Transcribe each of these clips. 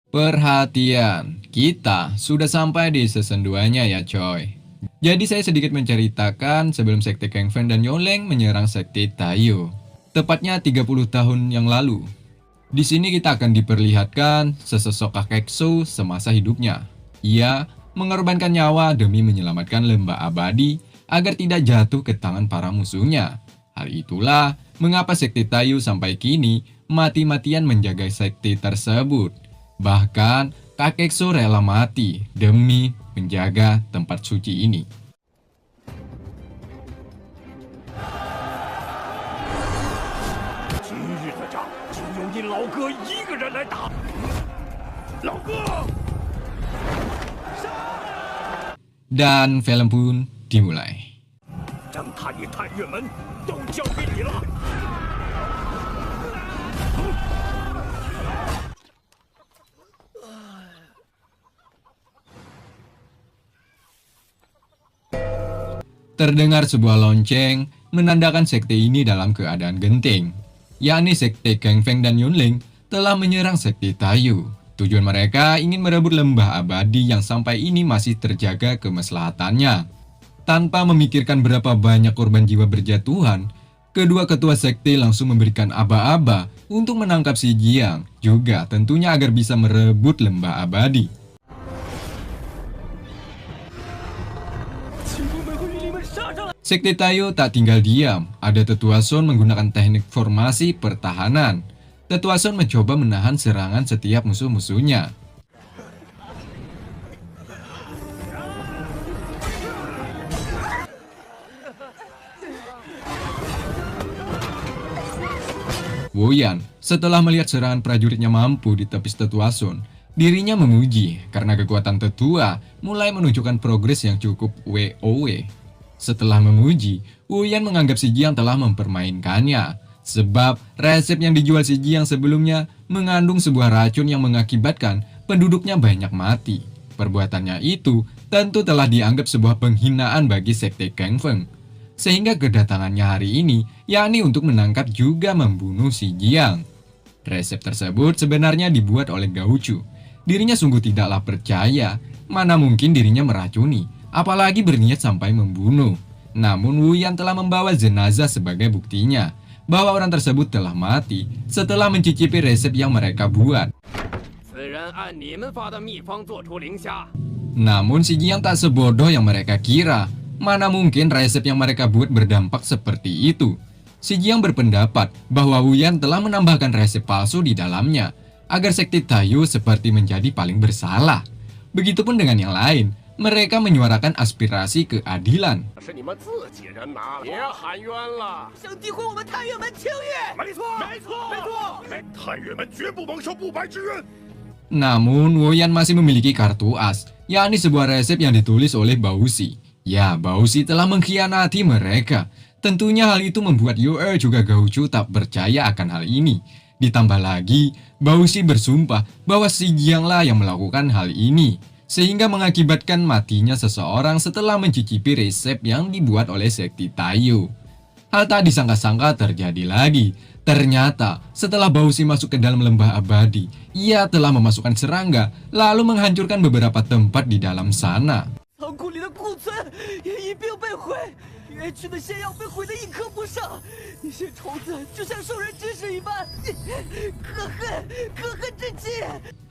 Perhatian, kita sudah sampai di season 2-nya ya coy. Jadi saya sedikit menceritakan sebelum Sekte Kang Feng dan Yoleng menyerang Sekte Tayo. Tepatnya 30 tahun yang lalu. Di sini kita akan diperlihatkan sesosok kakek Su semasa hidupnya. Ia mengorbankan nyawa demi menyelamatkan lembah abadi agar tidak jatuh ke tangan para musuhnya. Hal itulah mengapa Sekte Tayo sampai kini mati-matian menjaga sekte tersebut. Bahkan, kakek Su rela mati demi menjaga tempat suci ini. 今日的仗就由你老哥一个人来打。老哥， Dan film pun dimulai. 张太爷、太岳门都交给你了。 Terdengar sebuah lonceng menandakan sekte ini dalam keadaan genting, yakni Sekte Kang Feng dan Yunling telah menyerang Sekte Tayo. Tujuan mereka ingin merebut lembah abadi yang sampai ini masih terjaga kemaslahatannya. Tanpa memikirkan berapa banyak korban jiwa berjatuhan, kedua ketua sekte langsung memberikan aba-aba untuk menangkap si Jiang, juga tentunya agar bisa merebut lembah abadi. Sekte Tayo tak tinggal diam, ada Tetua Sun menggunakan teknik formasi pertahanan. Tetua Sun mencoba menahan serangan setiap musuh-musuhnya. Wu Yan, setelah melihat serangan prajuritnya mampu ditepis Tetua Sun, dirinya memuji karena kekuatan tetua mulai menunjukkan progres yang cukup WoW. Setelah memuji, Wu Yan menganggap si Jiang telah mempermainkannya. Sebab resep yang dijual si Jiang sebelumnya mengandung sebuah racun yang mengakibatkan penduduknya banyak mati. Perbuatannya itu tentu telah dianggap sebuah penghinaan bagi Sekte Kang Feng. Sehingga kedatangannya hari ini, yakni untuk menangkap juga membunuh si Jiang. Resep tersebut sebenarnya dibuat oleh Gauchu. Dirinya sungguh tidaklah percaya, mana mungkin dirinya meracuni, apalagi berniat sampai membunuh. Namun Wu Yan telah membawa jenazah sebagai buktinya bahwa orang tersebut telah mati setelah mencicipi resep yang mereka buat. Namun si Jiang tak sebodoh yang mereka kira. Mana mungkin resep yang mereka buat berdampak seperti itu. Si Jiang berpendapat bahwa Wu Yan telah menambahkan resep palsu di dalamnya agar sekte Tayo seperti menjadi paling bersalah. Begitupun dengan yang lain. Mereka menyuarakan aspirasi keadilan. Namun, Wu Yan masih memiliki kartu as, yakni sebuah resep yang ditulis oleh Bausi. Ya, Bausi telah mengkhianati mereka. Tentunya hal itu membuat Yu juga Gauchu tak percaya akan hal ini. Ditambah lagi, Bausi bersumpah bahwa si Jianglah yang melakukan hal ini, sehingga mengakibatkan matinya seseorang setelah mencicipi resep yang dibuat oleh sekte Tayo. Hal tak disangka-sangka terjadi lagi. Ternyata setelah Bausi masuk ke dalam lembah abadi, ia telah memasukkan serangga lalu menghancurkan beberapa tempat di dalam sana.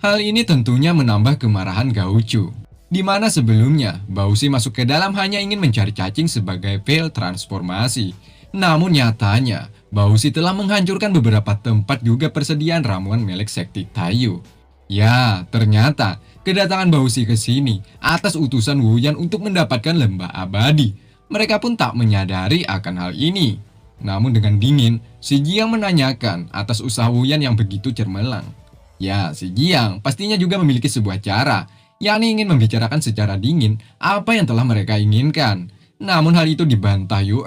Hal ini tentunya menambah kemarahan Gauchu, di mana sebelumnya Bausi masuk ke dalam hanya ingin mencari cacing sebagai fail transformasi. Namun nyatanya Bausi telah menghancurkan beberapa tempat juga persediaan ramuan milik sekte Tayo. Ya, ternyata kedatangan Bausi ke sini atas utusan Wu Yan untuk mendapatkan lembah abadi. Mereka pun tak menyadari akan hal ini. Namun dengan dingin, si Jiang menanyakan atas usaha Wu Yan yang begitu cemerlang. Ya, si Jiang pastinya juga memiliki sebuah cara, yakni ingin membicarakan secara dingin apa yang telah mereka inginkan. Namun hal itu dibantah Yu.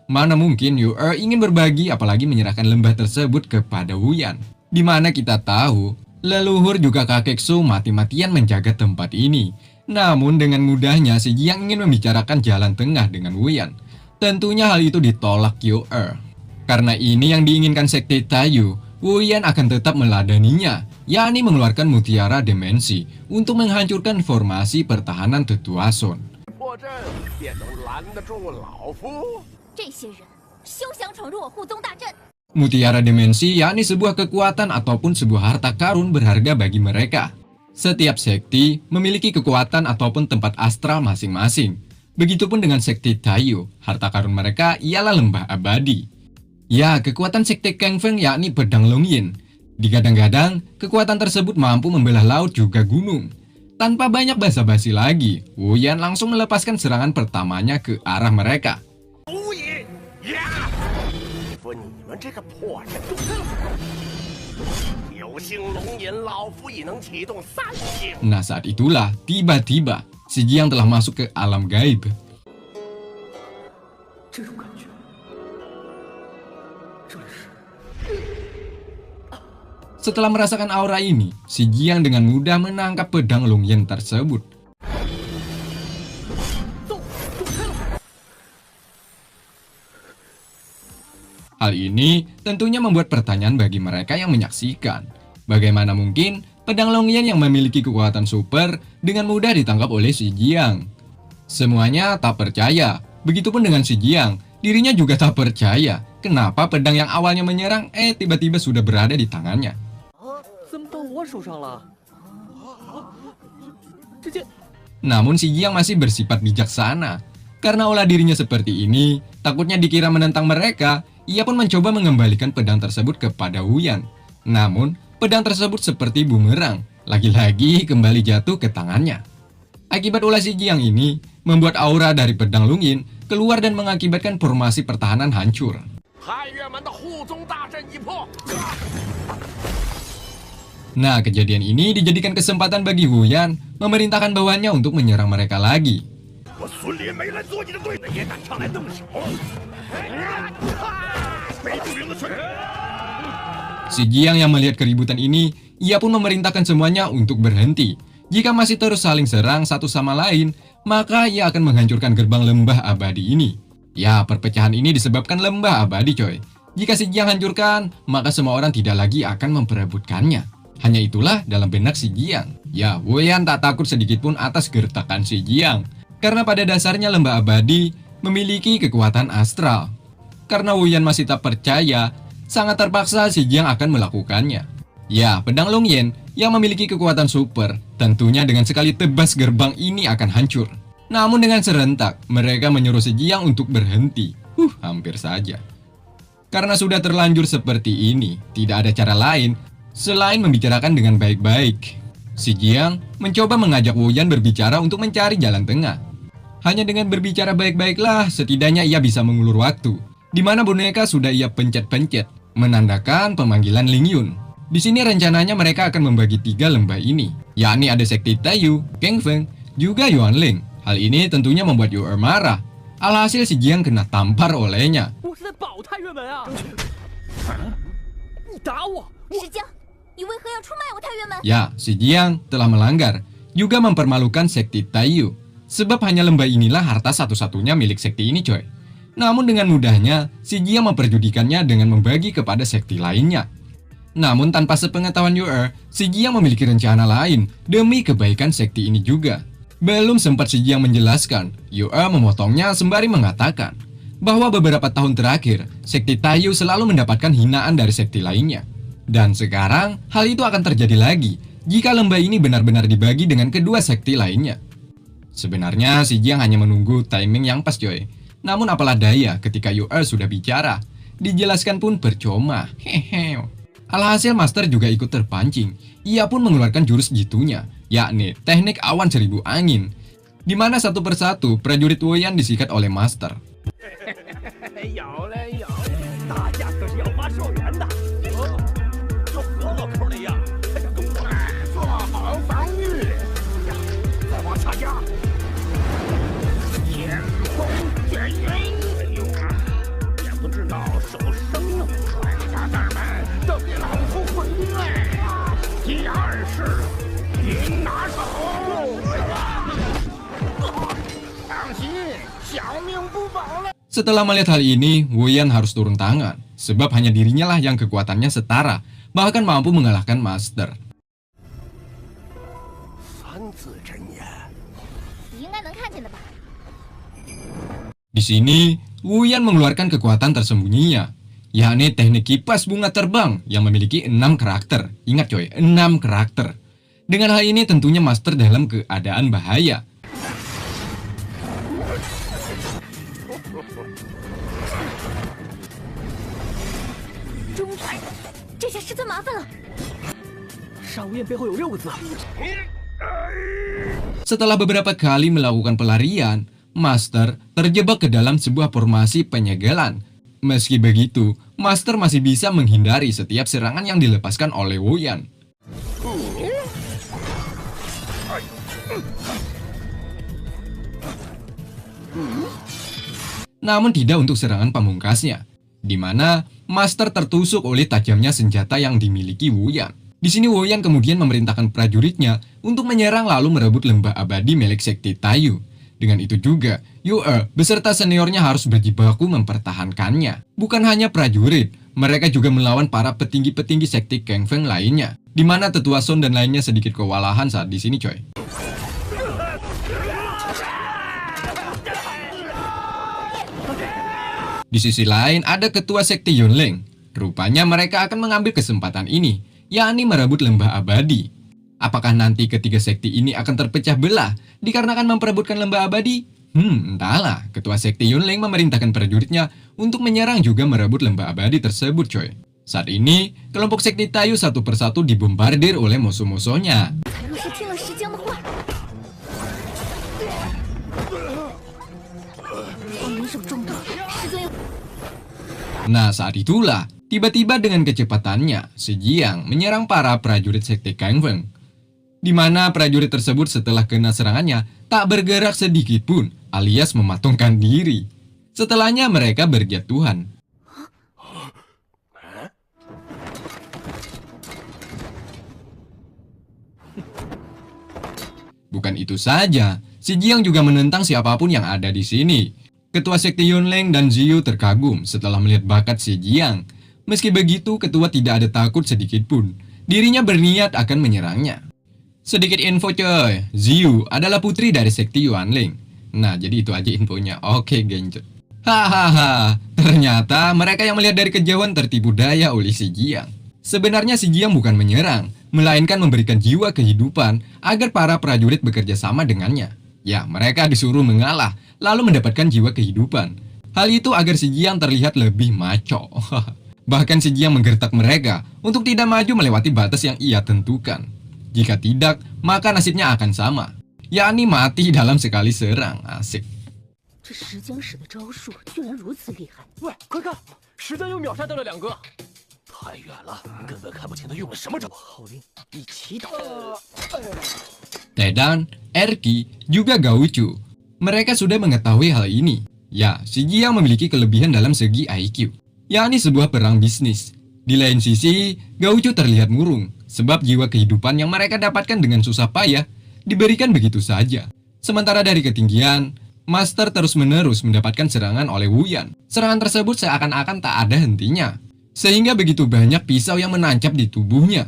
Mana mungkin Yu ingin berbagi apalagi menyerahkan lembah tersebut kepada Wu Yan. Di mana kita tahu, leluhur juga kakek Su mati-matian menjaga tempat ini. Namun dengan mudahnya si Jiang ingin membicarakan jalan tengah dengan Wu Yan. Tentunya hal itu ditolak Yu. Karena ini yang diinginkan sekte Tayo, Wu Yan akan tetap meladaninya, yakni mengeluarkan mutiara dimensi untuk menghancurkan formasi pertahanan Tetua Son. 破阵便能拦得住老夫？ 这些人休想闯入我护宗大阵！ Mutiara dimensi yakni sebuah kekuatan ataupun sebuah harta karun berharga bagi mereka. Setiap sekti memiliki kekuatan ataupun tempat astral masing-masing. Begitupun dengan sekti Taiyu, harta karun mereka ialah lembah abadi. Ya, kekuatan sekte Kang Feng yakni pedang Longyin. Digadang-gadang, kekuatan tersebut mampu membelah laut juga gunung. Tanpa banyak basa-basi lagi, Wu Yan langsung melepaskan serangan pertamanya ke arah mereka. 无以呀！说你们这个破阵，有幸龙吟，老夫已能启动3星。 Nah, saat itulah tiba-tiba si Jiang telah masuk ke alam gaib. 这种感觉，这是 Setelah merasakan aura ini, si Jiang dengan mudah menangkap pedang Longyin tersebut. Hal ini tentunya membuat pertanyaan bagi mereka yang menyaksikan. Bagaimana mungkin pedang Longyin yang memiliki kekuatan super dengan mudah ditangkap oleh si Jiang? Semuanya tak percaya. Begitupun dengan si Jiang, dirinya juga tak percaya. Kenapa pedang yang awalnya menyerang tiba-tiba sudah berada di tangannya. 怎么到我手上了？这件 Namun si Jiang masih bersifat bijaksana. Karena olah dirinya seperti ini, takutnya dikira menentang mereka, ia pun mencoba mengembalikan pedang tersebut kepada Wu Yan. Namun, pedang tersebut seperti bumerang, lagi-lagi kembali jatuh ke tangannya. Akibat ulah si Jiang ini, membuat aura dari pedang Longyin keluar dan mengakibatkan formasi pertahanan hancur. 汉月门的护宗大阵已破。 Nah, kejadian ini dijadikan kesempatan bagi Wu Yan memerintahkan bawahannya untuk menyerang mereka lagi. 我孙烈没来做你的对手，也敢上来动手？没不明的水。 Si Jiang yang melihat keributan ini, ia pun memerintahkan semuanya untuk berhenti. Jika masih terus saling serang satu sama lain, maka ia akan menghancurkan gerbang lembah abadi ini. Ya, perpecahan ini disebabkan lembah abadi coy. Jika si Jiang hancurkan, maka semua orang tidak lagi akan memperebutkannya. Hanya itulah dalam benak si Jiang. Ya, Wu Yan tak takut sedikit pun atas gertakan si Jiang. Karena pada dasarnya lembah abadi memiliki kekuatan astral. Karena Wu Yan masih tak percaya, sangat terpaksa si Jiang akan melakukannya. Ya, pedang Longyin yang memiliki kekuatan super, tentunya dengan sekali tebas gerbang ini akan hancur. Namun dengan serentak, mereka menyuruh si Jiang untuk berhenti. Hampir saja. Karena sudah terlanjur seperti ini, tidak ada cara lain selain membicarakan dengan baik-baik. Si Jiang mencoba mengajak Wu Yan berbicara untuk mencari jalan tengah. Hanya dengan berbicara baik-baiklah, setidaknya ia bisa mengulur waktu. Di mana boneka sudah ia pencet-pencet, menandakan pemanggilan Ling Yun. Di sini rencananya mereka akan membagi 3 lembah ini, yakni ada sekti Taiyu, Kang Feng, juga Yuan Ling. Hal ini tentunya membuat Yu Er marah. Alhasil si Jiang kena tampar olehnya. 我是在保太岳门啊！你打我！ 石江，你为何要出卖我太岳门？ Ya, si Jiang telah melanggar, juga mempermalukan sekti Taiyu. Sebab hanya lembah inilah harta satu-satunya milik sekti ini coy. Namun dengan mudahnya, si Jiang memperjudikannya dengan membagi kepada sekti lainnya. Namun tanpa sepengetahuan Yu Er, si Jiang memiliki rencana lain demi kebaikan sekti ini juga. Belum sempat si Jiang menjelaskan, Yu Er memotongnya sembari mengatakan bahwa beberapa tahun terakhir, sekti Taiyu selalu mendapatkan hinaan dari sekti lainnya. Dan sekarang, hal itu akan terjadi lagi jika lembah ini benar-benar dibagi dengan kedua sekti lainnya. Sebenarnya si Jiang hanya menunggu timing yang pas coy. Namun apalah daya ketika Yu Er sudah bicara, dijelaskan pun percuma. Hehe. Alhasil Master juga ikut terpancing. Ia pun mengeluarkan jurus jitunya, yakni teknik awan 1000 angin, di mana satu persatu prajurit Wu Yan disikat oleh Master. 咬嘞咬嘞，大家可是要发寿元的。就和老头那样，做好防御，再往下压。天空卷云，哎呦，也不知道手生硬，家长们都给老夫回来。第二式，云拿手。放心，小命不保了。 Setelah melihat hal ini, Wu Yan harus turun tangan, sebab hanya dirinya lah yang kekuatannya setara bahkan mampu mengalahkan Master. 三字真言， 应该能看见的吧？ Di sini, Wu Yan mengeluarkan kekuatan tersembunyinya, yakni teknik kipas bunga terbang yang memiliki 6 karakter. Ingat coy, 6 karakter. Dengan hal ini tentunya Master dalam keadaan bahaya. 终于，这下实在麻烦了。 上无焰背后有六个字， Setelah beberapa kali melakukan pelarian, Master terjebak ke dalam sebuah formasi penyegelan. Meski begitu, Master masih bisa menghindari setiap serangan yang dilepaskan oleh Wu Yan. Namun tidak untuk serangan pamungkasnya, di mana Master tertusuk oleh tajamnya senjata yang dimiliki Wu Yan. Di sini Wu Yan kemudian memerintahkan prajuritnya untuk menyerang lalu merebut lembah abadi milik sekte Taiyu. Dengan itu juga, Yue beserta seniornya harus berjibaku mempertahankannya. Bukan hanya prajurit, mereka juga melawan para petinggi-petinggi sekte Kang Feng lainnya, di mana tetua Son dan lainnya sedikit kewalahan saat di sini coy. Di sisi lain ada ketua sekte Yunleng. Rupanya mereka akan mengambil kesempatan ini, yakni merebut lembah abadi. Apakah nanti ketiga sekte ini akan terpecah belah dikarenakan memperebutkan lembah abadi? Entahlah. Ketua sekte Yunleng memerintahkan prajuritnya untuk menyerang juga merebut lembah abadi tersebut coy. Saat ini, kelompok sekte Taiyu satu persatu dibombardir oleh musuh-musuhnya. 才若是听了石江的话，光明手中刀，师尊有 Nah saat itulah, tiba-tiba dengan kecepatannya, Si Jiang menyerang para prajurit sekte Kang Feng. Di mana prajurit tersebut setelah kena serangannya tak bergerak sedikit pun, alias mematungkan diri. Setelahnya mereka berjatuhan. Bukan itu saja, Si Jiang juga menentang siapapun yang ada di sini. Ketua sekte Yunleng dan Ziyu terkagum setelah melihat bakat Si Jiang. Meski begitu, ketua tidak ada takut sedikit pun. Dirinya berniat akan menyerangnya. Sedikit info coy, Ziyu adalah putri dari sekte Yuanling. Nah, jadi itu aja infonya. Oke, genjot. Hahaha, ternyata mereka yang melihat dari kejauhan tertipu daya oleh Si Jiang. Sebenarnya Si Jiang bukan menyerang, melainkan memberikan jiwa kehidupan agar para prajurit bekerja sama dengannya. Ya, mereka disuruh mengalah, lalu mendapatkan jiwa kehidupan. Hal itu agar Si Jiang terlihat lebih maco. Bahkan Si Jiang menggertak mereka untuk tidak maju melewati batas yang ia tentukan. Jika tidak, maka nasibnya akan sama, yakni mati dalam sekali serang. Asik. 这石江使的招数居然如此厉害！ 喂，快看，石江又秒杀掉了2个。 太远了，根本看不清他用了什么招。 号令一起打。 Tedan, Erki, juga Gauchu. Mereka sudah mengetahui hal ini. Ya, Si Jiang memiliki kelebihan dalam segi IQ, yakni sebuah perang bisnis. Di lain sisi, Gauchu terlihat murung, sebab jiwa kehidupan yang mereka dapatkan dengan susah payah diberikan begitu saja. Sementara dari ketinggian, Master terus-menerus mendapatkan serangan oleh Wu Yan. Serangan tersebut seakan-akan tak ada hentinya, sehingga begitu banyak pisau yang menancap di tubuhnya.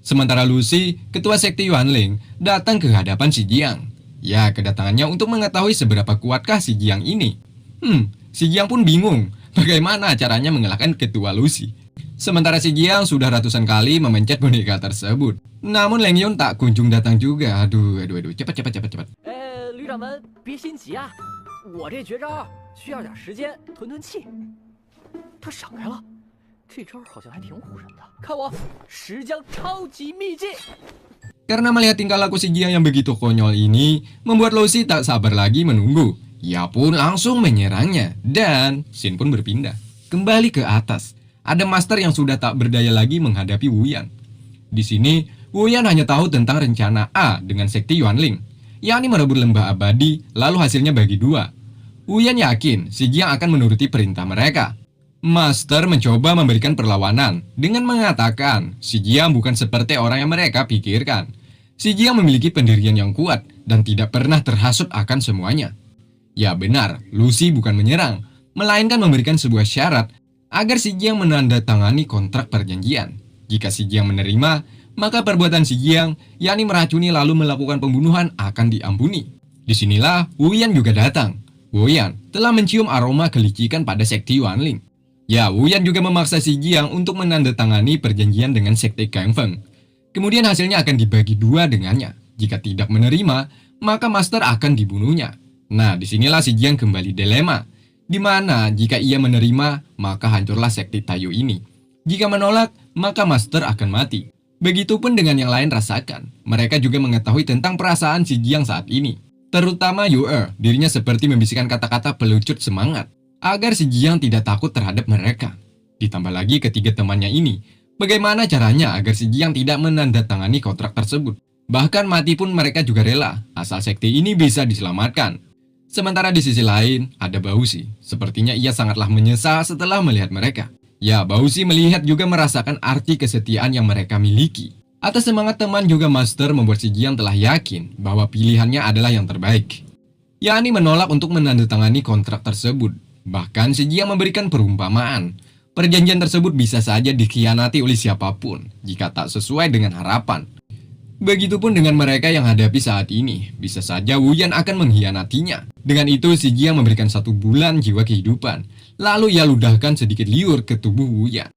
Sementara Lucy, ketua sekte Yuanling, datang ke hadapan Si Jiang. Ya, kedatangannya untuk mengetahui seberapa kuatkah Si Jiang ini. Si Jiang pun bingung bagaimana caranya mengalahkan ketua Lucy. Sementara Si Jiang sudah ratusan kali memencet boneka tersebut. Namun Leng Yun tak kunjung datang juga. Aduh, cepat. 旅长们别心急啊，我这绝招需要点时间吞气。他闪开了，这招好像还挺唬人的。看我石江超级秘技！ Karena melihat tingkah laku Si Jiang yang begitu konyol ini, membuat Lucy tak sabar lagi menunggu. Ia pun langsung menyerangnya, dan scene pun berpindah. Kembali ke atas, ada master yang sudah tak berdaya lagi menghadapi Wu Yan. Di sini, Wu Yan hanya tahu tentang rencana A dengan sekte Yuanling, yakni merebut lembah abadi, lalu hasilnya bagi dua. Wu Yan yakin Si Jiang akan menuruti perintah mereka. Master mencoba memberikan perlawanan dengan mengatakan Si Jiang bukan seperti orang yang mereka pikirkan. Si Jiang memiliki pendirian yang kuat dan tidak pernah terhasut akan semuanya. Ya benar, Lucy bukan menyerang, melainkan memberikan sebuah syarat agar si Jiang menandatangani kontrak perjanjian. Jika si Jiang menerima, maka perbuatan si Jiang, yakni meracuni lalu melakukan pembunuhan, akan diampuni. Disinilah Wu Yan juga datang. Wu Yan telah mencium aroma kelicikan pada sekte Wanling. Ya, Wu Yan juga memaksa si Jiang untuk menandatangani perjanjian dengan sekte Gangfeng. Kemudian hasilnya akan dibagi dua dengannya. Jika tidak menerima, maka master akan dibunuhnya. Nah, disinilah si Jiang kembali dilema, di mana jika ia menerima, maka hancurlah sekte Taiyu ini. Jika menolak, maka master akan mati. Begitupun dengan yang lain rasakan. Mereka juga mengetahui tentang perasaan si Jiang saat ini. Terutama Yu-er, dirinya seperti membisikkan kata-kata pelucut semangat agar si Jiang tidak takut terhadap mereka. Ditambah lagi ketiga temannya ini, bagaimana caranya agar si Jiang tidak menandatangani kontrak tersebut? Bahkan mati pun mereka juga rela, asal sekte ini bisa diselamatkan. Sementara di sisi lain, ada Bausi. Sepertinya ia sangatlah menyesal setelah melihat mereka. Ya, Bausi melihat juga merasakan arti kesetiaan yang mereka miliki. Atas semangat teman juga master membuat si Jiang telah yakin bahwa pilihannya adalah yang terbaik, yakni menolak untuk menandatangani kontrak tersebut. Bahkan si Jiang memberikan perumpamaan. Perjanjian tersebut bisa saja dikhianati oleh siapapun jika tak sesuai dengan harapan. Begitupun dengan mereka yang hadapi saat ini, bisa saja Wu Yan akan mengkhianatinya. Dengan itu, si Jiang memberikan 1 bulan jiwa kehidupan. Lalu ia ludahkan sedikit liur ke tubuh Wu Yan.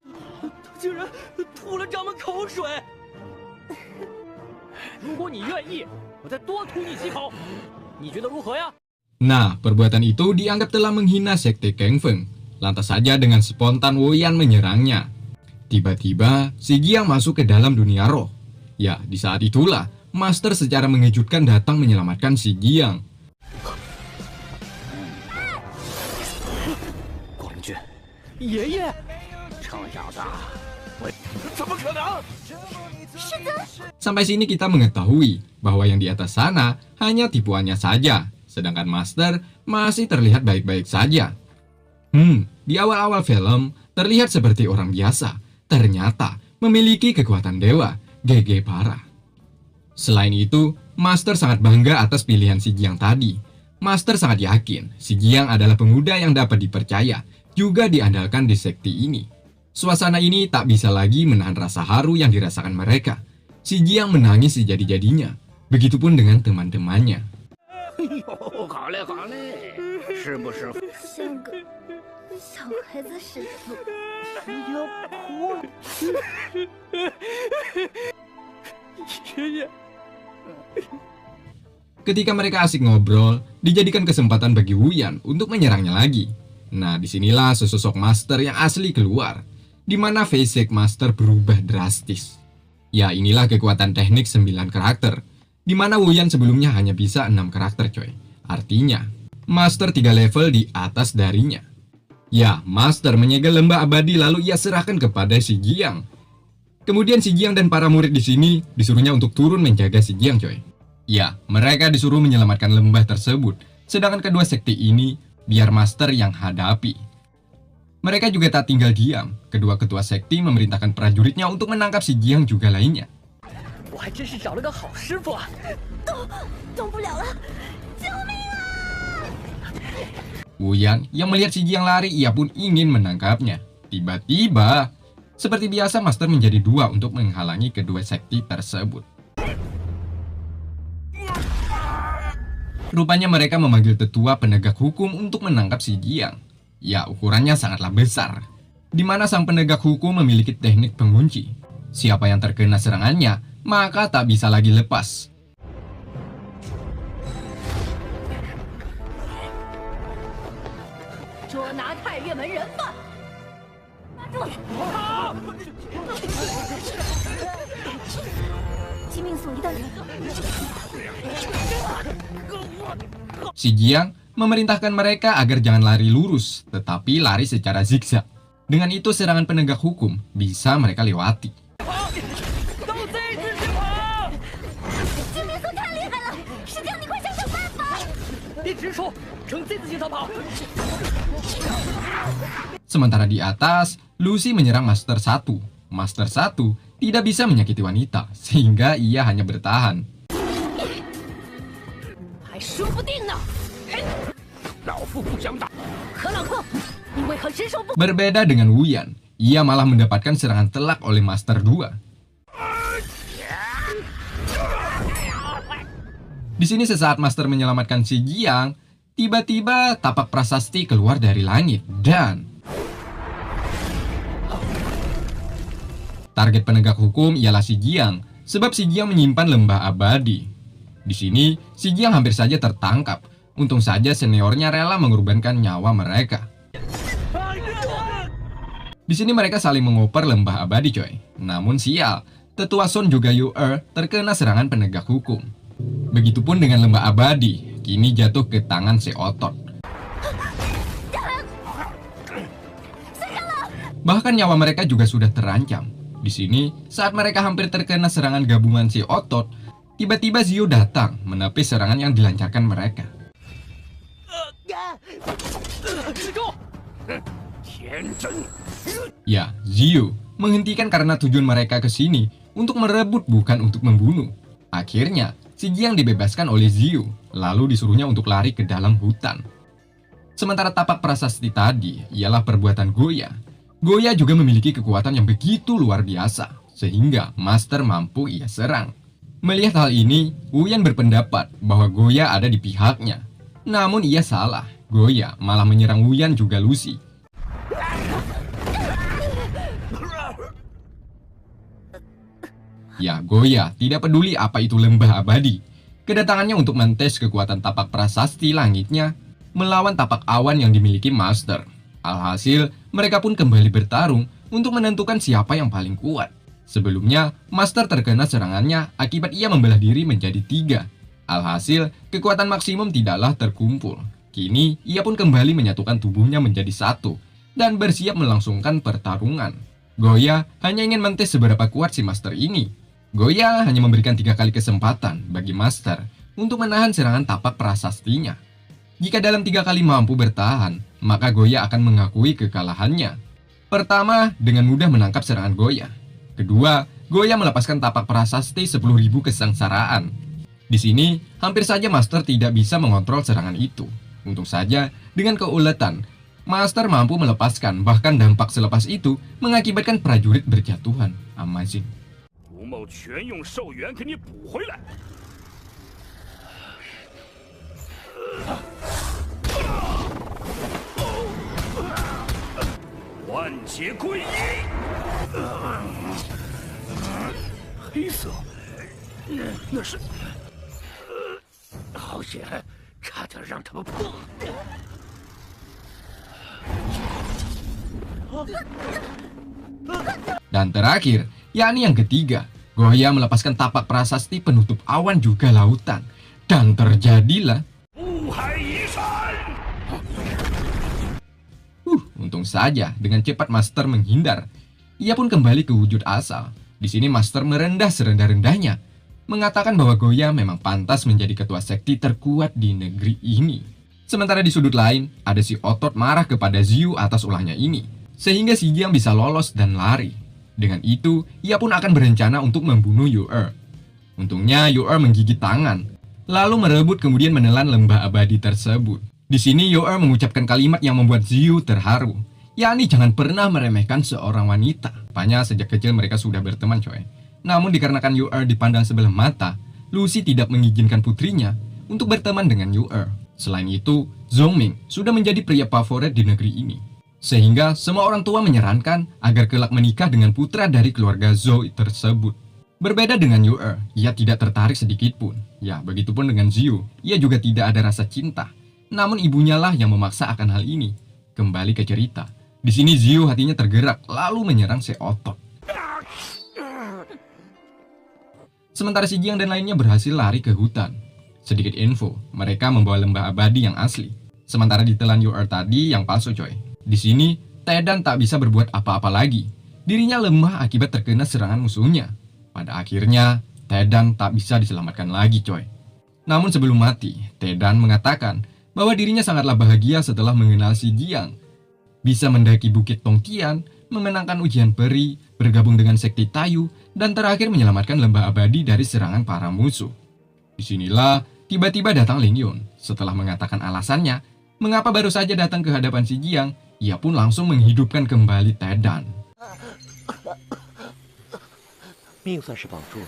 竟然吐了掌门口水！如果你愿意，我再多吐你几口，你觉得如何呀？ Nah, perbuatan itu dianggap telah menghina sekte Gangfeng. Lantas saja dengan spontan Wu Yan menyerangnya. Tiba-tiba, si Jiang masuk ke dalam dunia roh. Ya, di saat itulah, master secara mengejutkan datang menyelamatkan si Jiang. 光灵君，爷爷，臭小子，我怎么可能？ Sampai sini kita mengetahui bahwa yang di atas sana hanya tipuannya saja, sedangkan master masih terlihat baik-baik saja. Di awal-awal film terlihat seperti orang biasa, ternyata memiliki kekuatan dewa. GG parah. Selain itu, master sangat bangga atas pilihan si Jiang tadi. Master sangat yakin si Jiang adalah pemuda yang dapat dipercaya, juga diandalkan di sekte ini. Suasana ini tak bisa lagi menahan rasa haru yang dirasakan mereka. Si Jiang menangis sejadi-jadinya. Begitupun dengan teman-temannya. 哎呦，好嘞好嘞，是不是？像个小孩子似的。要哭了。爷爷， Ketika mereka asik ngobrol, dijadikan kesempatan bagi Wu Yan untuk menyerangnya lagi. Nah, disinilah sesosok master yang asli keluar, di mana face master berubah drastis. Ya, inilah kekuatan teknik 9 karakter, di mana Wu Yan sebelumnya hanya bisa 6 karakter coy. Artinya, master 3 level di atas darinya. Ya, master menyegel lembah abadi lalu ia serahkan kepada si Jiang. Kemudian si Jiang dan para murid di sini disuruhnya untuk turun menjaga si Jiang coy. Ya, mereka disuruh menyelamatkan lembah tersebut, sedangkan kedua sekte ini biar master yang hadapi. Mereka juga tak tinggal diam, kedua ketua sekte memerintahkan prajuritnya untuk menangkap si Jiang juga lainnya. 我还真是找了个好师傅啊！动不了了，救命啊！ Wu Yan yang melihat si Jiang lari, ia pun ingin menangkapnya. Tiba-tiba, seperti biasa master menjadi 2 untuk menghalangi kedua sekte tersebut. Rupanya mereka memanggil tetua penegak hukum untuk menangkap si Jiang. Ya, ukurannya sangatlah besar, di mana sang penegak hukum memiliki teknik pengunci. Siapa yang terkena serangannya, maka tak bisa lagi lepas. 捉拿太岳门人犯，抓住！机命送一的人， Si Jiang memerintahkan mereka agar jangan lari lurus, tetapi lari secara zigzag. Dengan itu serangan penegak hukum bisa mereka lewati. 都 Z 字形跑！ 机命送太厉害了，师匠你快想想办法！ 别直冲，呈 Z 字形逃跑！ Sementara di atas, Lucy menyerang Master 1. Master 1 tidak bisa menyakiti wanita, sehingga ia hanya bertahan. 还说不定呢。老夫不想打。 何老克，你为何只手不？ Berbeda dengan Wuyan, ia malah mendapatkan serangan telak oleh Master 2. Di sini sesaat Master menyelamatkan si Jiang, tiba-tiba tapak prasasti keluar dari langit dan target penegak hukum ialah si Jiang, sebab si Jiang menyimpan lembah abadi. Di sini, si Jiang hampir saja tertangkap. Untung saja seniornya rela mengorbankan nyawa mereka. Di sini mereka saling mengoper lembah abadi, coy. Namun sial, tetua Son juga Yu-Er terkena serangan penegak hukum. Begitupun dengan lembah abadi, kini jatuh ke tangan si Otot. Bahkan nyawa mereka juga sudah terancam. Di sini, saat mereka hampir terkena serangan gabungan si Otot, tiba-tiba Ziyu datang menepis serangan yang dilancarkan mereka. Ya, Ziyu menghentikan karena tujuan mereka ke sini untuk merebut bukan untuk membunuh. Akhirnya, si Jiang dibebaskan oleh Ziyu, lalu disuruhnya untuk lari ke dalam hutan. Sementara tapak prasasti tadi ialah perbuatan Goya. Goya juga memiliki kekuatan yang begitu luar biasa, sehingga Master mampu ia serang. Melihat hal ini, Wuyan berpendapat bahwa Goya ada di pihaknya. Namun ia salah, Goya malah menyerang Wuyan juga Lucy. Ya, Goya tidak peduli apa itu lembah abadi. Kedatangannya untuk mentes kekuatan tapak prasasti langitnya melawan tapak awan yang dimiliki Master. Alhasil, mereka pun kembali bertarung untuk menentukan siapa yang paling kuat. Sebelumnya, Master terkena serangannya akibat ia membelah diri menjadi 3. Alhasil, kekuatan maksimum tidaklah terkumpul. Kini, ia pun kembali menyatukan tubuhnya menjadi 1 dan bersiap melangsungkan pertarungan. Goya hanya ingin mentes seberapa kuat si Master ini. Goya hanya memberikan 3 kali kesempatan bagi Master untuk menahan serangan tapak prasastinya. Jika dalam 3 kali mampu bertahan, maka Goya akan mengakui kekalahannya. Pertama, dengan mudah menangkap serangan Goya. Kedua, Goya melepaskan tapak prasasti 10.000 kesengsaraan. Di sini, hampir saja Master tidak bisa mengontrol serangan itu. Untung saja, dengan keuletan, Master mampu melepaskan, bahkan dampak selepas itu mengakibatkan prajurit berjatuhan. Amazing. 不冒全用寿元给你补回来。万劫归一。黑色，那是，好险，差点让他们破。 Dan terakhir, yakni yang ketiga, Goya melepaskan tapak prasasti penutup awan juga lautan. Dan terjadilah... untung saja dengan cepat Master menghindar. Ia pun kembali ke wujud asal. Di sini Master merendah serendah-rendahnya, mengatakan bahwa Goya memang pantas menjadi ketua sekti terkuat di negeri ini. Sementara di sudut lain, ada si Otot marah kepada Ziyu atas ulahnya ini, sehingga si Jiang bisa lolos dan lari. Dengan itu, ia pun akan berencana untuk membunuh Yu-Er. Untungnya Yu-Er menggigit tangan, lalu merebut kemudian menelan lembah abadi tersebut. Di sini Yu-Er mengucapkan kalimat yang membuat Ziyu terharu, yakni jangan pernah meremehkan seorang wanita. Rupanya sejak kecil mereka sudah berteman, coy. Namun dikarenakan Yu-Er dipandang sebelah mata, Lucy tidak mengizinkan putrinya untuk berteman dengan Yu-Er. Selain itu, Zhongming sudah menjadi pria favorit di negeri ini. Sehingga semua orang tua menyarankan agar kelak menikah dengan putra dari keluarga Zhou tersebut. Berbeda dengan Yu-Er, ia tidak tertarik sedikit pun. Ya, begitupun dengan Ziyu, ia juga tidak ada rasa cinta. Namun ibunya lah yang memaksa akan hal ini. Kembali ke cerita. Di sini Ziyu hatinya tergerak, lalu menyerang si Otot. Sementara si Jiang dan lainnya berhasil lari ke hutan. Sedikit info, mereka membawa lembah abadi yang asli. Sementara ditelan Yu-Er tadi yang palsu, coy. Di sini, Tedan tak bisa berbuat apa-apa lagi. Dirinya lemah akibat terkena serangan musuhnya. Pada akhirnya, Tedan tak bisa diselamatkan lagi, coy. Namun sebelum mati, Tedan mengatakan bahwa dirinya sangatlah bahagia setelah mengenal si Jiang. Bisa mendaki Bukit Tongtian, memenangkan ujian peri, bergabung dengan sekti Tayu, dan terakhir menyelamatkan lembah abadi dari serangan para musuh. Disinilah tiba-tiba datang Ling Yun. Setelah mengatakan alasannya, Mengapa baru saja datang ke hadapan si Jiang, ia pun langsung menghidupkan kembali Tedan. 命算是保住了。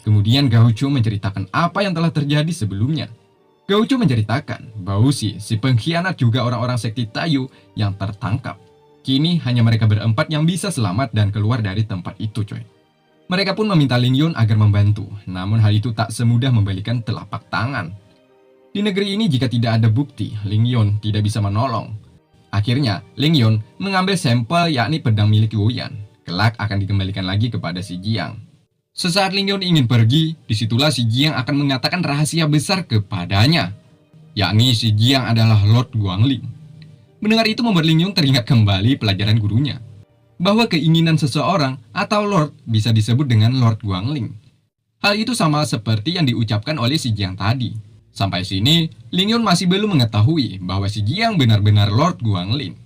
Kemudian Gaucho menceritakan apa yang telah terjadi sebelumnya. Gaucho menceritakan Bausi, si pengkhianat juga orang-orang sekti Taiyu yang tertangkap. Kini hanya mereka berempat yang bisa selamat dan keluar dari tempat itu, coy. Mereka pun meminta Ling Yun agar membantu, namun hal itu tak semudah membalikan telapak tangan. Di negeri ini jika tidak ada bukti, Ling Yun tidak bisa menolong. Akhirnya, Ling Yun mengambil sampel yakni pedang milik Wuyan. Kelak akan dikembalikan lagi kepada si Jiang. Sesaat Ling Yun ingin pergi, disitulah si Jiang akan mengatakan rahasia besar kepadanya. Yakni si Jiang adalah Lord Guangling. Mendengar itu membuat Ling Yun teringat kembali pelajaran gurunya. Bahwa keinginan seseorang atau Lord bisa disebut dengan Lord Guangling. Hal itu sama seperti yang diucapkan oleh si Jiang tadi. Sampai sini, Ling Yun masih belum mengetahui bahwa si Jiang benar-benar Lord Guangling.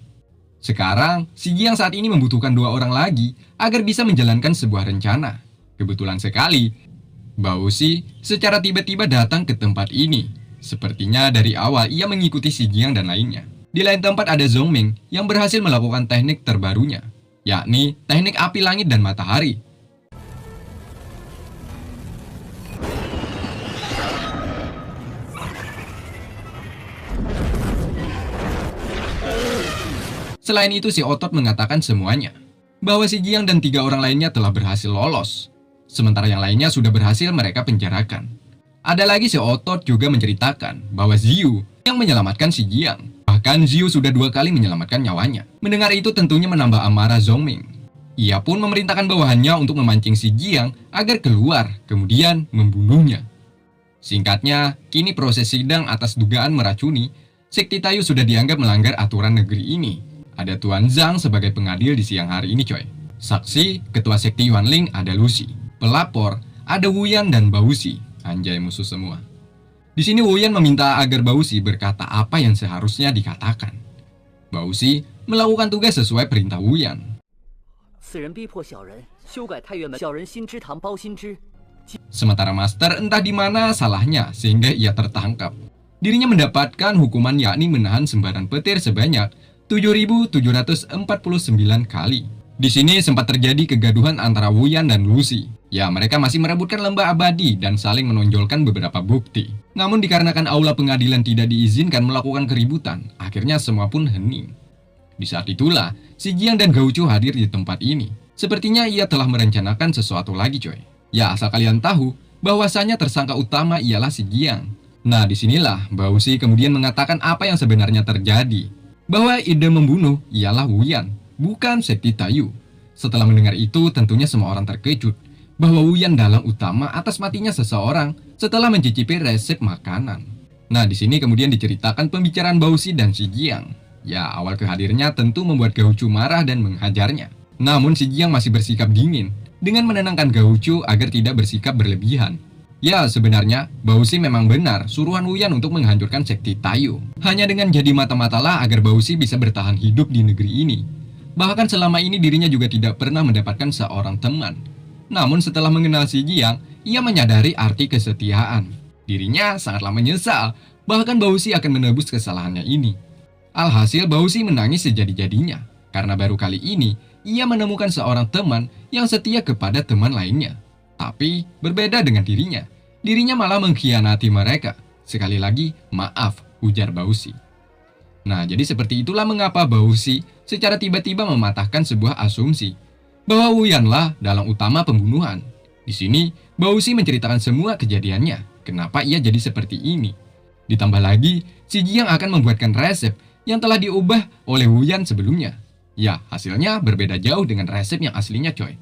Sekarang, si Jiang saat ini membutuhkan 2 orang lagi agar bisa menjalankan sebuah rencana. Kebetulan sekali, Bausi secara tiba-tiba datang ke tempat ini. Sepertinya dari awal ia mengikuti si Jiang dan lainnya. Di lain tempat ada Zhongming yang berhasil melakukan teknik terbarunya, yakni teknik api langit dan matahari. Selain itu, si Otot mengatakan semuanya, bahwa si Jiang dan 3 orang lainnya telah berhasil lolos. Sementara yang lainnya sudah berhasil mereka penjarakan. Ada lagi si Otot juga menceritakan bahwa Ziyu yang menyelamatkan si Jiang. Bahkan Ziyu sudah 2 kali menyelamatkan nyawanya. Mendengar itu tentunya menambah amarah Zhongming. Ia pun memerintahkan bawahannya untuk memancing si Jiang agar keluar, kemudian membunuhnya. Singkatnya, kini proses sidang atas dugaan meracuni, sekti Taiyu sudah dianggap melanggar aturan negeri ini. Ada Tuan Zhang sebagai pengadil di siang hari ini, coy. Saksi, ketua sekti Yuanling ada Lucy. Pelapor, ada Wuyan dan Bausi. Anjay, musuh semua. Di sini Wuyan meminta agar Bausi berkata apa yang seharusnya dikatakan. Bausi melakukan tugas sesuai perintah Wuyan. 此人逼迫小人修改太原门小人心之堂包心之。 Sementara Master entah di mana salahnya sehingga ia tertangkap. Dirinya mendapatkan hukuman yakni menahan sembaran petir sebanyak 7.749 kali. Di sini sempat terjadi kegaduhan antara Wuyan dan Lucy. Ya, mereka masih merebutkan lembah abadi dan saling menonjolkan beberapa bukti. Namun dikarenakan aula pengadilan tidak diizinkan melakukan keributan, akhirnya semua pun hening. Di saat itulah, si Jiang dan Gaucho hadir di tempat ini. Sepertinya ia telah merencanakan sesuatu lagi, coy. Ya, asal kalian tahu, bahwasanya tersangka utama ialah si Jiang. Nah, disinilah Bausi kemudian mengatakan apa yang sebenarnya terjadi. Bahwa ide membunuh ialah Wuyan, bukan sekti Taiyu. Setelah mendengar itu, tentunya semua orang terkejut bahwa Wuyan dalang utama atas matinya seseorang setelah mencicipi resep makanan. Nah, di sini kemudian diceritakan pembicaraan Bausi dan si Jiang. Ya, awal kehadirnya tentu membuat Gaucho marah dan menghajarnya. Namun si Jiang masih bersikap dingin dengan menenangkan Gaucho agar tidak bersikap berlebihan. Ya, sebenarnya Bausi memang benar suruhan Wuyan untuk menghancurkan sekti Taiyu. Hanya dengan jadi mata-matalah agar Bausi bisa bertahan hidup di negeri ini. Bahkan selama ini dirinya juga tidak pernah mendapatkan seorang teman. Namun setelah mengenal si Jiang, ia menyadari arti kesetiaan. Dirinya sangatlah menyesal, bahkan Bausi akan menebus kesalahannya ini. Alhasil Bausi menangis sejadi-jadinya, karena baru kali ini ia menemukan seorang teman yang setia kepada teman lainnya. Tapi berbeda dengan dirinya. Dirinya malah mengkhianati mereka. Sekali lagi, maaf, ujar Bausi. Nah, jadi seperti itulah mengapa Bausi secara tiba-tiba mematahkan sebuah asumsi bahwa Wuyanlah dalang utama pembunuhan. Di sini, Bausi menceritakan semua kejadiannya, kenapa ia jadi seperti ini. Ditambah lagi, si Jiang akan membuatkan resep yang telah diubah oleh Wuyan sebelumnya. Ya, hasilnya berbeda jauh dengan resep yang aslinya, coy.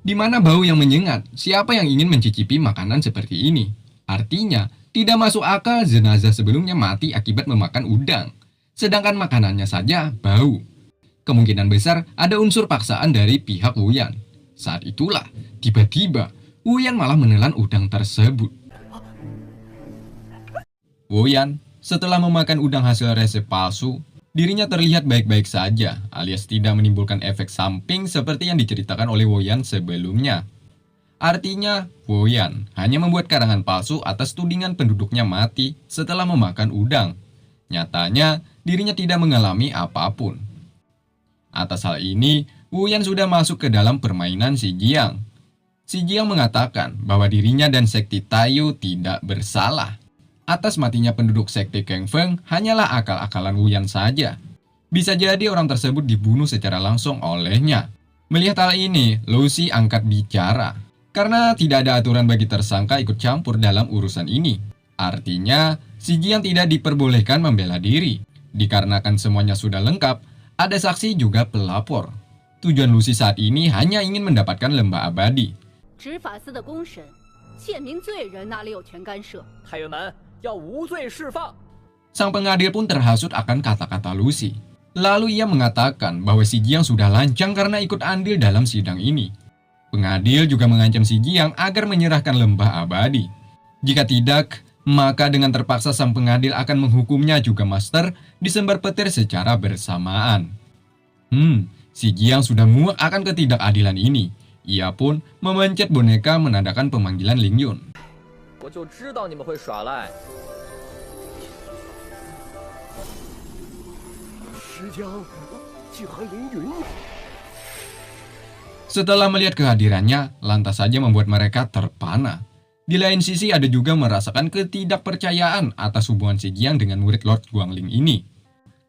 Di mana bau yang menyengat, siapa yang ingin mencicipi makanan seperti ini? Artinya, tidak masuk akal jenazah sebelumnya mati akibat memakan udang. Sedangkan makanannya saja bau. Kemungkinan besar ada unsur paksaan dari pihak Wuyan. Saat itulah, tiba-tiba, Wuyan malah menelan udang tersebut. Wuyan, setelah memakan udang hasil resep palsu, dirinya terlihat baik-baik saja, alias tidak menimbulkan efek samping seperti yang diceritakan oleh Wuyan sebelumnya. Artinya, Wu Yan hanya membuat karangan palsu atas tudingan penduduknya mati setelah memakan udang. Nyatanya, dirinya tidak mengalami apapun. Atas hal ini, Wu Yan sudah masuk ke dalam permainan Xi Jiang. Xi Jiang mengatakan bahwa dirinya dan sekte Taiyu tidak bersalah. Atas matinya penduduk sekte Kang Feng hanyalah akal-akalan Wu Yan saja. Bisa jadi orang tersebut dibunuh secara langsung olehnya. Melihat hal ini, Lucy angkat bicara. Karena tidak ada aturan bagi tersangka ikut campur dalam urusan ini. Artinya, Xi Jiang tidak diperbolehkan membela diri. Dikarenakan semuanya sudah lengkap, ada saksi juga pelapor. Tujuan Lucy saat ini hanya ingin mendapatkan lembah abadi. 执法司的公审，现名罪人哪里有权干涉？太原门要无罪释放。 Sang pengadil pun terhasut akan kata-kata Lucy. Lalu ia mengatakan bahwa Xi Jiang sudah lancang karena ikut andil dalam sidang ini. Pengadil juga mengancam Xi Jiang agar menyerahkan lembah abadi. Jika tidak, maka dengan terpaksa sang pengadil akan menghukumnya juga master disembar petir secara bersamaan. Xi Jiang sudah muak akan ketidakadilan ini. Ia pun memencet boneka menandakan pemanggilan Ling Yun. 我就知道你们会耍赖。石江竟还凌云。 Setelah melihat kehadirannya, lantas saja membuat mereka terpana. Di lain sisi ada juga merasakan ketidakpercayaan atas hubungan Xi Jiang dengan murid Lord Guangling ini.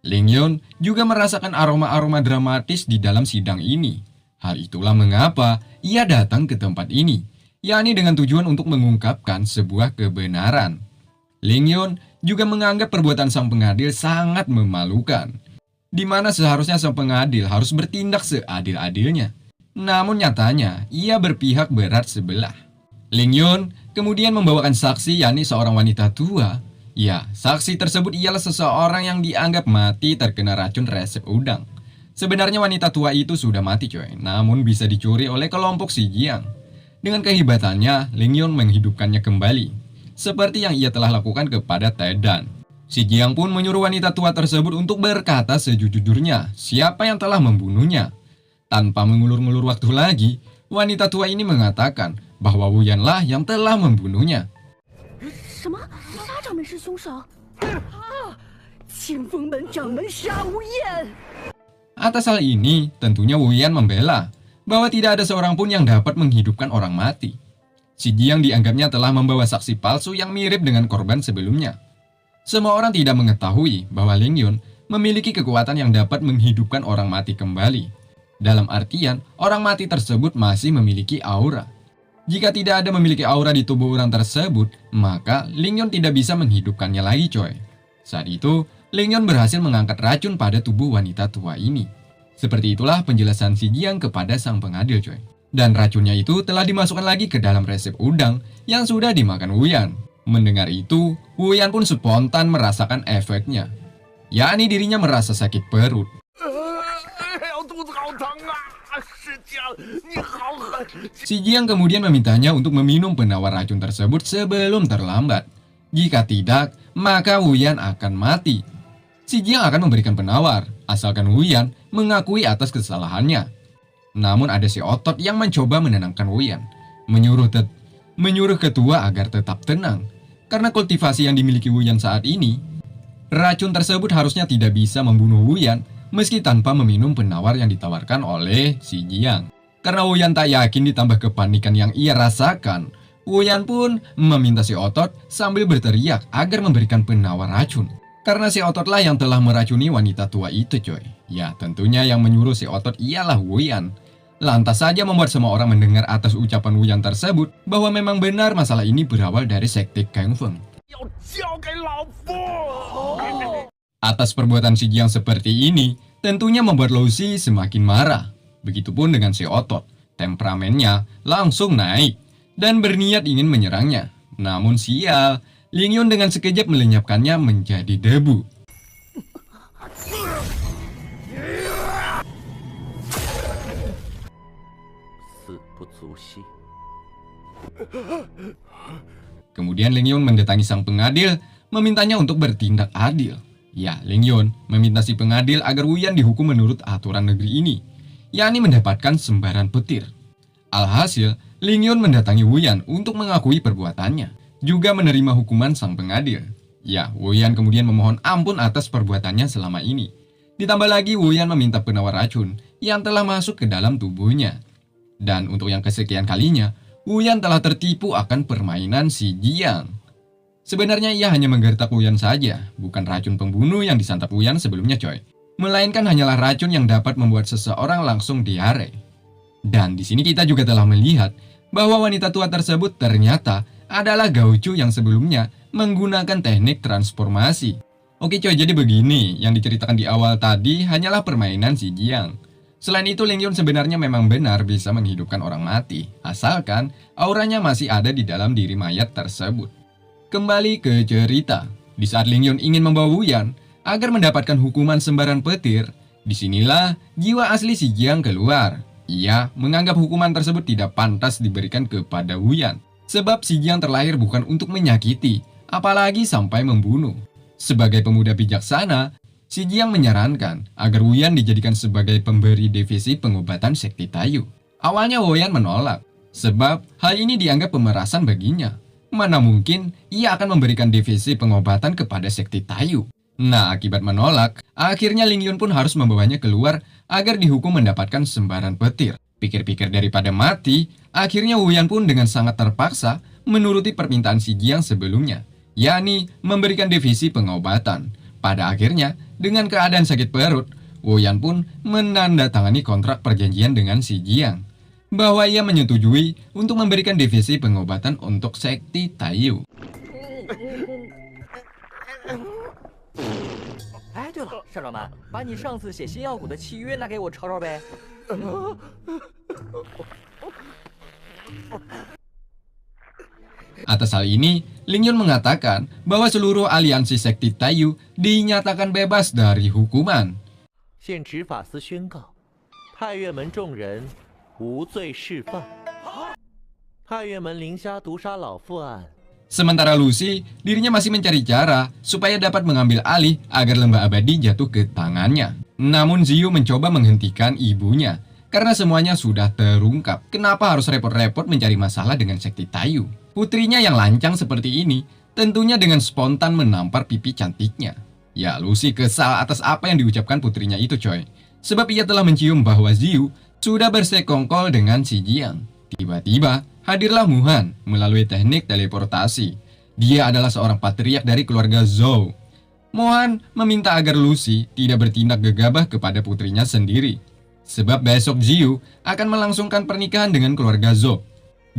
Ling Yun juga merasakan aroma-aroma dramatis di dalam sidang ini. Hal itulah mengapa ia datang ke tempat ini, yakni dengan tujuan untuk mengungkapkan sebuah kebenaran. Ling Yun juga menganggap perbuatan sang pengadil sangat memalukan, di mana seharusnya sang pengadil harus bertindak seadil-adilnya. Namun nyatanya, ia berpihak berat sebelah. Ling Yun kemudian membawakan saksi, yakni seorang wanita tua. Ya, saksi tersebut ialah seseorang yang dianggap mati terkena racun resep udang. Sebenarnya wanita tua itu sudah mati coy, namun bisa dicuri oleh kelompok Xi Jiang. Dengan kehebatannya, Ling Yun menghidupkannya kembali, seperti yang ia telah lakukan kepada Tedan. Xi Jiang pun menyuruh wanita tua tersebut untuk berkata sejujurnya siapa yang telah membunuhnya. Tanpa mengulur-ngulur waktu lagi, wanita tua ini mengatakan bahwa Wu Yan lah yang telah membunuhnya. 什么？沙掌门是凶手？清风门掌门杀无厌。 Atas hal ini, tentunya Wu Yan membela bahwa tidak ada seorang pun yang dapat menghidupkan orang mati. Xi Jiang dianggapnya telah membawa saksi palsu yang mirip dengan korban sebelumnya. Semua orang tidak mengetahui bahwa Ling Yun memiliki kekuatan yang dapat menghidupkan orang mati kembali. Dalam artian, orang mati tersebut masih memiliki aura. Jika tidak ada memiliki aura di tubuh orang tersebut, maka Ling Yun tidak bisa menghidupkannya lagi coy. Saat itu, Ling Yun berhasil mengangkat racun pada tubuh wanita tua ini. Seperti itulah penjelasan Xi Jiang kepada sang pengadil coy. Dan racunnya itu telah dimasukkan lagi ke dalam resep udang yang sudah dimakan Wu Yan. Mendengar itu, Wu Yan pun spontan merasakan efeknya, yakni dirinya merasa sakit perut. 肚子好疼啊！石江，你好狠！ Xi Jiang kemudian memintanya untuk meminum penawar racun tersebut sebelum terlambat. Jika tidak, maka Wu Yan akan mati. Xi Jiang akan memberikan penawar, asalkan Wu Yan mengakui atas kesalahannya. Namun ada si otot yang mencoba menenangkan Wu Yan, menyuruh ketua agar tetap tenang. Karena kultivasi yang dimiliki Wu Yan saat ini, racun tersebut harusnya tidak bisa membunuh Wu Yan meski tanpa meminum penawar yang ditawarkan oleh Xi Jiang. Karena Wu Yan tak yakin ditambah kepanikan yang ia rasakan, Wu Yan pun meminta si otot sambil berteriak agar memberikan penawar racun. Karena si ototlah yang telah meracuni wanita tua itu coy. Ya tentunya yang menyuruh si otot ialah Wu Yan. Lantas saja membuat semua orang mendengar atas ucapan Wu Yan tersebut bahwa memang benar masalah ini berawal dari sekte Kang Feng. 要交给老夫！ Atas perbuatan Xi Jiang seperti ini, tentunya membuat Lucy semakin marah. Begitupun dengan si otot, temperamennya langsung naik dan berniat ingin menyerangnya. Namun sial, Ling Yun dengan sekejap melenyapkannya menjadi debu. 死不足惜。 Kemudian Ling Yun mendatangi sang pengadil, memintanya untuk bertindak adil. Ya, Ling Yun meminta si pengadil agar Wu Yan dihukum menurut aturan negeri ini, yakni mendapatkan sembaran petir. Alhasil, Ling Yun mendatangi Wu Yan untuk mengakui perbuatannya, juga menerima hukuman sang pengadil. Ya, Wu Yan kemudian memohon ampun atas perbuatannya selama ini. Ditambah lagi Wu Yan meminta penawar racun yang telah masuk ke dalam tubuhnya. Dan untuk yang kesekian kalinya, Wu Yan telah tertipu akan permainan si Jiang. Sebenarnya ia hanya menggertak Wu Yan saja, bukan racun pembunuh yang disantap Wu Yan sebelumnya coy. Melainkan hanyalah racun yang dapat membuat seseorang langsung diare. Dan di sini kita juga telah melihat bahwa wanita tua tersebut ternyata adalah Gauchu yang sebelumnya menggunakan teknik transformasi. Oke coy, jadi begini, yang diceritakan di awal tadi hanyalah permainan si Jiang. Selain itu, Ling Yun sebenarnya memang benar bisa menghidupkan orang mati, asalkan auranya masih ada di dalam diri mayat tersebut. Kembali ke cerita, di saat Ling Yun ingin membawa Wu Yan agar mendapatkan hukuman sembaran petir, disinilah jiwa asli si Jiang keluar. Ia menganggap hukuman tersebut tidak pantas diberikan kepada Wu Yan, sebab si Jiang terlahir bukan untuk menyakiti, apalagi sampai membunuh. Sebagai pemuda bijaksana, si Jiang menyarankan agar Wu Yan dijadikan sebagai pemberi divisi pengobatan Sekti Tayu. Awalnya Wu Yan menolak, sebab hal ini dianggap pemerasan baginya. Mana mungkin ia akan memberikan divisi pengobatan kepada Sekti Tayu. Nah, akibat menolak, akhirnya Ling Yun pun harus membawanya keluar agar dihukum mendapatkan sembaran petir. Pikir-pikir daripada mati, akhirnya Wu Yan pun dengan sangat terpaksa menuruti permintaan si Jiang sebelumnya, yakni memberikan divisi pengobatan. Pada akhirnya, dengan keadaan sakit perut, Wu Yan pun menandatangani kontrak perjanjian dengan si Jiang, bahwa ia menyetujui untuk memberikan divisi pengobatan untuk Sekti Tayu. 哎，对了，单掌门，把你上次写新药谷的契约拿给我抄抄呗。Atas hal ini, Ling Yun mengatakan bahwa seluruh aliansi Sekti Tayu dinyatakan bebas dari hukuman. 现执法司宣告，太岳门众人无罪释放。太岳门凌虾毒杀老妇案。 Sementara Lucy, dirinya masih mencari cara supaya dapat mengambil alih agar lembah abadi jatuh ke tangannya. Namun Ziyu mencoba menghentikan ibunya, karena semuanya sudah terungkap. Kenapa harus repot-repot mencari masalah dengan Sekti Tayu? Putrinya yang lancang seperti ini, tentunya dengan spontan menampar pipi cantiknya. Ya, Lucy kesal atas apa yang diucapkan putrinya itu coy. Sebab ia telah mencium bahwa Ziyu sudah bersekongkol dengan si Jiang. Tiba-tiba, hadirlah Muhan melalui teknik teleportasi. Dia adalah seorang patriark dari keluarga Zhou. Mohan meminta agar Lucy tidak bertindak gegabah kepada putrinya sendiri. Sebab besok Ziyu akan melangsungkan pernikahan dengan keluarga Zhou.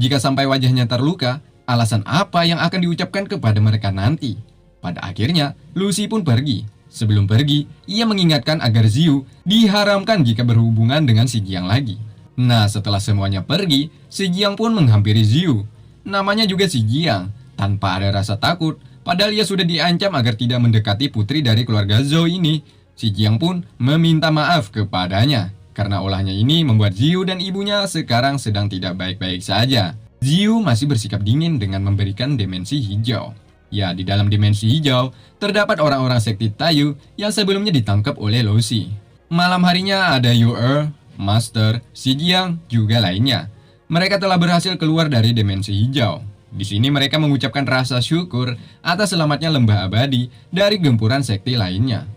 Jika sampai wajahnya terluka, alasan apa yang akan diucapkan kepada mereka nanti? Pada akhirnya, Lucy pun pergi. Sebelum pergi, ia mengingatkan agar Ziyu diharamkan jika berhubungan dengan si Jiang lagi. Nah, setelah semuanya pergi, si Jiang pun menghampiri Ziyu. Namanya juga si Jiang, tanpa ada rasa takut, padahal ia sudah diancam agar tidak mendekati putri dari keluarga Zhou ini. Si Jiang pun meminta maaf kepadanya, karena olahnya ini membuat Ziyu dan ibunya sekarang sedang tidak baik-baik saja. Ziyu masih bersikap dingin dengan memberikan dimensi hijau. Ya, di dalam dimensi hijau, terdapat orang-orang Sekti Tayu yang sebelumnya ditangkap oleh Lucy. Malam harinya ada Yu-Er, Master, si Jiang, juga lainnya. Mereka telah berhasil keluar dari dimensi hijau. Di sini mereka mengucapkan rasa syukur atas selamatnya lembah abadi dari gempuran sekti lainnya.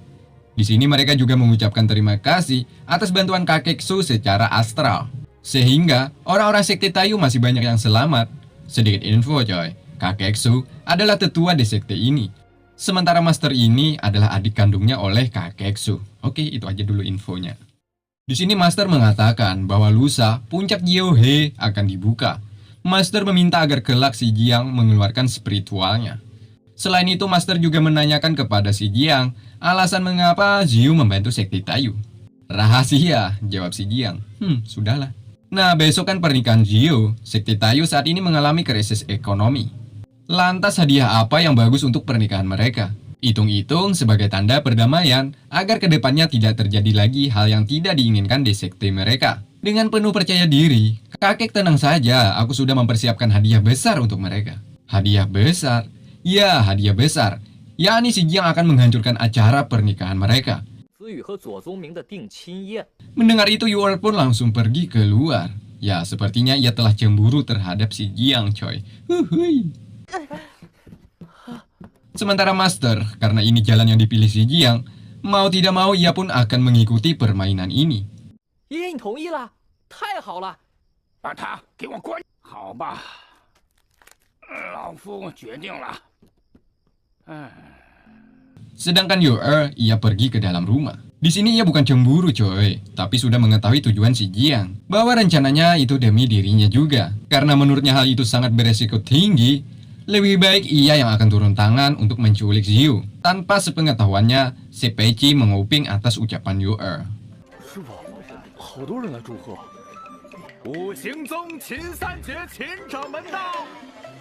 Di sini mereka juga mengucapkan terima kasih atas bantuan kakek Su secara astral. Sehingga orang-orang sekti Tayu masih banyak yang selamat. Sedikit info coy, kakek Su adalah tetua di sekte ini. Sementara Master ini adalah adik kandungnya oleh kakek Su. Oke, itu aja dulu infonya. Di sini Master mengatakan bahwa lusa puncak Jiohe akan dibuka. Master meminta agar kelak si Jiang mengeluarkan spiritualnya. Selain itu, Master juga menanyakan kepada si Jiang alasan mengapa Ziyu membantu Sekti Tayu. Rahasia, jawab si Jiang. Sudahlah. Nah, besok kan pernikahan Ziyu. Sekti Tayu saat ini mengalami krisis ekonomi. Lantas hadiah apa yang bagus untuk pernikahan mereka? Hitung-hitung sebagai tanda perdamaian agar kedepannya tidak terjadi lagi hal yang tidak diinginkan di sekte mereka. Dengan penuh percaya diri, kakek tenang saja, aku sudah mempersiapkan hadiah besar untuk mereka. Hadiah besar? Ya, hadiah besar. Yakni si Jiang akan menghancurkan acara pernikahan mereka. 子羽和左宗明的定亲宴。 Mendengar itu, Yu-Er pun langsung pergi keluar. Ya, sepertinya ia telah cemburu terhadap si Jiang, coy. Huhui. Sementara Master, karena ini jalan yang dipilih si Jiang, mau tidak mau ia pun akan mengikuti permainan ini. 爷爷，你同意了？太好了！把他给我关。好吧，老夫决定了。Sedangkan Youer, ia pergi ke dalam rumah. Di sini ia bukan cemburu coy, tapi sudah mengetahui tujuan si Jiang. Bahwa rencananya itu demi dirinya juga. Karena menurutnya hal itu sangat beresiko tinggi, lebih baik ia yang akan turun tangan untuk menculik Ziyu. Tanpa sepengetahuannya, si Peiqi menguping atas ucapan Youer. 师傅，好多人来祝贺。五行宗秦三绝秦掌门到，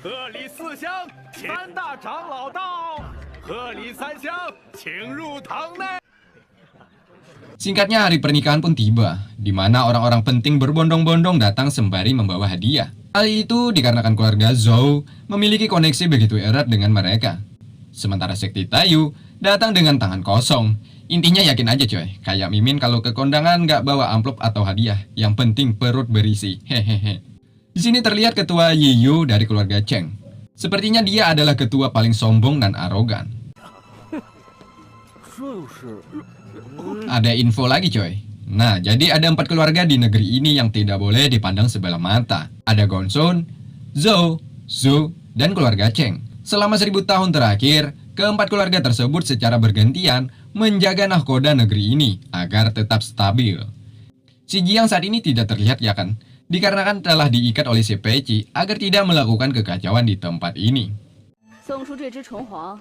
贺礼四乡三大长老到，贺礼三乡请入堂内。 Singkatnya hari pernikahan pun tiba, di mana orang-orang penting berbondong-bondong datang sembari membawa hadiah. Hal itu dikarenakan keluarga Zhou memiliki koneksi begitu erat dengan mereka. Sementara sekte Taiyu datang dengan tangan kosong. Intinya yakin aja coy, kayak Mimin kalau ke kondangan nggak bawa amplop atau hadiah, yang penting perut berisi. Hehehe. Di sini terlihat ketua Yiyu dari keluarga Cheng. Sepertinya dia adalah ketua paling sombong dan arogan. Ada info lagi coy. Nah, jadi ada 4 keluarga di negeri ini yang tidak boleh dipandang sebelah mata. Ada Gongsun, Zhou, Zhu, dan keluarga Cheng. Selama 1000 tahun terakhir, keempat keluarga tersebut secara bergantian menjaga nahkoda negeri ini agar tetap stabil. Si Jiang saat ini tidak terlihat ya kan? Dikarenakan telah diikat oleh si Peiqi agar tidak melakukan kekacauan di tempat ini. 送出这只虫黄，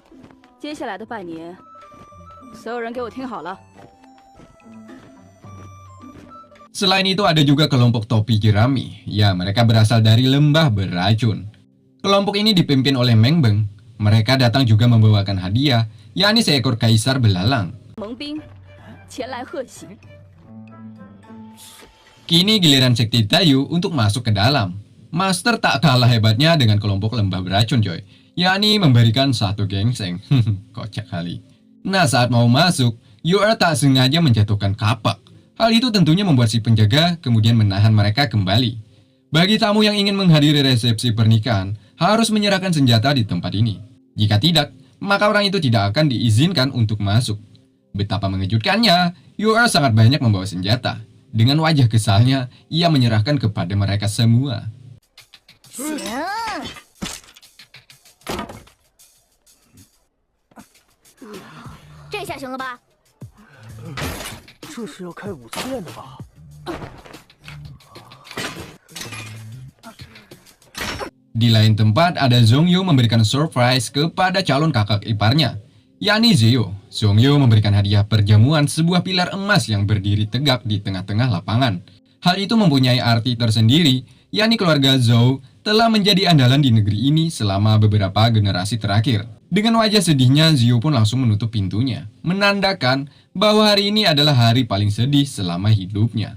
接下来的半年，所有人给我听好了。 Selain itu ada juga kelompok topi jerami. Ya, mereka berasal dari lembah beracun. Kelompok ini dipimpin oleh Meng Beng. Mereka datang juga membawakan hadiah, yakni seekor kaisar belalang. 盟兵前来贺喜。 Kini giliran sekte Taiyu untuk masuk ke dalam. Master tak kalah hebatnya dengan kelompok lembah beracun coy, yakni memberikan satu gengseng. Kocak kali. Nah, saat mau masuk, Youer tak sengaja menjatuhkan kapak. Hal itu tentunya membuat si penjaga kemudian menahan mereka kembali. Bagi tamu yang ingin menghadiri resepsi pernikahan, harus menyerahkan senjata di tempat ini. Jika tidak, maka orang itu tidak akan diizinkan untuk masuk. Betapa mengejutkannya, Youer sangat banyak membawa senjata. Dengan wajah kesalnya, ia menyerahkan kepada mereka semua. 行，这下行了吧？ 这是要开5次殿的吧？ Di lain tempat, ada Zhongyu memberikan surprise kepada calon kakak iparnya, yakni Zio. Zhongyu memberikan hadiah perjamuan sebuah pilar emas yang berdiri tegak di tengah-tengah lapangan. Hal itu mempunyai arti tersendiri, yakni keluarga Zhou telah menjadi andalan di negeri ini selama beberapa generasi terakhir. Dengan wajah sedihnya, Zio pun langsung menutup pintunya, menandakan bahwa hari ini adalah hari paling sedih selama hidupnya.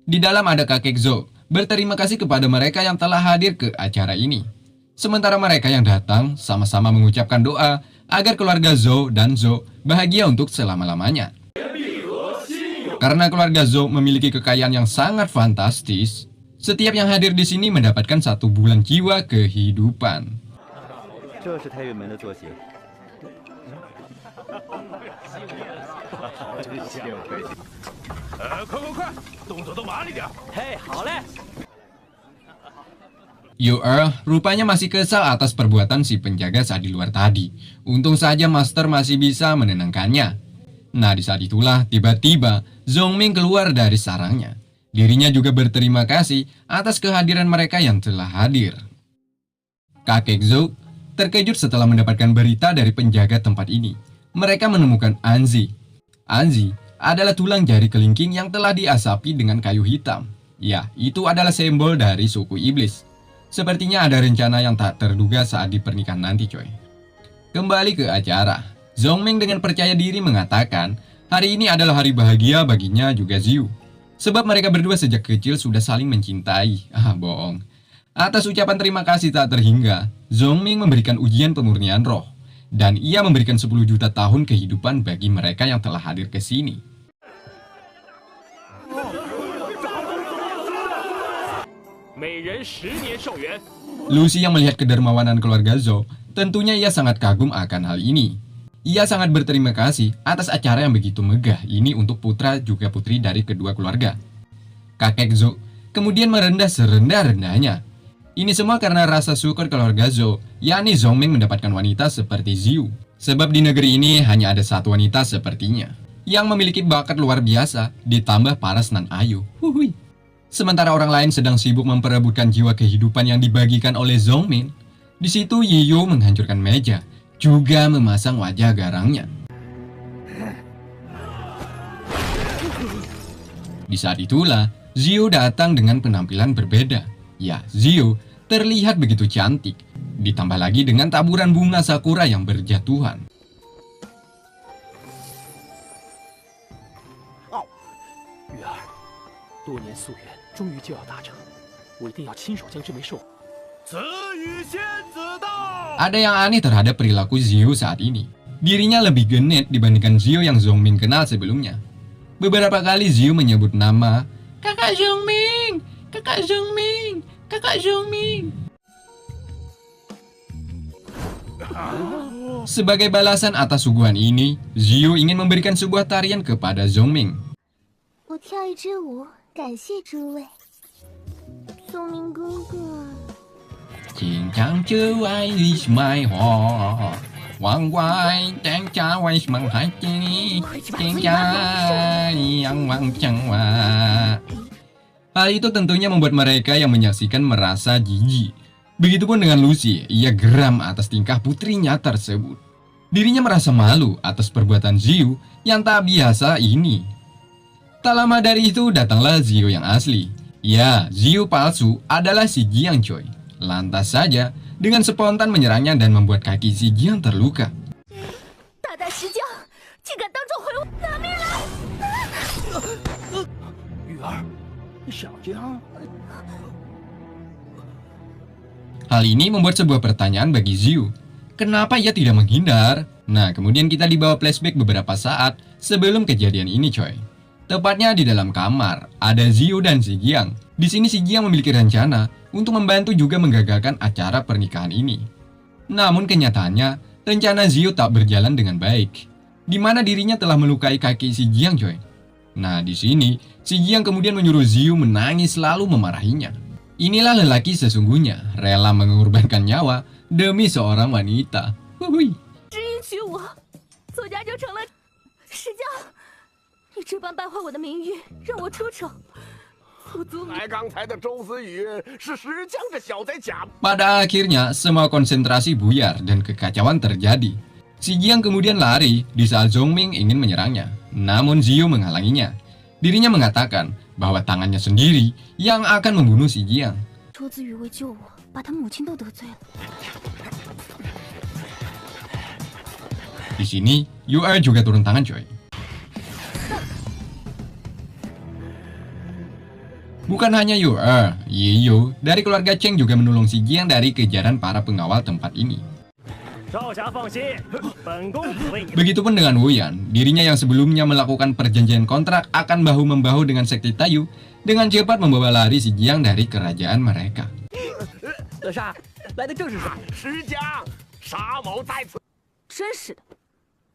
Di dalam ada kakek Zhou, berterima kasih kepada mereka yang telah hadir ke acara ini. Sementara mereka yang datang sama-sama mengucapkan doa agar keluarga Zhou dan Zhou bahagia untuk selama-lamanya. Karena keluarga Zhou memiliki kekayaan yang sangat fantastis, setiap yang hadir di sini mendapatkan 1 bulan jiwa kehidupan. 这是太岳门的坐席。快，动作都麻利点。 嘿，好嘞。 Youer rupanya masih kesal atas perbuatan si penjaga saat di luar tadi. Untung saja Master masih bisa menenangkannya. Nah, di saat itulah tiba-tiba Zhongming keluar dari sarangnya. Dirinya juga berterima kasih atas kehadiran mereka yang telah hadir. Kakek Zhou terkejut setelah mendapatkan berita dari penjaga tempat ini. Mereka menemukan Anzi. Anzi adalah tulang jari kelingking yang telah diasapi dengan kayu hitam. Ya, itu adalah simbol dari suku iblis. Sepertinya ada rencana yang tak terduga saat di pernikahan nanti coy. Kembali ke acara, Zhongming dengan percaya diri mengatakan hari ini adalah hari bahagia baginya juga Ziyu. Sebab mereka berdua sejak kecil sudah saling mencintai. Bohong. Atas ucapan terima kasih tak terhingga, Zhongming memberikan ujian pemurnian roh. Dan ia memberikan 10 juta tahun kehidupan bagi mereka yang telah hadir ke sini. 每人10年寿元。 Lucy yang melihat kedermawanan keluarga Zhou, tentunya ia sangat kagum akan hal ini. Ia sangat berterima kasih atas acara yang begitu megah ini untuk putra juga putri dari kedua keluarga. Kakek Zhou kemudian merendah serendah-rendahnya. Ini semua karena rasa syukur keluarga Zhou, yakni Zhongming mendapatkan wanita seperti Ziyu. Sebab di negeri ini hanya ada satu wanita sepertinya, yang memiliki bakat luar biasa, ditambah paras nan ayu. Huhui. Sementara orang lain sedang sibuk memperebutkan jiwa kehidupan yang dibagikan oleh Zhongming, di situ Yiyu menghancurkan meja, juga memasang wajah garangnya. Di saat itulah, Ziyu datang dengan penampilan berbeda. Ya, Ziyu terlihat begitu cantik, ditambah lagi dengan taburan bunga sakura yang berjatuhan. 玉儿，多年夙愿终于就要达成，我一定要亲手将这枚兽。 子与仙子到。 Ada yang aneh terhadap perilaku Ziyu saat ini. Dirinya lebih genit dibandingkan Ziyu yang Zhongming kenal sebelumnya. Beberapa kali Ziyu menyebut nama Kakak Zhongming, Kakak Zhongming, Kakak Zhongming. Sebagai balasan atas suguhan ini, Ziyu ingin memberikan sebuah tarian kepada Zhongming. 我跳一支舞，感谢诸位。宗明哥哥， Cincang cuai ismai ho, wang wai teng cawai semang hati, cincang yang wang cangwa. Hal itu tentunya membuat mereka yang menyaksikan merasa jijik. Begitupun dengan Lucy, ia geram atas tingkah putrinya tersebut. Dirinya merasa malu atas perbuatan Ziyu yang tak biasa ini. Tak lama dari itu datanglah Ziyu yang asli. Ya, Ziyu palsu adalah si Jiang Choi. Lantas saja, dengan spontan menyerangnya dan membuat kaki si Jiang terluka. 大胆石匠，竟敢当众毁我，拿命来！ 玉儿，小江， Hal ini membuat sebuah pertanyaan bagi Ziyu. Kenapa ia tidak menghindar? Nah, kemudian kita dibawa flashback beberapa saat sebelum kejadian ini, coy. Tepatnya di dalam kamar, ada Ziyu dan si Jiang. Di sini si Jiang memiliki rencana untuk membantu juga menggagalkan acara pernikahan ini. Namun kenyataannya, rencana Ziyu tak berjalan dengan baik, di mana dirinya telah melukai kaki si Jiang, coy. Nah, di sini si Jiang kemudian menyuruh Ziyu menangis lalu memarahinya. Inilah lelaki sesungguhnya, rela mengorbankan nyawa demi seorang wanita. Hui. 只允许我，左家就成了石匠。你这般败坏我的名誉，让我出丑，不足以。 来，刚才的周子宇是石匠这小子假。 Pada akhirnya, semua konsentrasi buyar dan kekacauan terjadi. Si Jiang kemudian lari di saat Zhongming ingin menyerangnya. Namun Ziyu menghalanginya. Dirinya mengatakan bahwa tangannya sendiri yang akan membunuh si Jiang. 周子宇为救我，把他母亲都得罪了。 Di sini, Yu-er juga turun tangan, coy. Bukan hanya Yu-er, Yiyu dari keluarga Cheng juga menolong si Jiang dari kejaran para pengawal tempat ini. Begitupun dengan Wuyan, dirinya yang sebelumnya melakukan perjanjian kontrak akan bahu-membahu dengan sekte Tayu dengan cepat membawa lari si Jiang dari kerajaan mereka. 乐沙，来的正是时候。石匠，沙某在此。真是的，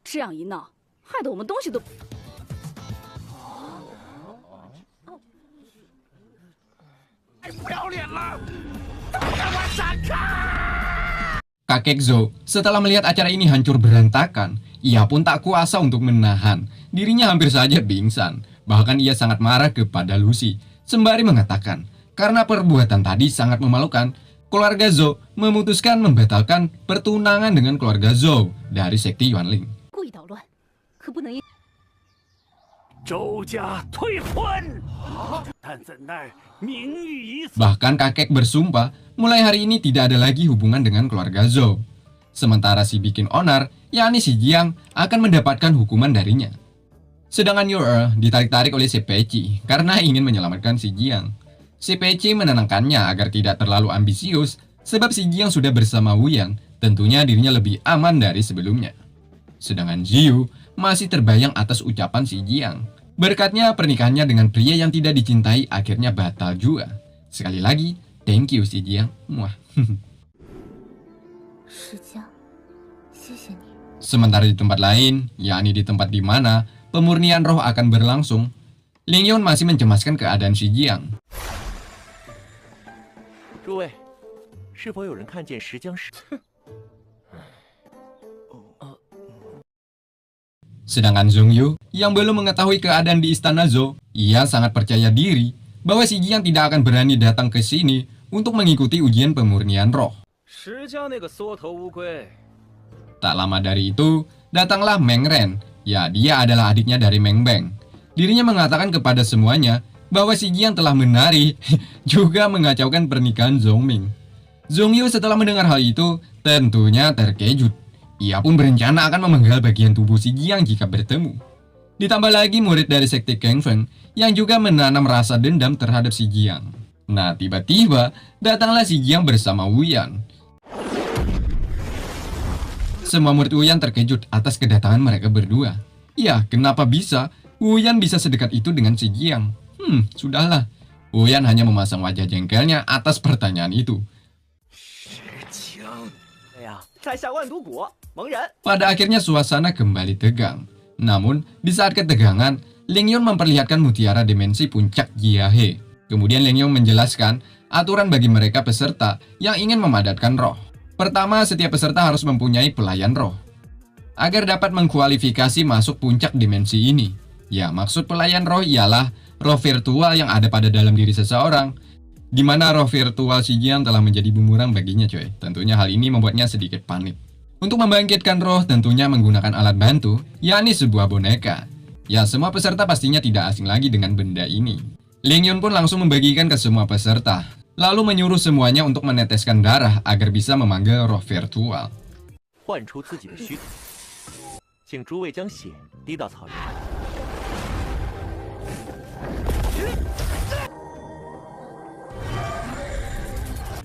这样一闹，害得我们东西都…… 不要脸了，都给我闪开！ Kakek Zhou setelah melihat acara ini hancur berantakan, ia pun tak kuasa untuk menahan. Dirinya hampir saja pingsan. Bahkan ia sangat marah kepada Lucy, sembari mengatakan, karena perbuatan tadi sangat memalukan, keluarga Zhou memutuskan membatalkan pertunangan dengan keluarga Zhou dari sekte Yuanling. 故意捣乱，可不能因…… 周家退婚，但怎奈名誉已死。 Bahkan kakek bersumpah, mulai hari ini tidak ada lagi hubungan dengan keluarga Zhou. Sementara si bikin onar, yakni si Jiang, akan mendapatkan hukuman darinya. Sedangkan Yu-er ditarik-tarik oleh si Peci karena ingin menyelamatkan si Jiang. Si Peci menenangkannya agar tidak terlalu ambisius, sebab si Jiang sudah bersama Wuyan, tentunya dirinya lebih aman dari sebelumnya. Sedangkan Ziyu masih terbayang atas ucapan si Jiang. Berkatnya pernikahannya dengan pria yang tidak dicintai akhirnya batal juga. Sekali lagi, Thank you si Jiang. Wah. 石江，谢谢你。 Sementara di tempat lain, yakni di tempat di mana pemurnian roh akan berlangsung, Ling Yun masih mencemaskan keadaan si Jiang. 诸位，是否有人看见石江石？ Sedangkan Zhong Yu yang belum mengetahui keadaan di istana Zhou, ia sangat percaya diri bahwa si Jiang tidak akan berani datang ke sini untuk mengikuti ujian pemurnian roh. 石江那个缩头乌龟， Tak lama dari itu, datanglah Meng Ren. Ya, dia adalah adiknya dari Meng Beng. Dirinya mengatakan kepada semuanya bahwa si Jiang telah menari juga mengacaukan pernikahan Zhong Ming. Zhong Yu setelah mendengar hal itu tentunya terkejut. Ia pun berencana akan memenggal bagian tubuh si Jiang jika bertemu. Ditambah lagi murid dari sekte Kang Feng yang juga menanam rasa dendam terhadap si Jiang. Nah, tiba-tiba datanglah si Jiang bersama Wu Yan. Semua murid Wu Yan terkejut atas kedatangan mereka berdua. Ya, kenapa bisa Wu Yan bisa sedekat itu dengan si Jiang? Sudahlah. Wu Yan hanya memasang wajah jengkelnya atas pertanyaan itu. 哎呀，在下万毒谷蒙人。 Pada akhirnya suasana kembali tegang. Namun, di saat ketegangan, Ling Yun memperlihatkan mutiara dimensi puncak Jiahe. Kemudian Ling Yun menjelaskan aturan bagi mereka peserta yang ingin memadatkan roh. Pertama, setiap peserta harus mempunyai pelayan roh agar dapat mengkualifikasi masuk puncak dimensi ini. Ya, maksud pelayan roh ialah roh virtual yang ada pada dalam diri seseorang, di mana roh virtual si Jiang telah menjadi bumerang baginya, coy. Tentunya hal ini membuatnya sedikit panik. Untuk membangkitkan roh tentunya menggunakan alat bantu, yakni sebuah boneka. Ya, semua peserta pastinya tidak asing lagi dengan benda ini. Ling Yun pun langsung membagikan ke semua peserta, lalu menyuruh semuanya untuk meneteskan darah agar bisa memanggil roh virtual. 唤出自己的躯体，请诸位将血滴到草原。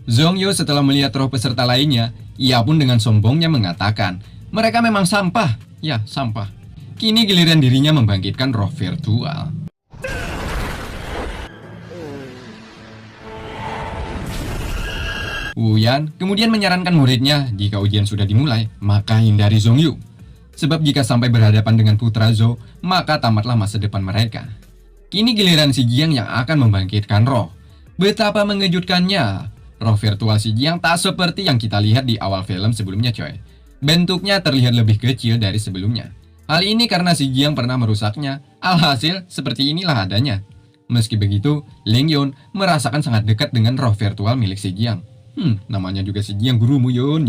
Zhong Yu setelah melihat roh peserta lainnya, ia pun dengan sombongnya mengatakan, mereka memang sampah. Ya, sampah. Kini giliran dirinya membangkitkan roh virtual. Wu Yan kemudian menyarankan muridnya jika ujian sudah dimulai, maka hindari Zhong Yu. Sebab jika sampai berhadapan dengan putra Zhou, maka tamatlah masa depan mereka. Kini giliran si Jiang yang akan membangkitkan roh. Betapa mengejutkannya, roh virtual si Jiang tak seperti yang kita lihat di awal film sebelumnya, coy. Bentuknya terlihat lebih kecil dari sebelumnya. Hal ini karena si Jiang pernah merusaknya, alhasil seperti inilah adanya. Meski begitu, Ling Yun merasakan sangat dekat dengan roh virtual milik si Jiang. Namanya juga si Jiang gurumu Yun.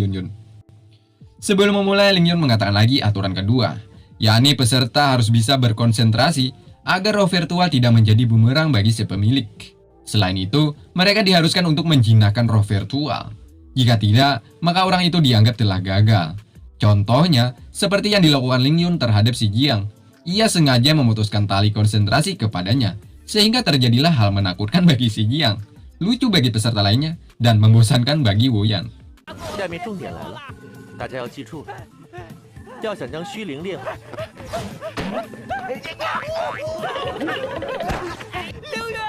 Sebelum memulai, Ling Yun mengatakan lagi aturan kedua, yakni peserta harus bisa berkonsentrasi agar roh virtual tidak menjadi bumerang bagi si pemilik. Selain itu, mereka diharuskan untuk menjinakkan roh virtual. Jika tidak, maka orang itu dianggap telah gagal. Contohnya, seperti yang dilakukan Ling Yun terhadap si Jiang. Ia sengaja memutuskan tali konsentrasi kepadanya, sehingga terjadilah hal menakutkan bagi si Jiang, lucu bagi peserta lainnya, dan membosankan bagi Wu Yan. 下面重点来了，大家要记住，要想将虚灵练好， 凌云，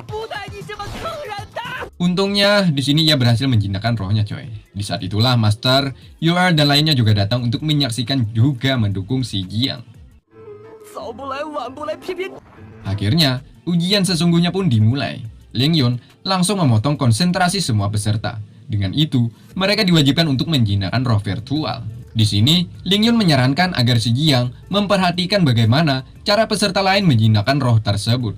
不带你这么坑人的！ Untungnya, di sini ia berhasil menjinakkan rohnya, coy. Di saat itulah Master, UR dan lainnya juga datang untuk menyaksikan juga mendukung si Jiang. 早不来晚不来，偏偏 Akhirnya, ujian sesungguhnya pun dimulai. Ling Yun langsung memotong konsentrasi semua peserta. Dengan itu, mereka diwajibkan untuk menjinakkan roh virtual. Di sini, Ling Yun menyarankan agar si Jiang memperhatikan bagaimana cara peserta lain menjinakkan roh tersebut.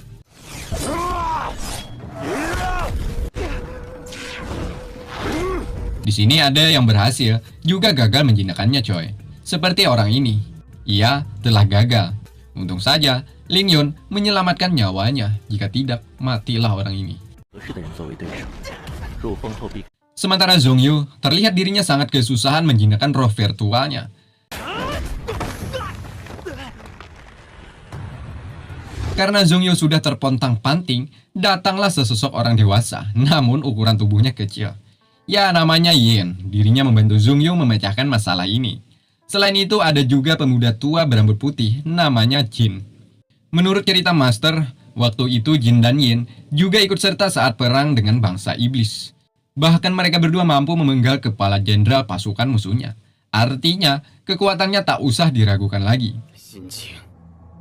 Di sini ada yang berhasil, juga gagal menjinakkannya, coy. Seperti orang ini. Ia telah gagal. Untung saja, Ling Yun menyelamatkan nyawanya. Jika tidak, matilah orang ini. 合适的人作为对手，入风后必。 Sementara Zhong Yu terlihat dirinya sangat kesusahan menjinakkan roh virtualnya. Karena Zhong Yu sudah terpontang-panting, datanglah sesosok orang dewasa, namun ukuran tubuhnya kecil. Ya, namanya Yin. Dirinya membantu Zhong Yu memecahkan masalah ini. Selain itu, ada juga pemuda tua berambut putih, namanya Jin. Menurut cerita Master, Waktu itu Jin dan Yin juga ikut serta saat perang dengan bangsa iblis. Bahkan mereka berdua mampu memenggal kepala jenderal pasukan musuhnya. Artinya, kekuatannya tak usah diragukan lagi. 心情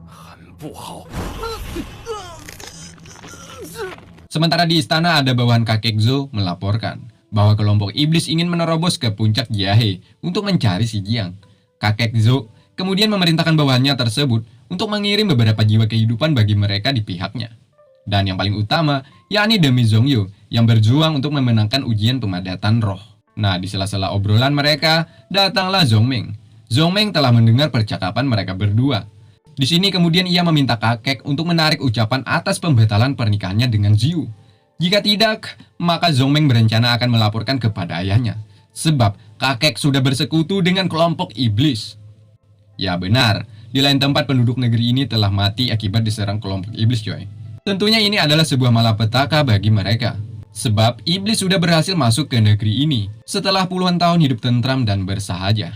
很不好。 Sementara di istana ada bawahan kakek Zhou melaporkan bahwa kelompok iblis ingin menerobos ke puncak Jiahe untuk mencari si Jiang. Kakek Zhou kemudian memerintahkan bawahannya tersebut untuk mengirim beberapa jiwa kehidupan bagi mereka di pihaknya. Dan yang paling utama, yakni demi Zhongyu yang berjuang untuk memenangkan ujian pemadatan roh. Nah, di sela-sela obrolan mereka, datanglah Zhongmeng. Zhongmeng telah mendengar percakapan mereka berdua. Di sini kemudian ia meminta kakek untuk menarik ucapan atas pembatalan pernikahannya dengan Ziyu. Jika tidak, maka Zhongmeng berencana akan melaporkan kepada ayahnya. Sebab kakek sudah bersekutu dengan kelompok iblis. Ya benar, di lain tempat penduduk negeri ini telah mati akibat diserang kelompok iblis, coy. Tentunya ini adalah sebuah malapetaka bagi mereka. Sebab iblis sudah berhasil masuk ke negeri ini setelah puluhan tahun hidup tentram dan bersahaja.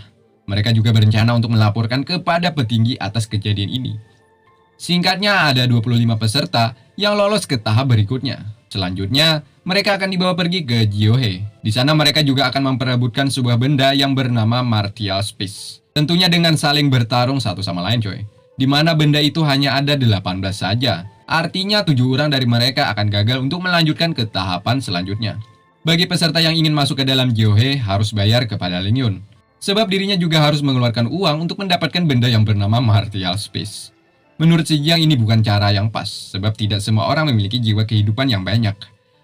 Mereka juga berencana untuk melaporkan kepada petinggi atas kejadian ini. Singkatnya, ada 25 peserta yang lolos ke tahap berikutnya. Selanjutnya, mereka akan dibawa pergi ke Jiohe. Di sana mereka juga akan memperebutkan sebuah benda yang bernama Martial Space. Tentunya dengan saling bertarung satu sama lain, coy. Di mana benda itu hanya ada 18 saja. Artinya 7 orang dari mereka akan gagal untuk melanjutkan ke tahapan selanjutnya. Bagi peserta yang ingin masuk ke dalam Jiohe harus bayar kepada Ling Yun. Sebab dirinya juga harus mengeluarkan uang untuk mendapatkan benda yang bernama Martial Space. Menurut si Jiang ini bukan cara yang pas, sebab tidak semua orang memiliki jiwa kehidupan yang banyak,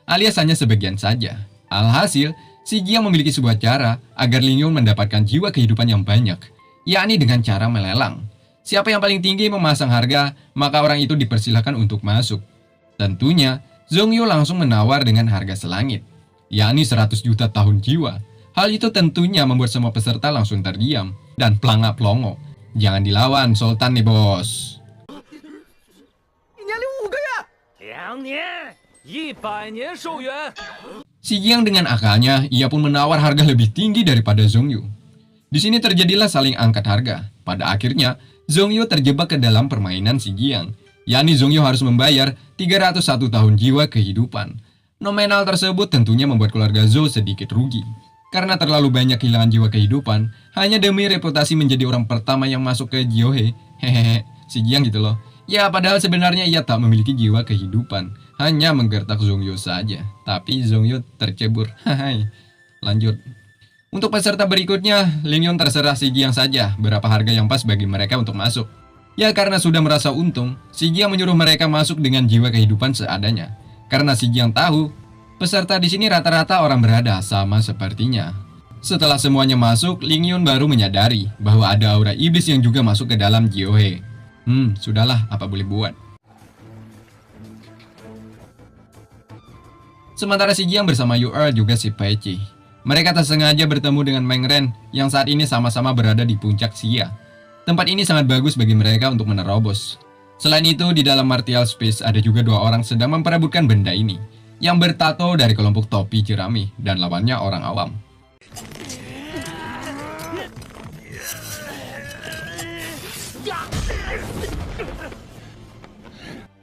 alias hanya sebagian saja. Alhasil, si Jiang memiliki sebuah cara agar Ling Yun mendapatkan jiwa kehidupan yang banyak, yakni dengan cara melelang. Siapa yang paling tinggi memasang harga, maka orang itu dipersilahkan untuk masuk. Tentunya, Zhongyu langsung menawar dengan harga selangit, yakni 100 juta tahun jiwa. Hal itu tentunya membuat semua peserta langsung terdiam dan pelangap-pelongo. Jangan dilawan, Sultan nih, bos. 1年0.5个月2年，100年寿元。 Si Jiang dengan akalnya, ia pun menawar harga lebih tinggi daripada Zhongyu. Di sini terjadilah saling angkat harga. Pada akhirnya, Zhongyu terjebak ke dalam permainan si Jiang, yakni Zhongyu harus membayar 301 tahun jiwa kehidupan. Nominal tersebut tentunya membuat keluarga Zhou sedikit rugi. Karena terlalu banyak kehilangan jiwa kehidupan, hanya demi reputasi menjadi orang pertama yang masuk ke Jiohe. Hehehe, si Jiang gitu loh. Ya, padahal sebenarnya ia tak memiliki jiwa kehidupan, hanya menggertak Zhongyu saja. Tapi Zhongyu tercebur. Hai, lanjut. Untuk peserta berikutnya, Ling Yun terserah si Jiang saja berapa harga yang pas bagi mereka untuk masuk. Ya, karena sudah merasa untung, si Jiang menyuruh mereka masuk dengan jiwa kehidupan seadanya. Karena si Jiang tahu, peserta di sini rata-rata orang berada sama sepertinya. Setelah semuanya masuk, Ling Yun baru menyadari bahwa ada aura iblis yang juga masuk ke dalam Jiohe. Sudahlah, apa boleh buat. Sementara si Jiang bersama Yu Er juga si Peiqi. Mereka tak sengaja bertemu dengan Meng Ren yang saat ini sama-sama berada di puncak Xia. Tempat ini sangat bagus bagi mereka untuk menerobos. Selain itu, di dalam Martial Space ada juga 2 orang sedang memperebutkan benda ini, yang bertato dari kelompok topi jerami dan lawannya orang awam.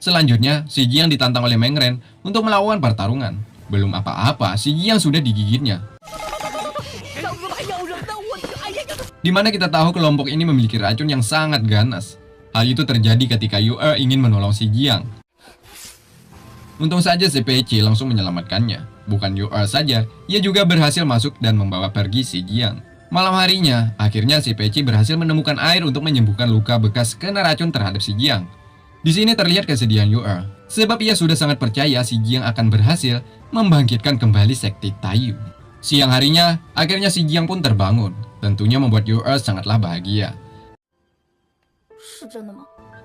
Selanjutnya, si Jiang ditantang oleh Meng Ren untuk melakukan pertarungan. Belum apa-apa, si Jiang sudah digigitnya. Di mana kita tahu kelompok ini memiliki racun yang sangat ganas. Hal itu terjadi ketika Yu Er ingin menolong si Jiang. Untung saja si Peiqi langsung menyelamatkannya. Bukan Yu Er saja, ia juga berhasil masuk dan membawa pergi si Jiang. Malam harinya, akhirnya si Peiqi berhasil menemukan air untuk menyembuhkan luka bekas kena racun terhadap si Jiang. Di sini terlihat kesedihan Yu Er, sebab ia sudah sangat percaya si Jiang akan berhasil membangkitkan kembali sekte Taiyu. Siang harinya, akhirnya si Jiang pun terbangun. Tentunya membuat Yu Er sangatlah bahagia.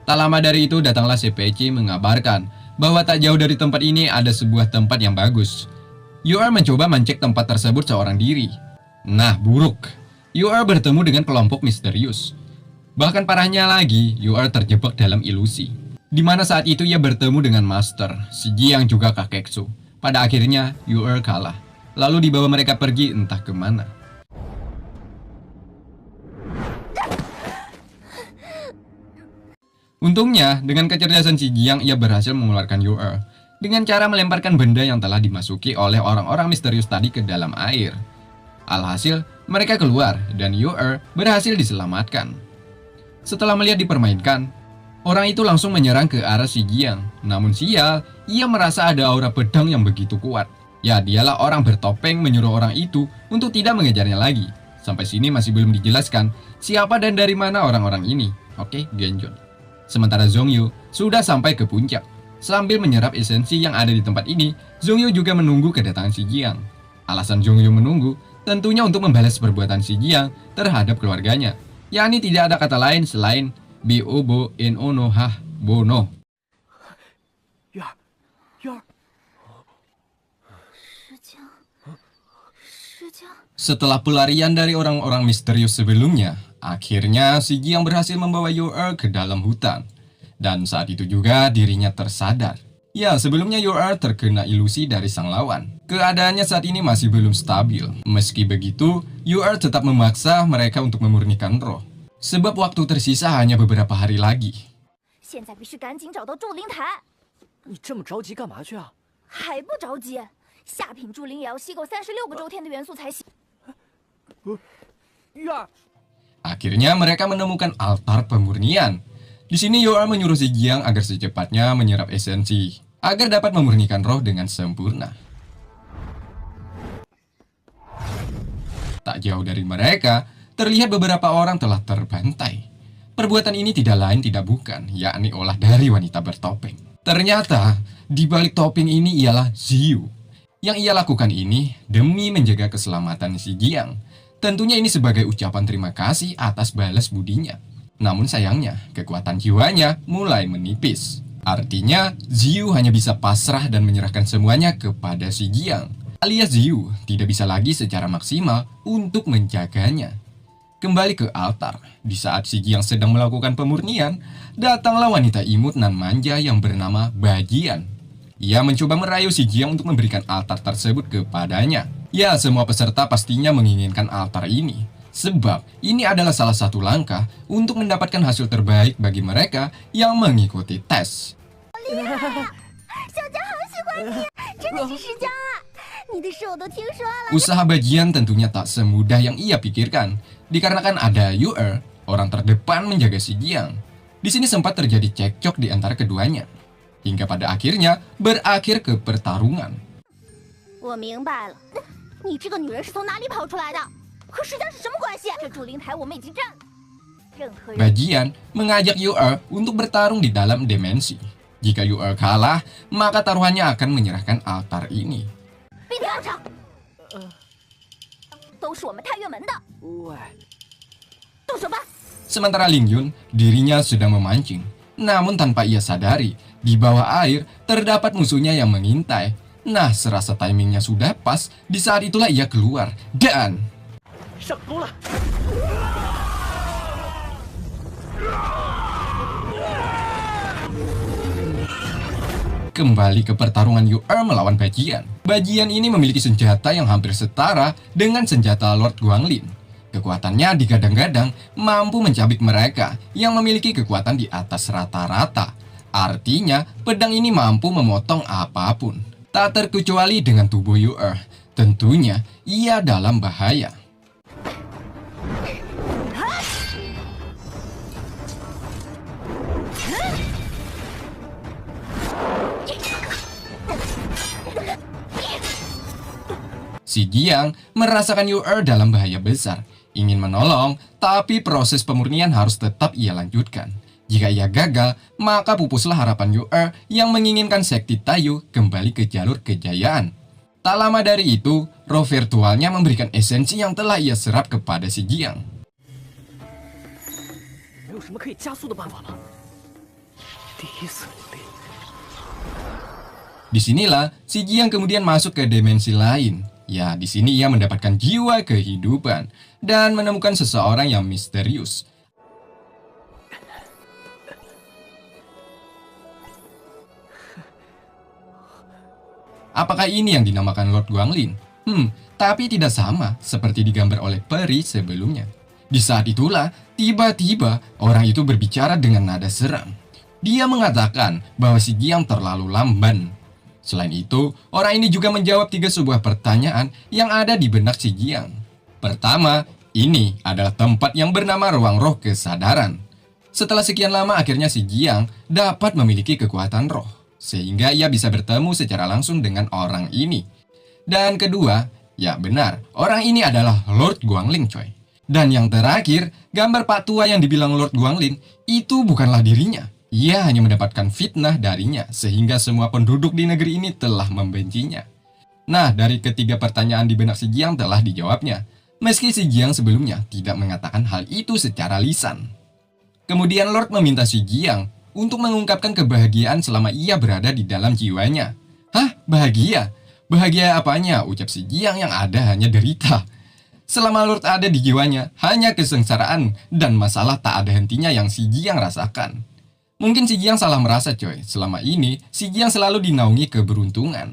Tak lama dari itu datanglah si Peiqi mengabarkan bahwa tak jauh dari tempat ini ada sebuah tempat yang bagus. Yu Er mencoba mencek tempat tersebut seorang diri. Nah, buruk. Yu Er bertemu dengan kelompok misterius. Bahkan parahnya lagi, Yu Er terjebak dalam ilusi. Di mana saat itu ia bertemu dengan Master, si Jiang juga Kakeksu. Pada akhirnya, Yu Er kalah. Lalu dibawa mereka pergi entah kemana. Untungnya, dengan kecerdasan si Jiang, ia berhasil mengeluarkan Yu-Er dengan cara melemparkan benda yang telah dimasuki oleh orang-orang misterius tadi ke dalam air. Alhasil, mereka keluar dan Yu-Er berhasil diselamatkan. Setelah melihat dipermainkan, orang itu langsung menyerang ke arah si Jiang. Namun sial, ia merasa ada aura pedang yang begitu kuat. Ya, dialah orang bertopeng menyuruh orang itu untuk tidak mengejarnya lagi. Sampai sini masih belum dijelaskan siapa dan dari mana orang-orang ini. Oke, Genjun. Sementara Zhongyu sudah sampai ke puncak. Sambil menyerap esensi yang ada di tempat ini, Zhongyu juga menunggu kedatangan si Jiang. Alasan Zhongyu menunggu tentunya untuk membalas perbuatan si Jiang terhadap keluarganya, yakni tidak ada kata lain selain Biobo Eno Hah Bono. 月儿，月儿，石江，石江， Setelah pelarian dari orang-orang misterius sebelumnya, akhirnya si Jiang berhasil membawa Yu-Er ke dalam hutan. Dan saat itu juga dirinya tersadar. Ya, sebelumnya Yu-Er terkena ilusi dari sang lawan. Keadaannya saat ini masih belum stabil. Meski begitu, Yu-Er tetap memaksa mereka untuk memurnikan roh. Sebab waktu tersisa hanya beberapa hari lagi. 现在必须赶紧找到祝灵台， 你这么着急干嘛去啊？ 还不着急？下品祝灵也要吸够36个周天的元素才行。 月儿， Akhirnya mereka menemukan altar pemurnian. Di sini Yu-Er menyuruh si Jiang agar secepatnya menyerap esensi, agar dapat memurnikan roh dengan sempurna. Tak jauh dari mereka, terlihat beberapa orang telah terbantai. Perbuatan ini tidak lain tidak bukan, yakni olah dari wanita bertopeng. Ternyata, di balik topeng ini ialah Ziyu. Yang ia lakukan ini demi menjaga keselamatan si Jiang. Tentunya ini sebagai ucapan terima kasih atas balas budinya. Namun sayangnya, kekuatan jiwanya mulai menipis. Artinya, Ziyu hanya bisa pasrah dan menyerahkan semuanya kepada si Jiang. Alias Ziyu tidak bisa lagi secara maksimal untuk menjaganya. Kembali ke altar, di saat si Jiang sedang melakukan pemurnian, datanglah wanita imut nan manja yang bernama Bajian. Ia mencoba merayu si Jiang untuk memberikan altar tersebut kepadanya. Ya, semua peserta pastinya menginginkan altar ini. Sebab ini adalah salah satu langkah untuk mendapatkan hasil terbaik bagi mereka yang mengikuti tes. 小江好喜欢你，真的是石江啊！你的事我都听说了。 Usaha Bajian tentunya tak semudah yang ia pikirkan, dikarenakan ada Yu-Er, orang terdepan menjaga si Jiang. Di sini sempat terjadi cekcok di antara keduanya, hingga pada akhirnya berakhir ke pertarungan. 我明白了，你这个女人是从哪里跑出来的？和石江是什么关系？这祝灵台我们已经占了，任何人 Bajian mengajak Yu-Er untuk bertarung di dalam dimensi. Jika Yu-Er kalah, maka taruhannya akan menyerahkan altar ini. 并调查，都是我们太岳门的，喂，动手吧！ Sementara Ling Yun, dirinya sedang memancing. Namun tanpa ia sadari, di bawah air terdapat musuhnya yang mengintai. Nah, serasa timingnya sudah pas, di saat itulah ia keluar. Dan 上钩了！ kembali ke pertarungan Yu-Er melawan Bajian. Bajian ini memiliki senjata yang hampir setara dengan senjata Lord Guanglin. Kekuatannya digadang-gadang mampu mencabik mereka yang memiliki kekuatan di atas rata-rata. Artinya, pedang ini mampu memotong apapun. Tak terkecuali dengan tubuh Yu-Er. Tentunya, ia dalam bahaya. Si Jiang merasakan Yu-Er dalam bahaya besar, ingin menolong, tapi proses pemurnian harus tetap ia lanjutkan. Jika ia gagal, maka pupuslah harapan Yu-Er yang menginginkan Sekti Tayu kembali ke jalur kejayaan. Tak lama dari itu, roh virtualnya memberikan esensi yang telah ia serap kepada si Jiang. 没有什么可以加速的办法吗？第一次努力， Disinilah si Jiang kemudian masuk ke dimensi lain. Ya, di sini ia mendapatkan jiwa kehidupan dan menemukan seseorang yang misterius. Apakah ini yang dinamakan Lord Guanglin? Tapi tidak sama seperti digambar oleh peri sebelumnya. Di saat itulah, tiba-tiba orang itu berbicara dengan nada seram. Dia mengatakan bahwa si Jiang terlalu lamban. Selain itu, orang ini juga menjawab 3 sebuah pertanyaan yang ada di benak si Jiang. Pertama, ini adalah tempat yang bernama ruang roh kesadaran. Setelah sekian lama akhirnya si Jiang dapat memiliki kekuatan roh, sehingga ia bisa bertemu secara langsung dengan orang ini. Dan kedua, ya benar, orang ini adalah Lord Guangling coy. Dan yang terakhir, gambar Pak Tua yang dibilang Lord Guangling itu bukanlah dirinya. Ia hanya mendapatkan fitnah darinya, sehingga semua penduduk di negeri ini telah membencinya. Nah, dari ketiga pertanyaan di benak si Jiang telah dijawabnya, meski si Jiang sebelumnya tidak mengatakan hal itu secara lisan. Kemudian Lord meminta si Jiang untuk mengungkapkan kebahagiaan selama ia berada di dalam jiwanya. Hah? Bahagia? Bahagia apanya? Ucap si Jiang yang ada hanya derita. Selama Lord ada di jiwanya, hanya kesengsaraan dan masalah tak ada hentinya yang si Jiang rasakan. Mungkin si Jiang salah merasa coy, selama ini si Jiang selalu dinaungi keberuntungan.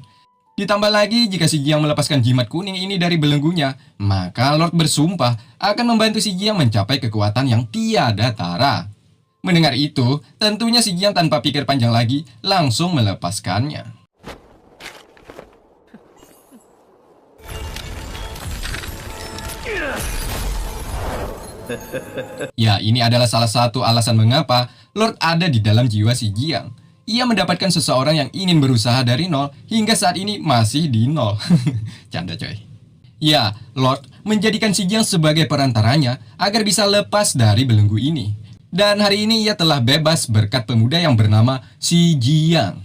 Ditambah lagi jika si Jiang melepaskan jimat kuning ini dari belenggunya, maka Lord bersumpah akan membantu si Jiang mencapai kekuatan yang tiada tara. Mendengar itu, tentunya si Jiang tanpa pikir panjang lagi langsung melepaskannya. Ya, ini adalah salah satu alasan mengapa Lord ada di dalam jiwa si Jiang. Ia mendapatkan seseorang yang ingin berusaha dari nol hingga saat ini masih di nol. Canda coy. Ya, Lord menjadikan si Jiang sebagai perantaranya agar bisa lepas dari belenggu ini. Dan hari ini ia telah bebas berkat pemuda yang bernama si Jiang.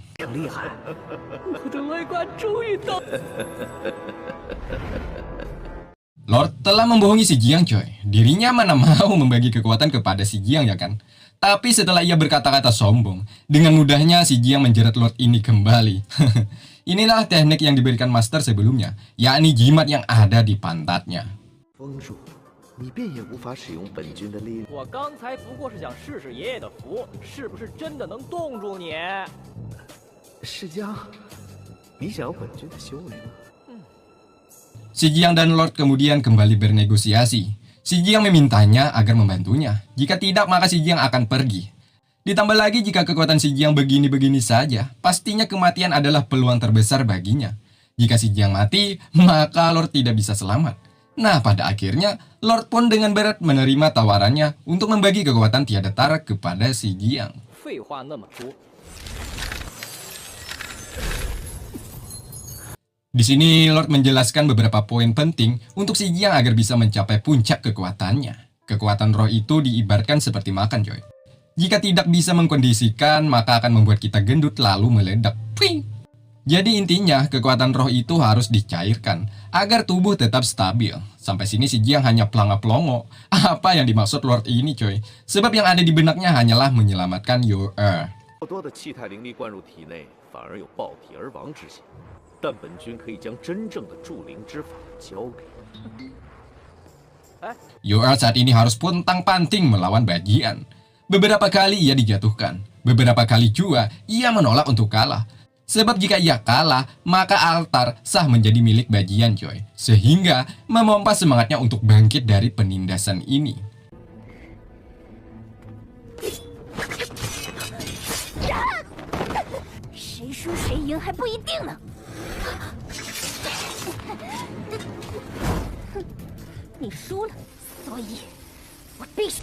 Lord telah membohongi si Jiang coy. Dirinya mana mau membagi kekuatan kepada si Jiang ya kan? Tapi setelah ia berkata-kata sombong, dengan mudahnya si Jiang menjerat Lord ini kembali. Inilah teknik yang diberikan master sebelumnya, yakni jimat yang ada di pantatnya. 你便也无法使用本君的力量。我刚才不过是想试试爷爷的符，是不是真的能冻住你？世江，你想要本君的修为吗？ Si Jiang dan Lord kemudian kembali bernegosiasi. Si Jiang memintanya agar membantunya. Jika tidak, maka si Jiang akan pergi. Ditambah lagi jika kekuatan si Jiang begini-begini saja, pastinya kematian adalah peluang terbesar baginya. Jika si Jiang mati, maka Lord tidak bisa selamat. Nah, pada akhirnya, Lord pun dengan berat menerima tawarannya untuk membagi kekuatan tiada tara kepada si Jiang. 废话那么多。 Di sini Lord menjelaskan beberapa poin penting untuk si Jiang agar bisa mencapai puncak kekuatannya. Kekuatan roh itu diibaratkan seperti makan coy. Jika tidak bisa mengkondisikan, maka akan membuat kita gendut lalu meledak. Pring! Jadi intinya kekuatan roh itu harus dicairkan agar tubuh tetap stabil. Sampai sini si Jiang hanya pelanga-pelongo. Apa yang dimaksud Lord ini coy? Sebab yang ada di benaknya hanyalah menyelamatkan Youer. 过多的气态灵力灌入体内，反而有爆体而亡之嫌。但本君可以将真正的铸灵之法交给你。 Youer saat ini harus pontang-panting melawan Bajian. Beberapa kali ia dijatuhkan. Beberapa kali juga ia menolak untuk kalah. Sebab jika ia kalah, maka altar sah menjadi milik Bajian coy. Sehingga memompa semangatnya untuk bangkit dari penindasan ini. 谁输谁赢还不一定呢。你输了，所以我必须。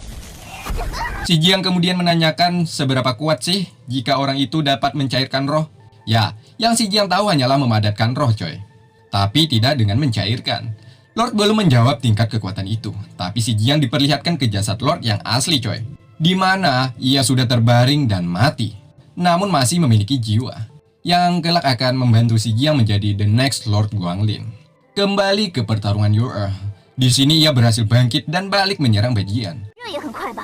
Si Jiang kemudian menanyakan seberapa kuat sih jika orang itu dapat mencairkan roh. Ya, yang si Jiang tahu hanyalah memadatkan roh coy. Tapi tidak dengan mencairkan. Lord belum menjawab tingkat kekuatan itu. Tapi si Jiang diperlihatkan ke jasad Lord yang asli coy. Di mana ia sudah terbaring dan mati. Namun masih memiliki jiwa. Yang kelak akan membantu si Jiang menjadi the next Lord Guangling. Kembali ke pertarungan Youer. Di sini ia berhasil bangkit dan balik menyerang Bajian. 这也很快吧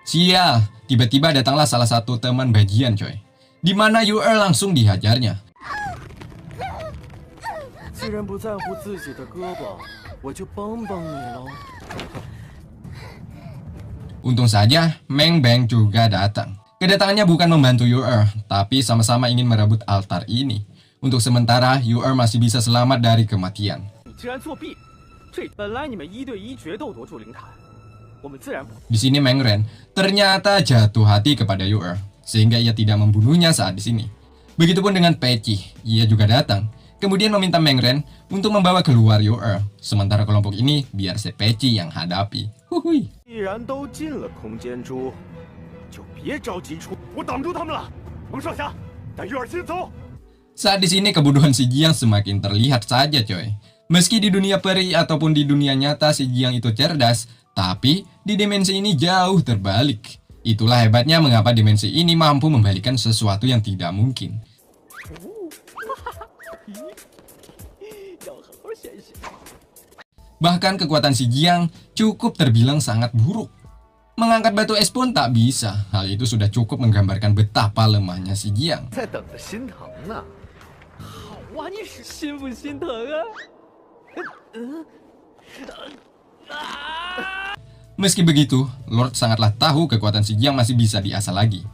？Sial, tiba-tiba datanglah salah satu teman Bajian coy. Di mana Youer langsung dihajarnya. 既然不在乎自己的胳膊，我就帮帮你喽。 Untung saja, Meng Beng juga datang. Kedatangannya bukan membantu Youer, tapi sama-sama ingin merebut altar ini. Untuk sementara, Youer masih bisa selamat dari kematian. 你竟然作弊！这本来你们1对1决斗夺住灵台，我们自然不。 Di sini Meng Ren ternyata jatuh hati kepada Yu sehingga ia tidak membunuhnya saat di sini. Begitupun dengan Peci, ia juga datang, kemudian meminta Meng Ren untuk membawa keluar Yu sementara kelompok ini biar si Peci yang hadapi. Huhui. 既然都进了空间珠，就别着急出。我挡住他们了，蒙少侠，带月儿先走。 Saat di sini kebodohan si Jiang semakin terlihat saja coy. Meski di dunia peri ataupun di dunia nyata si Jiang itu cerdas, tapi di dimensi ini jauh terbalik. Itulah hebatnya mengapa dimensi ini mampu membalikkan sesuatu yang tidak mungkin. Bahkan kekuatan si Jiang cukup terbilang sangat buruk. Mengangkat batu es pun tak bisa. Hal itu sudah cukup menggambarkan betapa lemahnya si Jiang. 在等着心疼呢。哇，你是心不心疼啊？ Meski begitu, Lord sangatlah tahu kekuatan si Jiang masih bisa diasah lagi,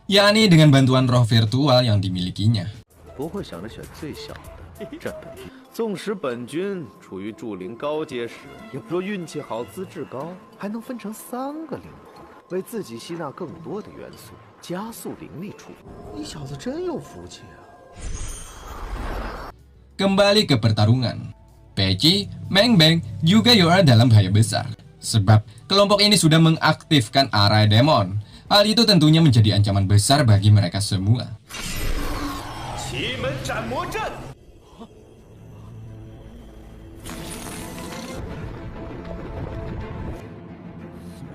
yakni dengan bantuan roh virtual yang dimilikinya. 不会想着选最小的战本君。纵使本君处于筑灵高阶时，也不说运气好、资质高，还能分成3个灵魂，为自己吸纳更多的元素，加速灵力出。你小子真有福气啊！ Kembali ke pertarungan. Peci, Meng Beng, juga Yor dalam bahaya besar. Sebab kelompok ini sudah mengaktifkan Arai Demon. Hal itu tentunya menjadi ancaman besar bagi mereka semua. 奇门斩魔阵。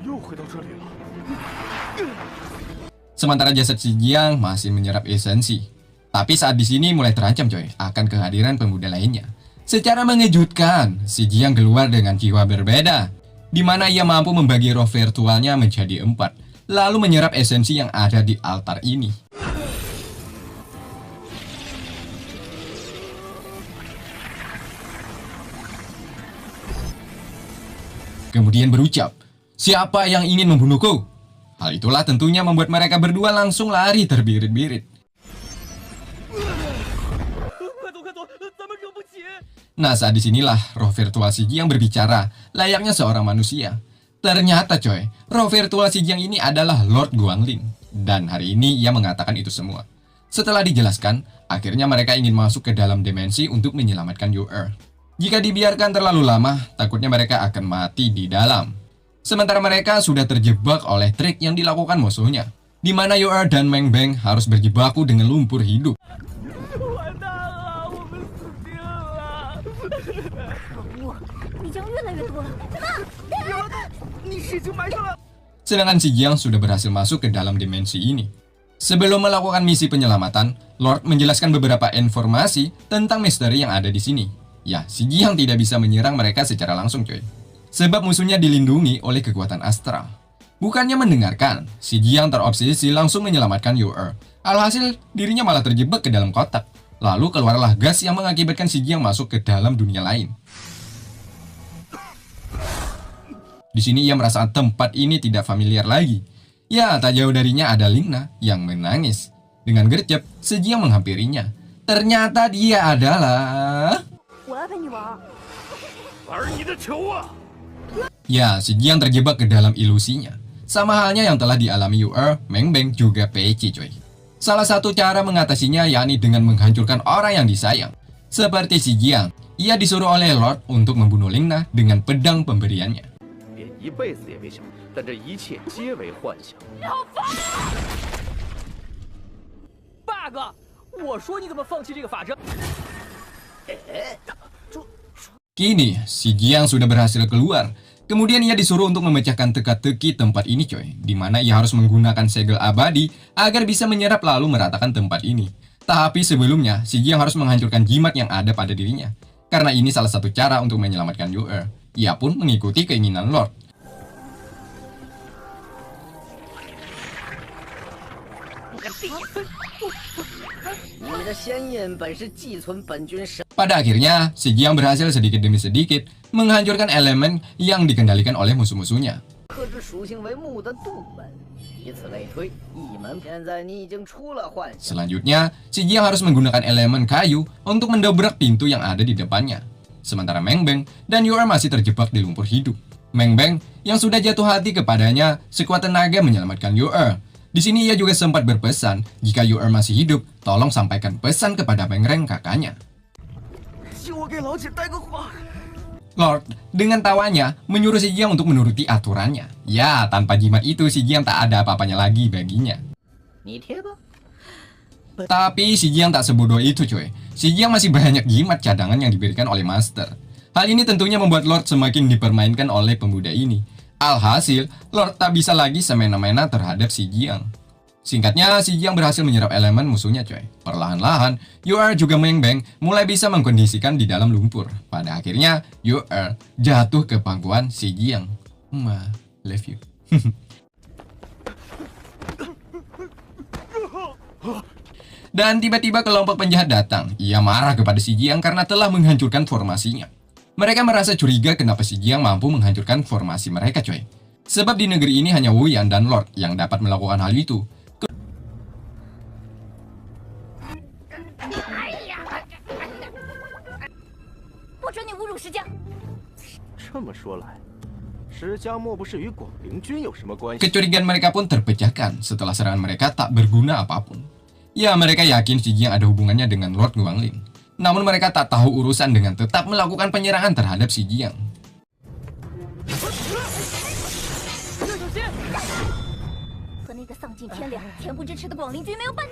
又回到这里了。 Sementara jasad si Jiang masih menyerap esensi. Tapi saat di sini mulai terancam coy akan kehadiran pemuda lainnya. Secara mengejutkan, si Jiang keluar dengan jiwa berbeda, di mana ia mampu membagi roh virtualnya menjadi 4, lalu menyerap esensi yang ada di altar ini. Kemudian berucap, "Siapa yang ingin membunuhku?" Hal itulah tentunya membuat mereka berdua langsung lari terbirit-birit. Nah, saat disinilah roh virtual si Jiang berbicara, layaknya seorang manusia. Ternyata coy, roh virtual si Jiang ini adalah Lord Guangling. Dan hari ini ia mengatakan itu semua. Setelah dijelaskan, akhirnya mereka ingin masuk ke dalam dimensi untuk menyelamatkan Yu. Jika dibiarkan terlalu lama, takutnya mereka akan mati di dalam. Sementara mereka sudah terjebak oleh trik yang dilakukan musuhnya, di mana Yu dan Meng Beng harus berjibaku dengan lumpur hidup. 你将越来越多了。 Sedangkan si Jiang sudah berhasil masuk ke dalam dimensi ini. Sebelum melakukan misi penyelamatan, Lord menjelaskan beberapa informasi tentang misteri yang ada di sini. Ya, si Jiang tidak bisa menyerang mereka secara langsung coy. Sebab musuhnya dilindungi oleh kekuatan astral. Bukannya mendengarkan, si Jiang terobsesi langsung menyelamatkan Yu. Alhasil, dirinya malah terjebak ke dalam kotak. Lalu keluarlah gas yang mengakibatkan si Jiang masuk ke dalam dunia lain. Di sini ia merasa tempat ini tidak familiar lagi. Ya, tak jauh darinya ada Lingna yang menangis. Dengan gercep, si Jiang menghampirinya. Ternyata dia adalah... 我要陪你玩。玩你的球啊！ Ya, si Jiang terjebak ke dalam ilusinya. Sama halnya yang telah dialami Yu, Meng Beng, juga Peci coy. Salah satu cara mengatasinya yakni dengan menghancurkan orang yang disayang. Seperti si Jiang, ia disuruh oleh Lord untuk membunuh Lingna dengan pedang pemberiannya. 便一辈子也别想，但这一切皆为幻想。 bug，我说你怎么放弃这个法阵？ Kini, si Jiang sudah berhasil keluar. Kemudian ia disuruh untuk memecahkan teka-teki tempat ini coy, di mana ia harus menggunakan segel abadi agar bisa menyerap lalu meratakan tempat ini. Tapi sebelumnya, si Jiang harus menghancurkan jimat yang ada pada dirinya. Karena ini salah satu cara untuk menyelamatkan Yu. Ia pun mengikuti keinginan Lord. Pada akhirnya, si Jiang berhasil sedikit demi sedikit menghancurkan elemen yang dikendalikan oleh musuh-musuhnya. Selanjutnya, si Jiang harus menggunakan elemen kayu untuk mendobrak pintu yang ada di depannya. Sementara Meng Beng dan Yu masih terjebak di lumpur hidup. Meng Beng yang sudah jatuh hati kepadanya sekuat tenaga menyelamatkan Yu-er. Di sini ia juga sempat berpesan, jika Yu-er masih hidup, tolong sampaikan pesan kepada Meng Reng kakaknya. Lord dengan tawanya menyuruh Si Jiang untuk menuruti aturannya. Ya, tanpa jimat itu Si Jiang tak ada apa-apanya lagi baginya. Tapi Si Jiang tak sebodoh itu coy. Si Jiang masih banyak jimat cadangan yang diberikan oleh Master. Hal ini tentunya membuat Lord semakin dipermainkan oleh pemuda ini. Alhasil, Lord tak bisa lagi semena-mena terhadap Si Jiang. Singkatnya, Si Jiang berhasil menyerap elemen musuhnya coy. Perlahan-lahan, Yu-er juga Meng Beng mulai bisa mengkondisikan di dalam lumpur. Pada akhirnya, Yu-er jatuh ke pangkuan Si Jiang. Ma, love you. Dan tiba-tiba kelompok penjahat datang. Ia marah kepada Si Jiang karena telah menghancurkan formasinya. Mereka merasa curiga kenapa Si Jiang mampu menghancurkan formasi mereka coy. Sebab di negeri ini hanya Wu Yan dan Lord yang dapat melakukan hal itu. 不准你侮辱石江！ 这么说来，石江莫不是与广陵君有什么关系？ Kecurigaan mereka pun terpecahkan setelah serangan mereka tak berguna apapun. Ya, mereka yakin Si Jiang ada hubungannya dengan Lord Guanglin. Namun mereka tak tahu urusan dengan tetap melakukan penyerangan terhadap Si Jiang. 和那个丧尽天良、恬不知耻的广陵君没有半。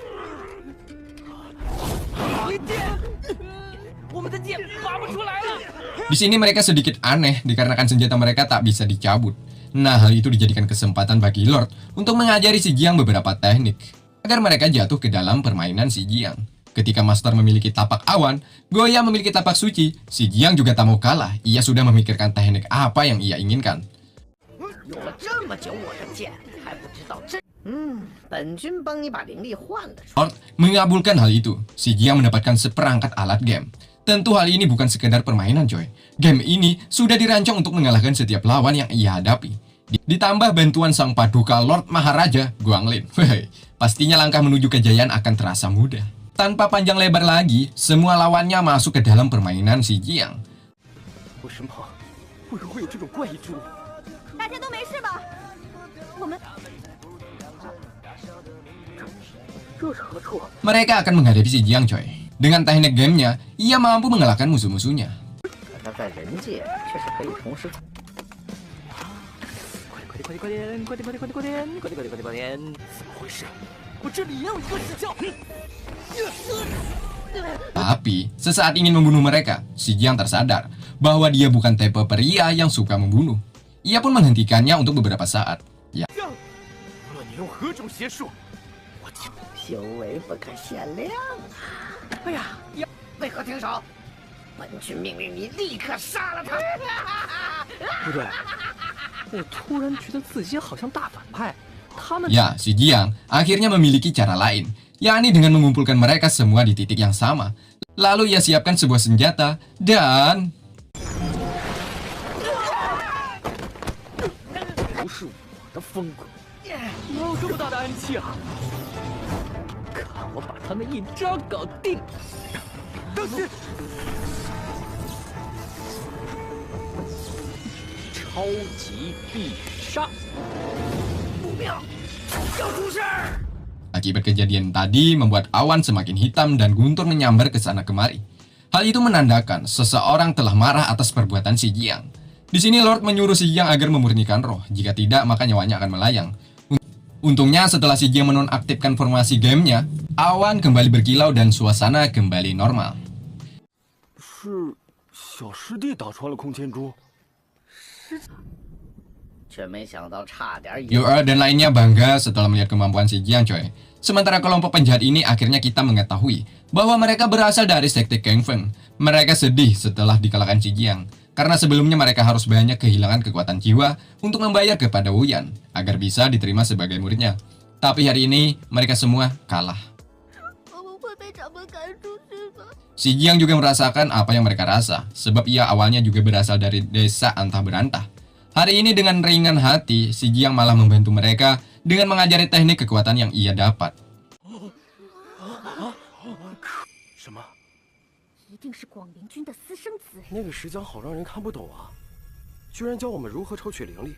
Di sini mereka sedikit aneh dikarenakan senjata mereka tak bisa dicabut. Nah, hal itu dijadikan kesempatan bagi Lord untuk mengajari Si Jiang beberapa teknik agar mereka jatuh ke dalam permainan Si Jiang. Ketika Master memiliki tapak awan, Goya memiliki tapak suci, Si Jiang juga tak mau kalah. Ia sudah memikirkan teknik apa yang ia inginkan. 用了这么久我的剑，还不知道真……本君帮你把灵力换了出来。 Lord mengabulkan hal itu. Si Jiang mendapatkan seperangkat alat game. Tentu hal ini bukan sekedar permainan coy. Game ini sudah dirancang untuk mengalahkan setiap lawan yang ia hadapi. Ditambah bantuan sang paduka Lord Maharaja Guanglin. Pastinya langkah menuju kejayaan akan terasa mudah. Tanpa panjang lebar lagi, semua lawannya masuk ke dalam permainan Si Jiang. 我身旁为何会有这种怪异之物？ 大家都没事吧？我们 这是何处？ Mereka akan menghadapi Si Jiang coy. Dengan teknik gamenya, ia mampu mengalahkan musuh-musuhnya. 可他在人界却是可以同时……快点！怎么回事？我这里也有一个石像。 Tapi, sesaat ingin membunuh mereka, Si Jiang tersadar bahwa dia bukan tipe pria yang suka membunuh. Ia pun menghentikannya untuk beberapa saat. Ya. 无论你用何种邪术，我请。 修为不可限量啊！哎呀，为何停手？本君命令你立刻杀了他！不对，我突然觉得自己好像大反派。他们 Ya, Si Jiang akhirnya memiliki cara lain, yakni dengan mengumpulkan mereka semua di titik yang sama. Lalu ia siapkan sebuah senjata dan 不是我的风格，哪有这么大的暗器啊？看我把他们一招搞定！当心！超级必杀！不妙，要出事儿！ akibat kejadian tadi membuat awan semakin hitam dan guntur menyambar ke sana kemari. Hal itu menandakan seseorang telah marah atas perbuatan Si Jiang. Di sini Lord menyuruh Si Jiang agar memurnikan roh, jika tidak maka nyawanya akan melayang. Untungnya setelah Si Jiang menonaktifkan formasi gamenya, awan kembali berkilau dan suasana kembali normal. 是小师弟打穿了空间珠。 却没想到差点 Yu-er dan lainnya bangga setelah melihat kemampuan Si Jiang coy. Sementara kelompok penjahat ini akhirnya kita mengetahui bahwa mereka berasal dari sekte Kang Feng. Mereka sedih setelah dikalahkan Si Jiang, karena sebelumnya mereka harus banyak kehilangan kekuatan jiwa untuk membayar kepada Wu Yan agar bisa diterima sebagai muridnya. Tapi hari ini mereka semua kalah. 我们会被掌门赶出去吗？ Si Jiang juga merasakan apa yang mereka rasa, sebab ia awalnya juga berasal dari desa Antah Berantah. Hari ini dengan ringan hati, Si Jiang malah membantu mereka dengan mengajari teknik kekuatan yang ia dapat. 什么？ 一定是广陵君的私生子。 那个石江好让人看不懂啊！居然教我们如何抽取灵力，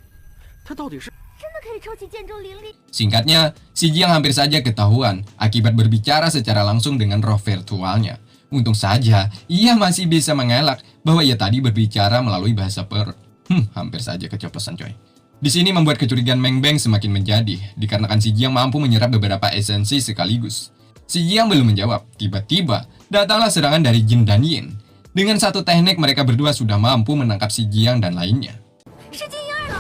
他到底是？ 真的可以抽取剑中灵力？ Singkatnya, si Jiang hampir saja ketahuan akibat berbicara secara langsung dengan roh virtualnya. Untung saja, ia masih bisa mengelak bahwa ia tadi berbicara melalui bahasa perut. Hampir saja keceplosan coy. Di sini membuat kecurigaan Meng Beng semakin menjadi, dikarenakan si Jiang mampu menyerap beberapa esensi sekaligus. Si Jiang belum menjawab, tiba-tiba datanglah serangan dari Jin dan Yin. Dengan satu teknik mereka berdua sudah mampu menangkap si Jiang dan lainnya. 是金婴儿了！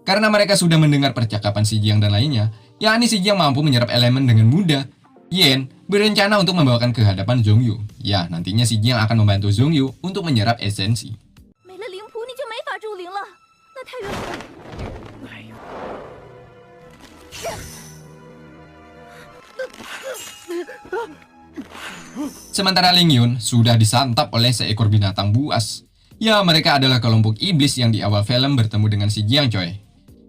Karena mereka sudah mendengar percakapan si Jiang dan lainnya, yakni si Jiang mampu menyerap elemen dengan mudah. Yen berencana untuk membawakan ke hadapan Zhongyu. Ya, nantinya si Jiang akan membantu Zhongyu untuk menyerap esensi. 没了灵仆，你就没法助灵了。那太远了。 Sementara Ling Yun sudah disantap oleh seekor binatang buas. Ya, mereka adalah kelompok iblis yang di awal film bertemu dengan si Jiang coy.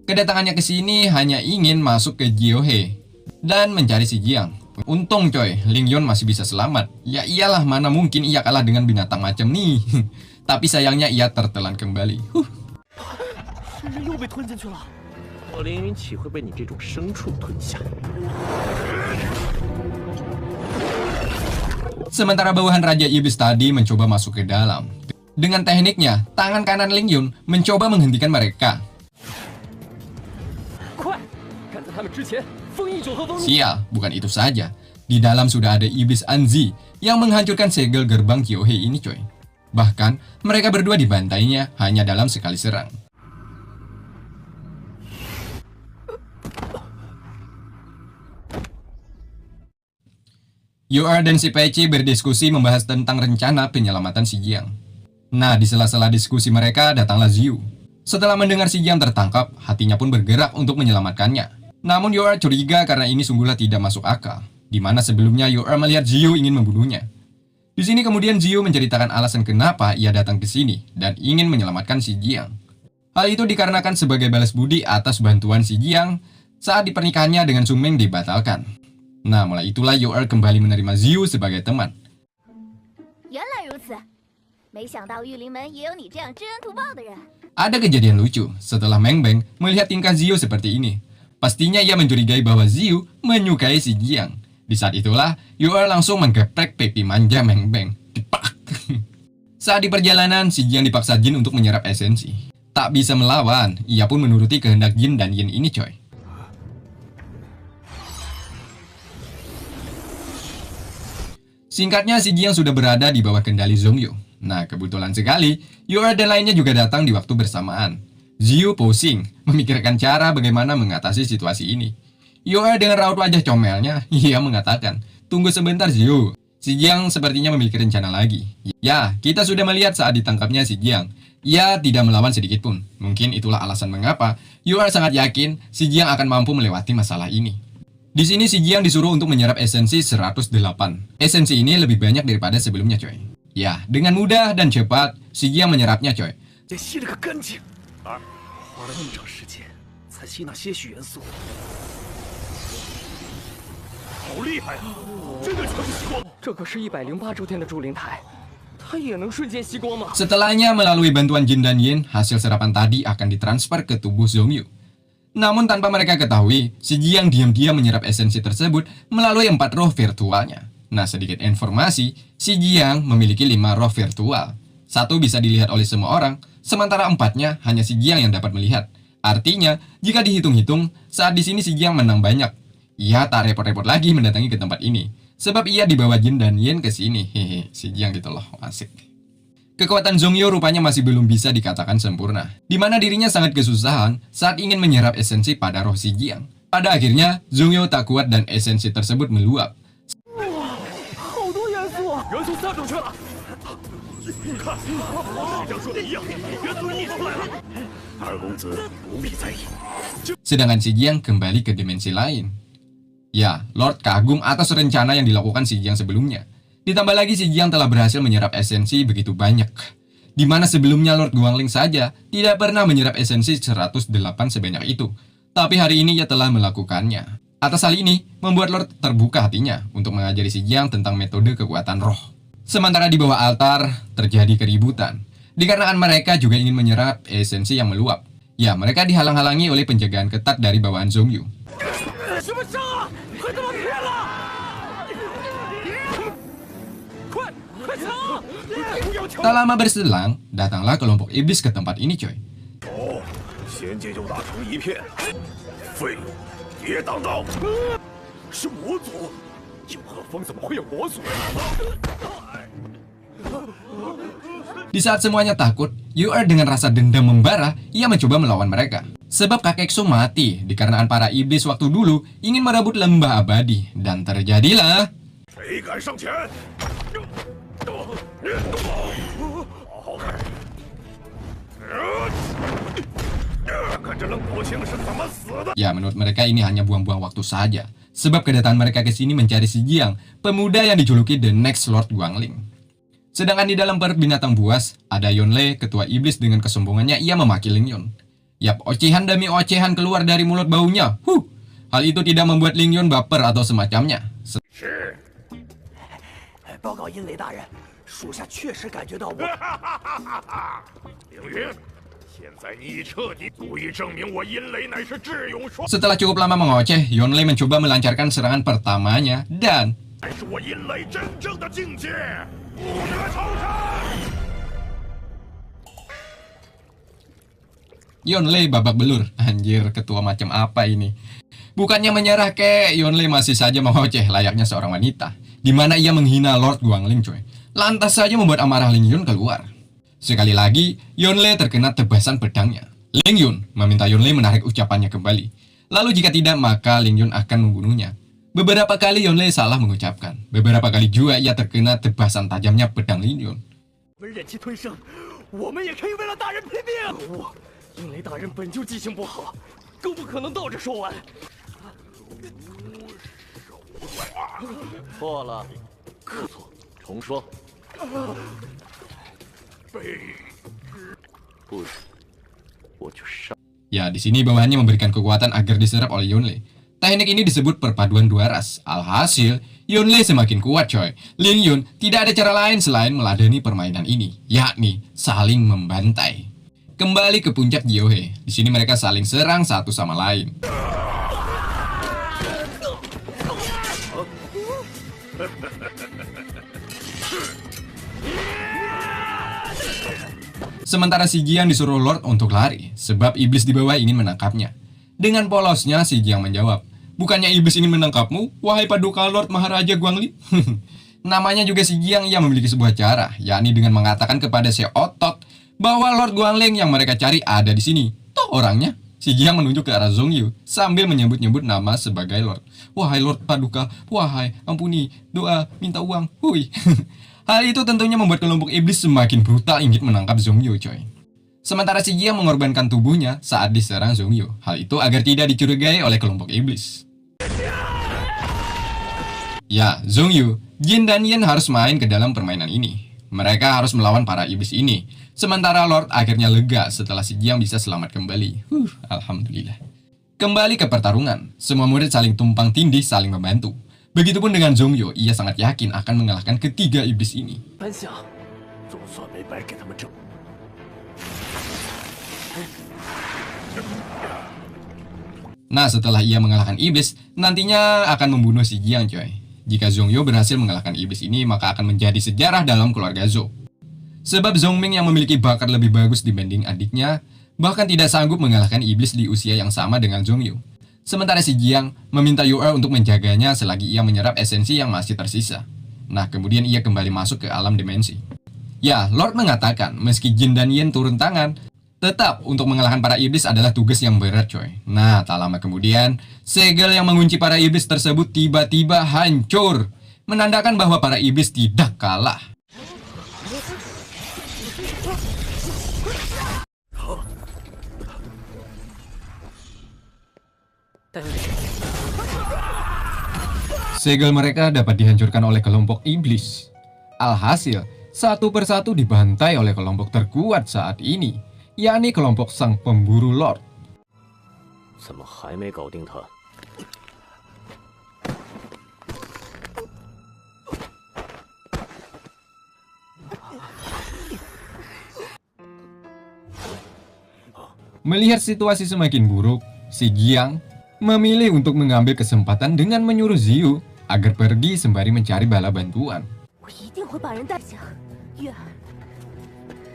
Kedatangannya ke sini hanya ingin masuk ke Jiohe dan mencari si Jiang. Untung coy, Ling Yun masih bisa selamat. Ya iyalah, mana mungkin ia kalah dengan binatang macam nih. Tapi sayangnya ia tertelan kembali. 人又被吞进去了。 我凌云岂会被你这种牲畜吞下？ Sementara bawahan Raja Iblis tadi mencoba masuk ke dalam. Dengan tekniknya, tangan kanan Ling Yun mencoba menghentikan mereka. 快，赶在他们之前封印九河封印。 Sial, bukan itu saja. Di dalam sudah ada Iblis Anzi yang menghancurkan segel gerbang Jiohe ini coy. Bahkan, mereka berdua dibantainya hanya dalam sekali serang. Yor dan si Peci berdiskusi membahas tentang rencana penyelamatan si Jiang. Nah, di sela-sela diskusi mereka datanglah Ziyu. Setelah mendengar si Jiang tertangkap, hatinya pun bergerak untuk menyelamatkannya. Namun Yor curiga karena ini sungguhlah tidak masuk akal, di mana sebelumnya Yor melihat Ziyu ingin membunuhnya. Di sini kemudian Ziyu menceritakan alasan kenapa ia datang ke sini dan ingin menyelamatkan si Jiang. Hal itu dikarenakan sebagai balas budi atas bantuan si Jiang saat di pernikahannya dengan Su Meng dibatalkan. Nah, mulai itulah Yor kembali menerima Ziyu sebagai teman. 原来如此，没想到玉灵门也有你这样知恩图报的人。 Ada kejadian lucu setelah Meng Beng melihat tingkah Ziyu seperti ini. Pastinya ia mencurigai bahwa Ziyu menyukai si Jiang. Di saat itulah, Yor langsung menggeprek pipi manja Meng Beng. Dipak. Saat di perjalanan, si Jiang dipaksa Jin untuk menyerap esensi. Tak bisa melawan, ia pun menuruti kehendak Jin dan Yin ini coy. Singkatnya, si Jiang sudah berada di bawah kendali Zhongyu. Nah, kebetulan sekali, Yor dan lainnya juga datang di waktu bersamaan. Ziyu pusing, memikirkan cara bagaimana mengatasi situasi ini. Yor dengan raut wajah comelnya, ia mengatakan, "Tunggu sebentar Ziyu, si Jiang sepertinya memiliki rencana lagi." Ya, kita sudah melihat saat ditangkapnya si Jiang. Ia tidak melawan sedikit pun. Mungkin itulah alasan mengapa Yor sangat yakin si Jiang akan mampu melewati masalah ini. Di sini si Jiang disuruh untuk menyerap esensi 108. Esensi ini lebih banyak daripada sebelumnya coy. Ya, dengan mudah dan cepat, si Jiang menyerapnya coy. 也吸了个干净。花了那么长时间才吸那些许元素，好厉害啊！真的全部吸光。这可是108周天的祝灵台，它也能瞬间吸光吗？ Setelahnya melalui bantuan Jin dan Yin, hasil serapan tadi akan ditransfer ke tubuh Zhongyu. Namun tanpa mereka ketahui, si Jiang diam-diam menyerap esensi tersebut melalui 4 roh virtualnya. Nah, sedikit informasi, si Jiang memiliki 5 roh virtual. 1 bisa dilihat oleh semua orang, sementara 4-nya hanya si Jiang yang dapat melihat. Artinya, jika dihitung-hitung, saat di sini si Jiang menang banyak. Ia tak repot-repot lagi mendatangi ke tempat ini, sebab ia dibawa Jin dan Yin ke sini. Hehe, si Jiang gitu loh, asik. Kekuatan Zhongyu rupanya masih belum bisa dikatakan sempurna, di mana dirinya sangat kesusahan saat ingin menyerap esensi pada roh si Jiang. Pada akhirnya, Zhongyu tak kuat dan esensi tersebut meluap. 好多元素啊！元素散出去了。看，跟江说的一样，元素溢出来了。二公子不必在意。 Sedangkan si Jiang kembali ke dimensi lain. Ya, Lord kagum atas rencana yang dilakukan si Jiang sebelumnya. Ditambah lagi si Jiang telah berhasil menyerap esensi begitu banyak. Di mana sebelumnya Lord Guangling saja tidak pernah menyerap esensi 108 sebanyak itu. Tapi hari ini ia telah melakukannya. Atas hal ini, membuat Lord terbuka hatinya untuk mengajari si Jiang tentang metode kekuatan roh. Sementara di bawah altar, terjadi keributan. Dikarenakan mereka juga ingin menyerap esensi yang meluap. Ya, mereka dihalang-halangi oleh penjagaan ketat dari bawahan Zhongyu. Tak lama berselang, datanglah kelompok iblis ke tempat ini, coy. 仙界就打成一片，废物别当道！是魔族，九鹤峰怎么会有魔族？ Di saat semuanya takut, Yu-Er dengan rasa dendam membara, ia mencoba melawan mereka. Sebab kakek Xu mati dikarenakan para iblis waktu dulu ingin merebut lembah abadi. Dan terjadilah... 谁敢上前？好好看，看这愣头青是怎么死的！ Ya, menurut mereka ini hanya buang-buang waktu saja. Sebab kedatangan mereka ke sini mencari si Jiang, pemuda yang dijuluki The Next Lord Guangling. Sedangkan di dalam perut binatang buas, ada Yonle, ketua iblis dengan kesombongannya ia memaki Ling Yun. Yap, ocehan demi ocehan keluar dari mulut baunya. Hal itu tidak membuat Ling Yun baper atau semacamnya. 是，报告阴雷大人，属下确实感觉到我。凌云，现在你已彻底足以证明我阴雷乃是智勇双， Setelah cukup lama mengoceh, Yonle mencoba melancarkan serangan pertamanya dan 乃是我阴雷真正的境界，不得超生。 Yonle babak belur. Anjir, ketua macam apa ini? Bukannya menyerah kek, Yonle masih saja mengoceh layaknya seorang wanita. Di mana ia menghina Lord Guangling, coy. Lantas saja membuat amarah Ling Yun keluar. Sekali lagi, Yonle terkena tebasan pedangnya. Ling Yun meminta Yonle menarik ucapannya kembali. Lalu jika tidak, maka Ling Yun akan membunuhnya. Beberapa kali Yonle salah mengucapkan. Beberapa kali juga ia terkena tebasan tajamnya pedang Ling Yun. 我们忍气吞声，我们也可以为了大人拼命。可恶，阴雷大人本就记性不好，更不可能倒着说完。错了，客错，重说。不然我就杀。 Ya, di sini bawahannya memberikan kekuatan agar diserap oleh Yonle. Teknik ini disebut perpaduan dua ras. Alhasil, Yonle semakin kuat, coy. Ling Yun tidak ada cara lain selain meladeni permainan ini, yakni saling membantai. Kembali ke puncak Jiohe. Di sini mereka saling serang satu sama lain. Sementara si Jiang disuruh Lord untuk lari, sebab iblis di bawah ingin menangkapnya. Dengan polosnya si Jiang menjawab, "Bukannya iblis ingin menangkapmu, wahai paduka Lord Maharaja Guangli?" Namanya juga si Jiang, ia memiliki sebuah cara, yakni dengan mengatakan kepada si Otot bahwa Lord Guangling yang mereka cari ada di sini. Toh orangnya. Si Jiang menunjuk ke arah Zhongyu sambil menyebut-nyebut nama sebagai Lord. "Wahai Lord Paduka, wahai ampuni, doa, minta uang, hui." Hal itu tentunya membuat kelompok iblis semakin brutal ingin menangkap Zhongyu, coy. Sementara si Jiang mengorbankan tubuhnya saat diserang Zhongyu. Hal itu agar tidak dicurigai oleh kelompok iblis. Ya, Zhongyu, Jin dan Yen harus main ke dalam permainan ini. Mereka harus melawan para iblis ini. Sementara Lord akhirnya lega setelah si Jiang bisa selamat kembali. Alhamdulillah. Kembali ke pertarungan. Semua murid saling tumpang tindih, saling membantu. Begitupun dengan Zhongyu, ia sangat yakin akan mengalahkan ketiga iblis ini. 班想，总算没白给他们整。 Nah, setelah ia mengalahkan iblis, nantinya akan membunuh si Jiang, coy. Jika Zhongyu berhasil mengalahkan iblis ini, maka akan menjadi sejarah dalam keluarga Zhou. Sebab Zhongming yang memiliki bakat lebih bagus dibanding adiknya, bahkan tidak sanggup mengalahkan iblis di usia yang sama dengan Zhongyu. Sementara si Jiang meminta Yu-Er untuk menjaganya selagi ia menyerap esensi yang masih tersisa. Nah, kemudian ia kembali masuk ke alam dimensi. Ya, Lord mengatakan meski Jin dan Yen turun tangan, tetap untuk mengalahkan para iblis adalah tugas yang berat, coy. Nah, tak lama kemudian, segel yang mengunci para iblis tersebut tiba-tiba hancur, menandakan bahwa para iblis tidak kalah. Segel mereka dapat dihancurkan oleh kelompok iblis. Alhasil, satu persatu dibantai oleh kelompok terkuat saat ini, yakni kelompok sang pemburu Lord. 怎么还没搞定他？ Melihat situasi semakin buruk, si Jiang memilih untuk mengambil kesempatan dengan menyuruh Ziyu agar pergi sembari mencari bala bantuan. 我一定会把人带下。月儿，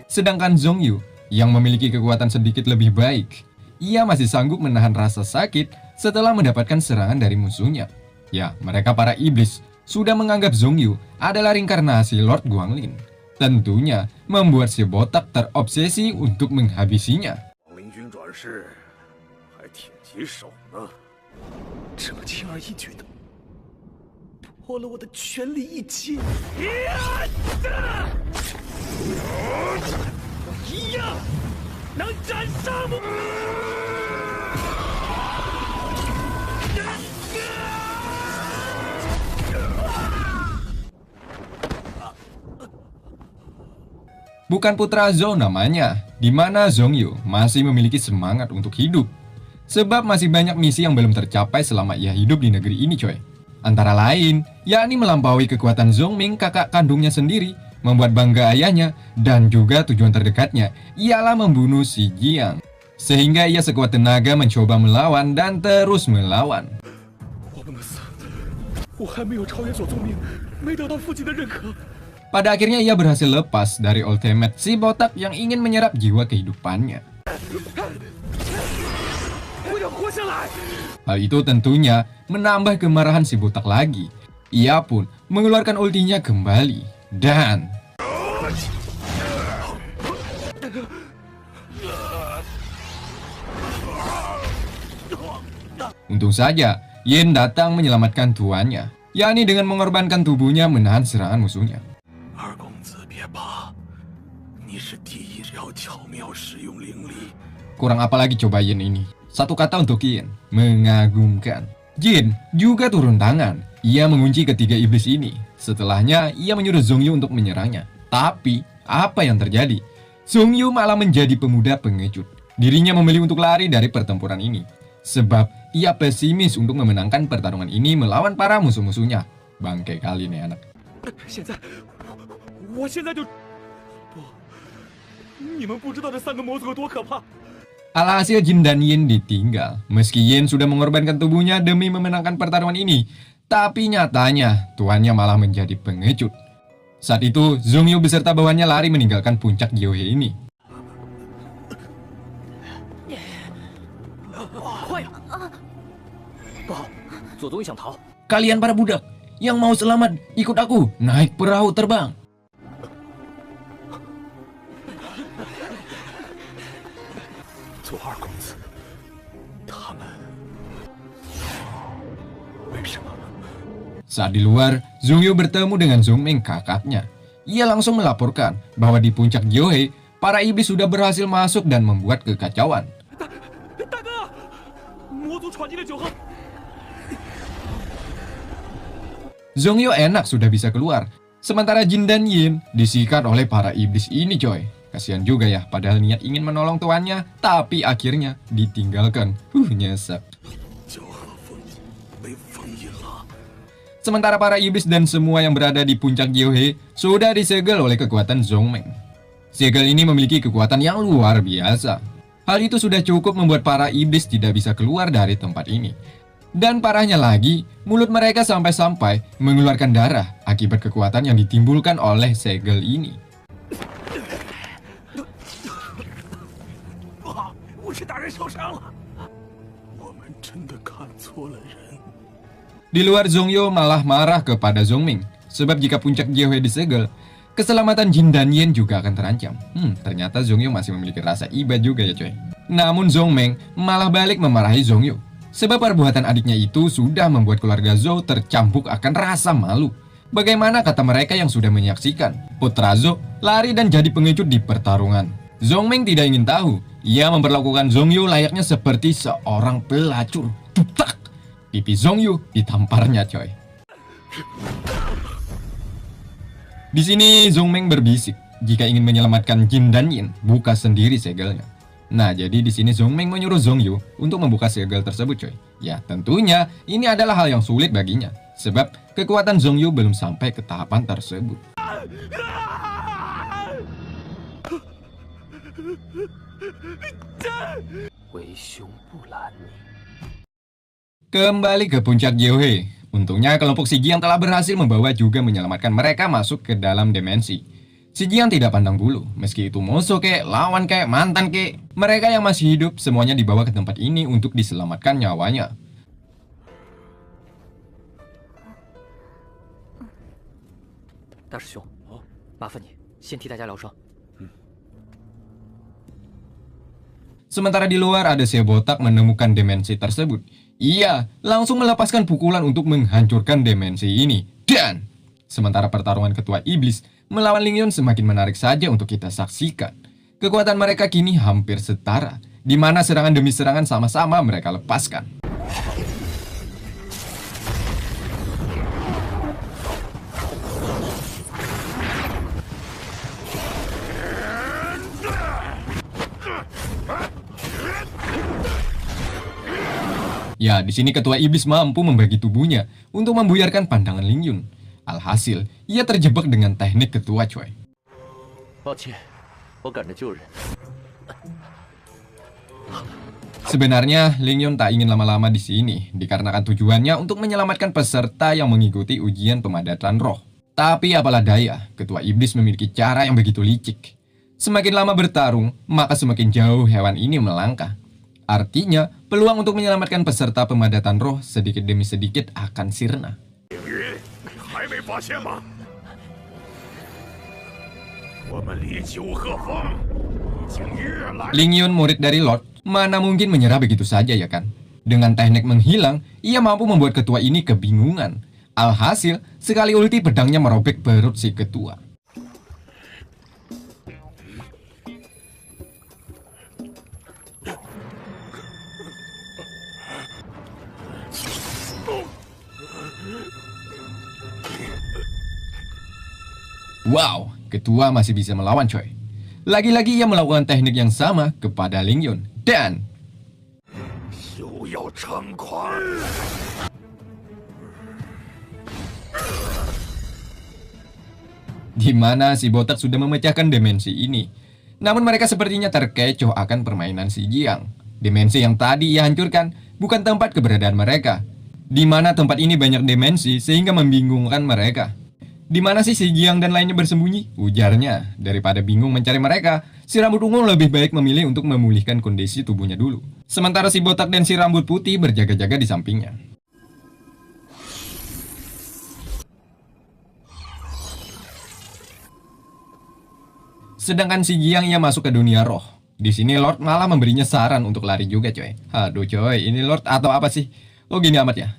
Sedangkan Zhongyu yang memiliki kekuatan sedikit lebih baik, ia masih sanggup menahan rasa sakit setelah mendapatkan serangan dari musuhnya. Ya, mereka para iblis sudah menganggap Zhongyu adalah reinkarnasi Lord Guanglin. Tentunya membuat si botak terobsesi untuk menghabisinya. 灵君转世还挺棘手呢，这么轻而易举的破了我的全力一击，我一样能斩杀我。 Bukan putra Zhou namanya, di mana Zhongyu masih memiliki semangat untuk hidup. Sebab masih banyak misi yang belum tercapai selama ia hidup di negeri ini coy. Antara lain, yakni melampaui kekuatan Zhongming kakak kandungnya sendiri, membuat bangga ayahnya, dan juga tujuan terdekatnya ialah membunuh si Jiang. Sehingga ia sekuat tenaga mencoba melawan dan terus melawan. 我不能死，我还没有超越左宗明，没得到父亲的认可。 Pada akhirnya ia berhasil lepas dari ultimate si botak yang ingin menyerap jiwa kehidupannya. Hal itu tentunya menambah kemarahan si botak lagi. Ia pun mengeluarkan ultinya kembali dan untung saja Yin datang menyelamatkan tuannya, yakni dengan mengorbankan tubuhnya menahan serangan musuhnya. 二公子别怕，你是第一要巧妙使用灵力。 Kurang apa lagi coba Yin ini? Satu kata untuk Yin, mengagumkan. Jin juga turun tangan. Ia mengunci ketiga iblis ini. Setelahnya, ia menyuruh Zhongyu untuk menyerangnya. Tapi, apa yang terjadi? Zhongyu malah menjadi pemuda pengecut. Dirinya memilih untuk lari dari pertempuran ini. Sebab, ia pesimis untuk memenangkan pertarungan ini melawan para musuh-musuhnya. Bangke kali nih anak. 现在，我现在就不，你们不知道这三个魔族有多可怕。 Alhasil Jin dan Yin ditinggal. Meski Yin sudah mengorbankan tubuhnya demi memenangkan pertarungan ini, tapi nyatanya tuannya malah menjadi pengecut. Saat itu, Zhongyu beserta bawahannya lari meninggalkan puncak Gyeohe ini. 快呀！不好，左宗想逃。 Kalian para budak yang mau selamat, ikut aku naik perahu terbang. 左二公子，他们为什么？ Saat di luar, Zhongyu bertemu dengan Zhongming kakaknya. Ia langsung melaporkan bahwa di puncak Gyeohe, para iblis sudah berhasil masuk dan membuat kekacauan. 大哥，魔族闯进了酒后。 Zhongyu enak sudah bisa keluar. Sementara Jin dan Yin disikat oleh para iblis ini coy. Kasihan juga ya, padahal niat ingin menolong tuannya, tapi akhirnya ditinggalkan. Nyesek. Sementara para iblis dan semua yang berada di puncak Gyeohe sudah disegel oleh kekuatan Zhongming. Segel ini memiliki kekuatan yang luar biasa. Hal itu sudah cukup membuat para iblis tidak bisa keluar dari tempat ini. Dan parahnya lagi, mulut mereka sampai-sampai mengeluarkan darah akibat kekuatan yang ditimbulkan oleh segel ini. 武士大人受伤了，我们真的看错了人。 Di luar, Zhongyu malah marah kepada Zhongming, sebab jika puncak Gyeohe disegel, keselamatan Jin dan Yin juga akan terancam. Ternyata Zhongyu masih memiliki rasa iba juga ya coy. Namun Zhongming malah balik memarahi Zhongyu, sebab perbuatan adiknya itu sudah membuat keluarga Zhou tercampuk akan rasa malu. Bagaimana kata mereka yang sudah menyaksikan putra Zhou lari dan jadi pengecut di pertarungan. Zhongming tidak ingin tahu. Ia memperlakukan Zhongyu layaknya seperti seorang pelacur. Tutak! Pipi Zhongyu ditamparnya coy. Di sini Zhongming berbisik, jika ingin menyelamatkan Jin dan Yin, buka sendiri segelnya. Nah, jadi di sini Zhongming menyuruh Zhongyu untuk membuka segel tersebut coy. Ya, tentunya ini adalah hal yang sulit baginya, sebab kekuatan Zhongyu belum sampai ke tahapan tersebut. 为兄不拦你。 Kembali ke puncak Gyeohe. Untungnya kelompok Si Jiang telah berhasil membawa juga menyelamatkan mereka masuk ke dalam dimensi. Si Jiang tidak pandang bulu, meski itu musuh kek, lawan kek, mantan kek. Mereka yang masih hidup semuanya dibawa ke tempat ini untuk diselamatkan nyawanya. 大师兄，麻烦你先替大家疗伤。 Sementara di luar ada si botak menemukan dimensi tersebut. Ia langsung melepaskan pukulan untuk menghancurkan dimensi ini. Dan sementara pertarungan ketua iblis melawan Ling Yun semakin menarik saja untuk kita saksikan. Kekuatan mereka kini hampir setara, di mana serangan demi serangan sama-sama mereka lepaskan. Ya, di sini ketua iblis mampu membagi tubuhnya untuk membuyarkan pandangan Ling Yun. Alhasil, ia terjebak dengan teknik ketua coy. 抱歉，我赶着救人。 Sebenarnya, Ling Yun tak ingin lama-lama di sini, dikarenakan tujuannya untuk menyelamatkan peserta yang mengikuti ujian pemadatan roh. Tapi apalah daya, ketua iblis memiliki cara yang begitu licik. Semakin lama bertarung, maka semakin jauh hewan ini melangkah. Artinya, peluang untuk menyelamatkan peserta pemadatan roh sedikit demi sedikit akan sirna. 还没发现吗？我们离九鹤峰已经越来 Ling Yun, murid dari Lord, mana mungkin menyerah begitu saja ya kan? Dengan teknik menghilang, ia mampu membuat ketua ini kebingungan. Alhasil, sekali ulti pedangnya merobek perut si ketua. Wow, ketua masih bisa melawan coy. Lagi-lagi ia melakukan teknik yang sama kepada Ling Yun. Dan 休要猖狂！ di mana si botak sudah memecahkan dimensi ini. Namun mereka sepertinya terkecoh akan permainan si Jiang. Dimensi yang tadi ia hancurkan bukan tempat keberadaan mereka. Di mana tempat ini banyak dimensi sehingga membingungkan mereka. Di mana sih si Jiang dan lainnya bersembunyi? Ujarnya. Daripada bingung mencari mereka, si rambut ungu lebih baik memilih untuk memulihkan kondisi tubuhnya dulu. Sementara si botak dan si rambut putih berjaga-jaga di sampingnya. Sedangkan si Jiang ia masuk ke dunia roh. Di sini Lord malah memberinya saran untuk lari juga coy. Aduh coy, ini Lord atau apa sih? Oh gini amat ya.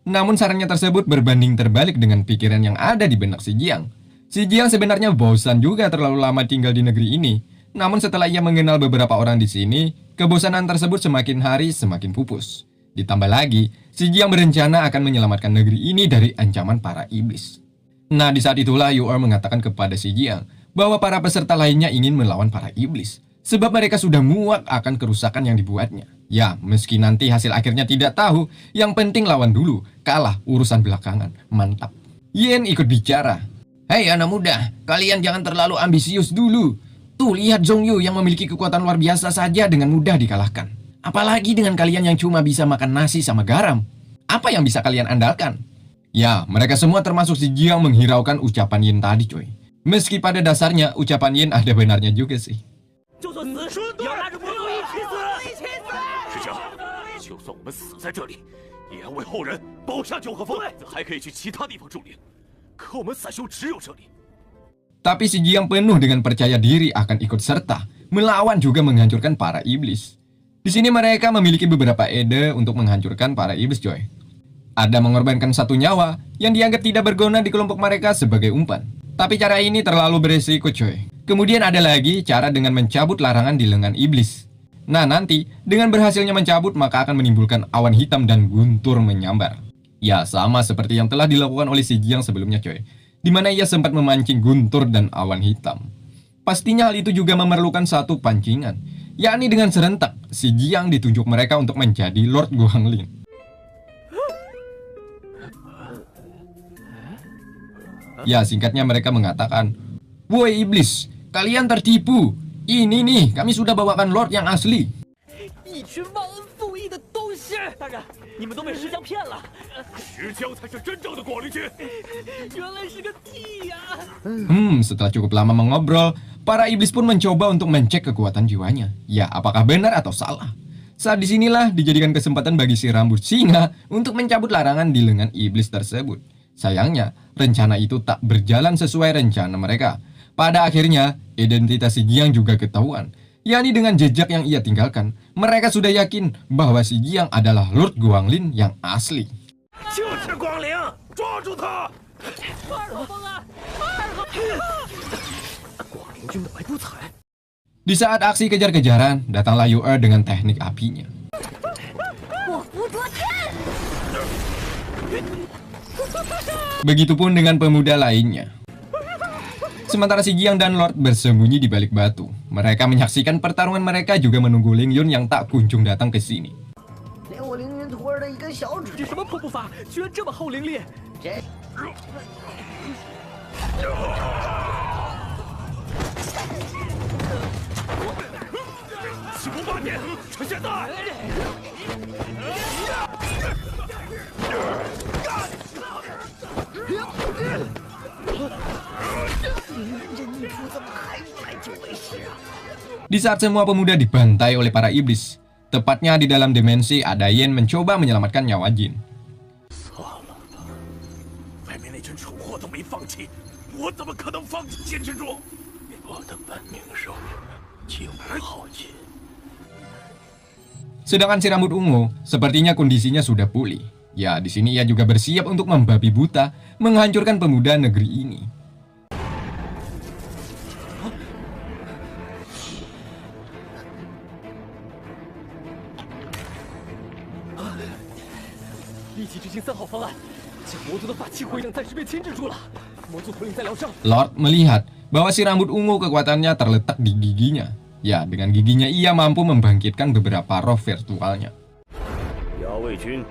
Namun sarannya tersebut berbanding terbalik dengan pikiran yang ada di benak si Jiang. Si Jiang sebenarnya bosan juga terlalu lama tinggal di negeri ini. Namun setelah ia mengenal beberapa orang di sini, kebosanan tersebut semakin hari semakin pupus. Ditambah lagi, si Jiang berencana akan menyelamatkan negeri ini dari ancaman para iblis. Nah, di saat itulah Yor mengatakan kepada si Jiang bahwa para peserta lainnya ingin melawan para iblis. Sebab mereka sudah muak akan kerusakan yang dibuatnya. Ya, meski nanti hasil akhirnya tidak tahu, yang penting lawan dulu, kalah urusan belakangan, mantap. Yen ikut bicara. Hei anak muda, kalian jangan terlalu ambisius dulu. Tuh lihat Zhongyu yang memiliki kekuatan luar biasa saja dengan mudah dikalahkan. Apalagi dengan kalian yang cuma bisa makan nasi sama garam. Apa yang bisa kalian andalkan? Ya, mereka semua termasuk si Jiang menghiraukan ucapan Yen tadi coy. Meski pada dasarnya ucapan Yen ada benarnya juga sih. 就算死，也要拉着部族一起死！师兄，就算我们死在这里，也要为后人保下九鹤峰，还可以去其他地方驻灵。可我们散修只有这里。 Tapi si Jiang penuh dengan percaya diri akan ikut serta, melawan juga menghancurkan para iblis. Di sini mereka memiliki beberapa ide untuk menghancurkan para iblis coy. Ada mengorbankan satu nyawa yang dianggap tidak berguna di kelompok mereka sebagai umpan. Tapi cara ini terlalu beresiko coy. Kemudian ada lagi cara dengan mencabut larangan di lengan iblis. Nah nanti, dengan berhasilnya mencabut maka akan menimbulkan awan hitam dan guntur menyambar. Ya sama seperti yang telah dilakukan oleh si Jiang sebelumnya coy. Dimana ia sempat memancing guntur dan awan hitam. Pastinya hal itu juga memerlukan satu pancingan. Yakni dengan serentak, si Jiang ditunjuk mereka untuk menjadi Lord Guangling. Ya singkatnya mereka mengatakan, "Woi iblis, kalian tertipu. Ini nih, kami sudah bawakan Lord yang asli. 一群忘恩负义的东西！大人，你们都被石江骗了，石江才是真正的广陵君。原来是个替呀！ Setelah cukup lama mengobrol, para iblis pun mencoba untuk mencek kekuatan jiwanya. Ya, apakah benar atau salah? Saat disinilah dijadikan kesempatan bagi si rambut singa untuk mencabut larangan di lengan iblis tersebut. Sayangnya, rencana itu tak berjalan sesuai rencana mereka. Pada akhirnya, identitas si Giang juga ketahuan. yakni dengan jejak yang ia tinggalkan, mereka sudah yakin bahwa si Giang adalah Lord Guanglin yang asli. 就是广陵，抓住他！二号方案，广陵君的白骨彩。 Di saat aksi kejar-kejaran, datanglah Yu-Er dengan teknik apinya. Begitupun dengan pemuda lainnya. Sementara si Giang dan Lord bersembunyi di balik batu. Mereka menyaksikan pertarungan mereka juga menunggu Ling Yun yang tak kunjung datang ke sini. 连我凌云徒儿的一根小指，这什么破步法，居然这么厚凌厉！这起步8点，趁现在！这逆徒怎么还不来救为师啊？ Di saat semua pemuda dibantai oleh para iblis, tepatnya di dalam dimensi ada Yen mencoba menyelamatkan nyawa Jin. 算了吧，外面那群蠢货都没放弃，我怎么可能放弃坚持住？我的本命兽竟无耗尽。 Sedangkan si rambut ungu, sepertinya kondisinya sudah pulih. Ya, di sini ia juga bersiap untuk membabi buta, menghancurkan pemuda negeri ini. 立即执行3号方案，将魔族的法器回响暂时被牵制住了。魔族头领在疗伤。 Lord melihat bahwa si rambut ungu kekuatannya terletak di giginya. Ya, dengan giginya ia mampu membangkitkan beberapa roh virtualnya. 姚卫军，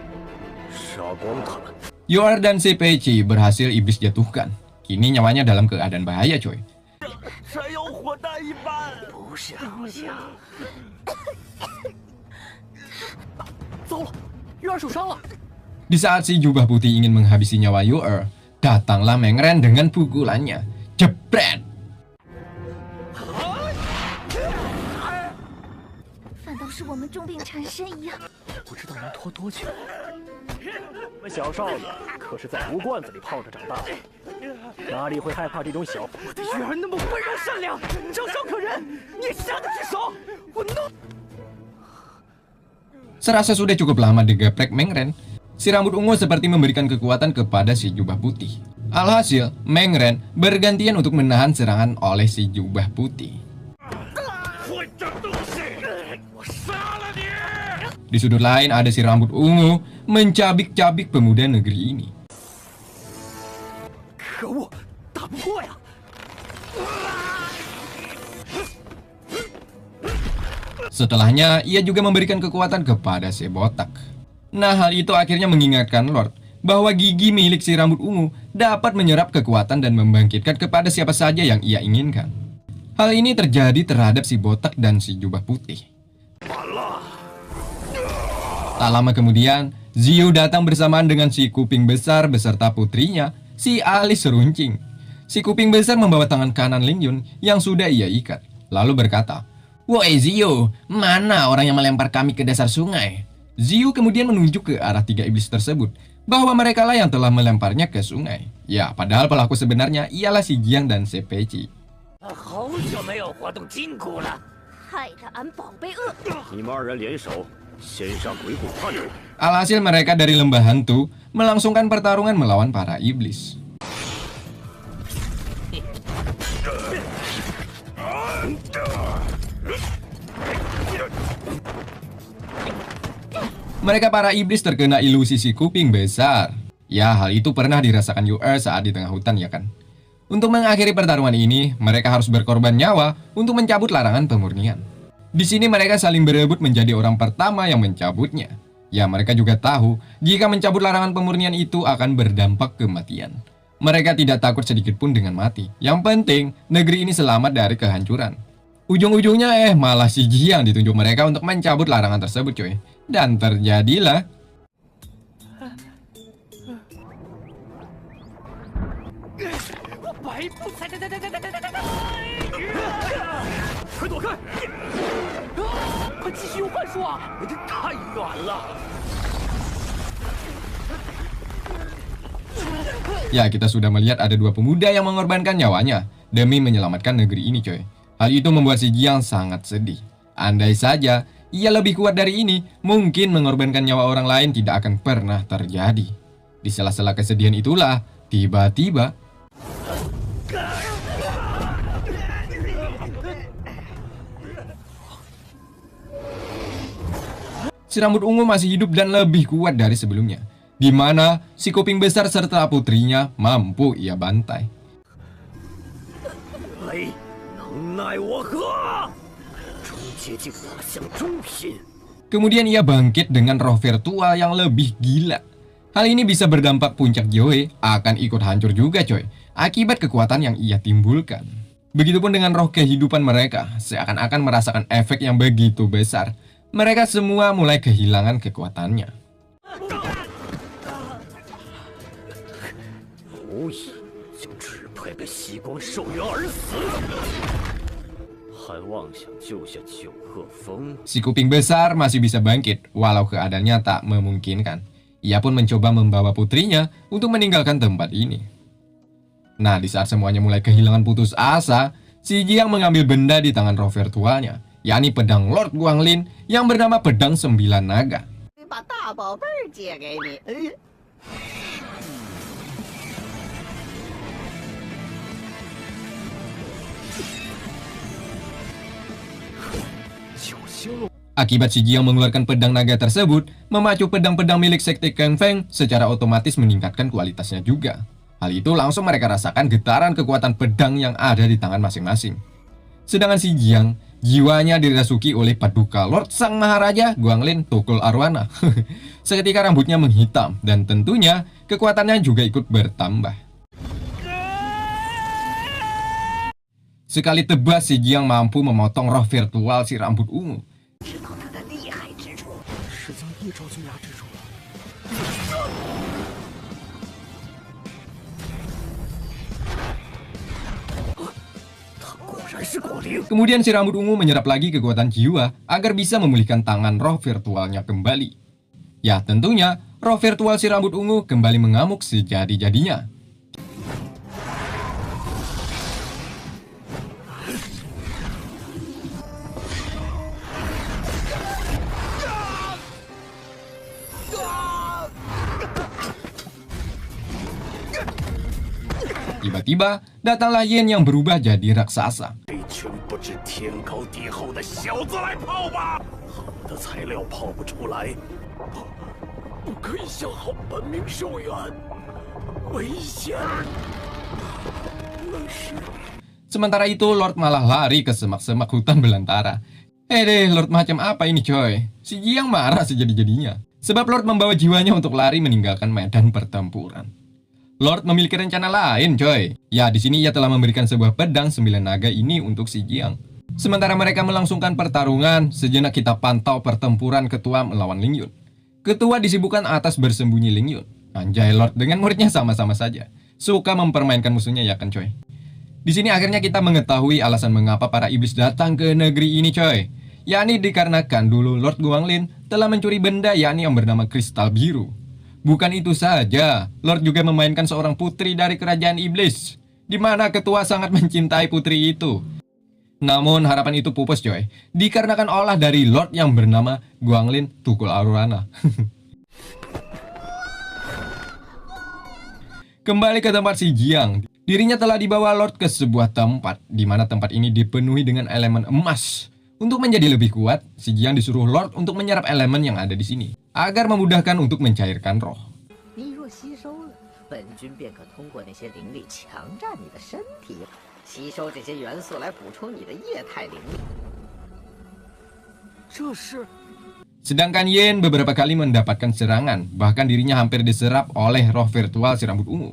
杀光他们！ Yu-Er dan si Peiqi berhasil iblis jatuhkan. Kini nyawanya dalam keadaan bahaya, coy. 山妖火弹一般，不是好像。糟了，月儿受伤了。 Di saat si jubah putih ingin menghabisi nyawa Yu-Er, datanglah Meng-Ren dengan pukulannya. Jebret! 反倒是我们重病缠身一样。不知道能拖多久。我们小少爷可是在吴罐子里泡着长大的，哪里会害怕这种小？我的月儿那么温柔善良，长相可人，你下得去手？我弄。 Serasa sudah cukup lama digeprek Meng-Ren, si rambut ungu seperti memberikan kekuatan kepada si jubah putih. Alhasil, Meng-Ren bergantian untuk menahan serangan oleh si jubah putih. 混账东西！我杀了你！ Di sudut lain ada si rambut ungu mencabik-cabik pemuda negeri ini. 可恶，打不过呀！ Setelahnya, ia juga memberikan kekuatan kepada si botak. Nah, hal itu akhirnya mengingatkan Lord bahwa gigi milik si rambut ungu dapat menyerap kekuatan dan membangkitkan kepada siapa saja yang ia inginkan. Hal ini terjadi terhadap si botak dan si jubah putih. Tak lama kemudian, Ziyu datang bersamaan dengan si kuping besar beserta putrinya, si alis seruncing. Si kuping besar membawa tangan kanan Ling Yun yang sudah ia ikat, lalu berkata, "Woi Ziyu, mana orang yang melempar kami ke dasar sungai?" Ziyu kemudian menunjuk ke arah 3 iblis tersebut, bahwa merekalah yang telah melemparnya ke sungai. Ya, padahal pelaku sebenarnya ialah si Giang dan si Peiqi. 好久没有活动筋骨了。害得俺宝贝饿。你们2人联手，先上鬼谷叛徒。 Alhasil mereka dari lembah hantu melangsungkan pertarungan melawan para iblis. Mereka para iblis terkena ilusi si kuping besar. Ya, hal itu pernah dirasakan Yu-Er saat di tengah hutan, ya kan? Untuk mengakhiri pertarungan ini, mereka harus berkorban nyawa untuk mencabut larangan pemurnian. Di sini mereka saling berebut menjadi orang pertama yang mencabutnya. Ya, mereka juga tahu jika mencabut larangan pemurnian itu akan berdampak kematian. Mereka tidak takut sedikit pun dengan mati. Yang penting, negeri ini selamat dari kehancuran. Ujung-ujungnya malah si Jiang ditunjuk mereka untuk mencabut larangan tersebut coy. Dan terjadilah ya, kita sudah melihat ada dua pemuda yang mengorbankan nyawanya demi menyelamatkan negeri ini coy. Hal itu membuat si Jiang sangat sedih. Andai saja ia lebih kuat dari ini, mungkin mengorbankan nyawa orang lain tidak akan pernah terjadi. Di sela-sela kesedihan itulah, tiba-tiba si rambut ungu masih hidup dan lebih kuat dari sebelumnya, di mana si kuping besar serta putrinya mampu ia bantai. Kemudian ia bangkit dengan roh virtual yang lebih gila. Hal ini bisa berdampak puncak Joe akan ikut hancur juga coy, akibat kekuatan yang ia timbulkan. Begitupun dengan roh kehidupan mereka, seakan-akan merasakan efek yang begitu besar. Mereka semua mulai kehilangan kekuatannya. Si kuping besar masih bisa bangkit, walau keadaannya tak memungkinkan. Ia pun mencoba membawa putrinya untuk meninggalkan tempat ini. Nah, di saat semuanya mulai kehilangan putus asa, si Jiang mengambil benda di tangan roh virtualnya, yakni pedang Lord Guanglin yang bernama Pedang 9 Naga. Akibat si Jiang mengeluarkan pedang naga tersebut, memacu pedang-pedang milik Sekte Kang Feng secara otomatis meningkatkan kualitasnya juga. Hal itu langsung mereka rasakan getaran kekuatan pedang yang ada di tangan masing-masing. Sedangkan si Jiang, jiwanya dirasuki oleh paduka Lord Sang Maharaja Guanglin Tukul Arwana. Seketika rambutnya menghitam dan tentunya kekuatannya juga ikut bertambah. Sekali tebas si Jiang mampu memotong roh virtual si rambut ungu. Kemudian si rambut ungu menyerap lagi kekuatan jiwa agar bisa memulihkan tangan roh virtualnya kembali. Ya tentunya roh virtual si rambut ungu kembali mengamuk sejadi-jadinya. Tiba-tiba, datanglah Yen yang berubah jadi raksasa. Sementara itu, Lord malah lari ke semak-semak hutan belantara. Lord macam apa ini coy? Si Jiang marah sejadi-jadinya. Sebab Lord membawa jiwanya untuk lari meninggalkan medan pertempuran. Lord memiliki rencana lain, coy. Ya, di sini ia telah memberikan sebuah pedang 9 naga ini untuk si Jiang. Sementara mereka melangsungkan pertarungan, sejenak kita pantau pertempuran ketua melawan Ling Yun. Ketua disibukkan atas bersembunyi Ling Yun. Anjay, Lord dengan muridnya sama-sama saja. Suka mempermainkan musuhnya ya kan, coy. Di sini akhirnya kita mengetahui alasan mengapa para iblis datang ke negeri ini, coy. Yakni dikarenakan dulu Lord Guanglin telah mencuri benda yakni yang bernama kristal biru. Bukan itu saja, Lord juga memainkan seorang putri dari kerajaan iblis, di mana ketua sangat mencintai putri itu. Namun harapan itu pupus coy, dikarenakan olah dari Lord yang bernama Guanglin Tukul Arwana. Kembali ke tempat si Jiang, dirinya telah dibawa Lord ke sebuah tempat, di mana tempat ini dipenuhi dengan elemen emas. Untuk menjadi lebih kuat, si Jiang disuruh Lord untuk menyerap elemen yang ada di sini, agar memudahkan untuk mencairkan roh. Sedangkan Yen beberapa kali mendapatkan serangan, bahkan dirinya hampir diserap oleh roh virtual si rambut ungu.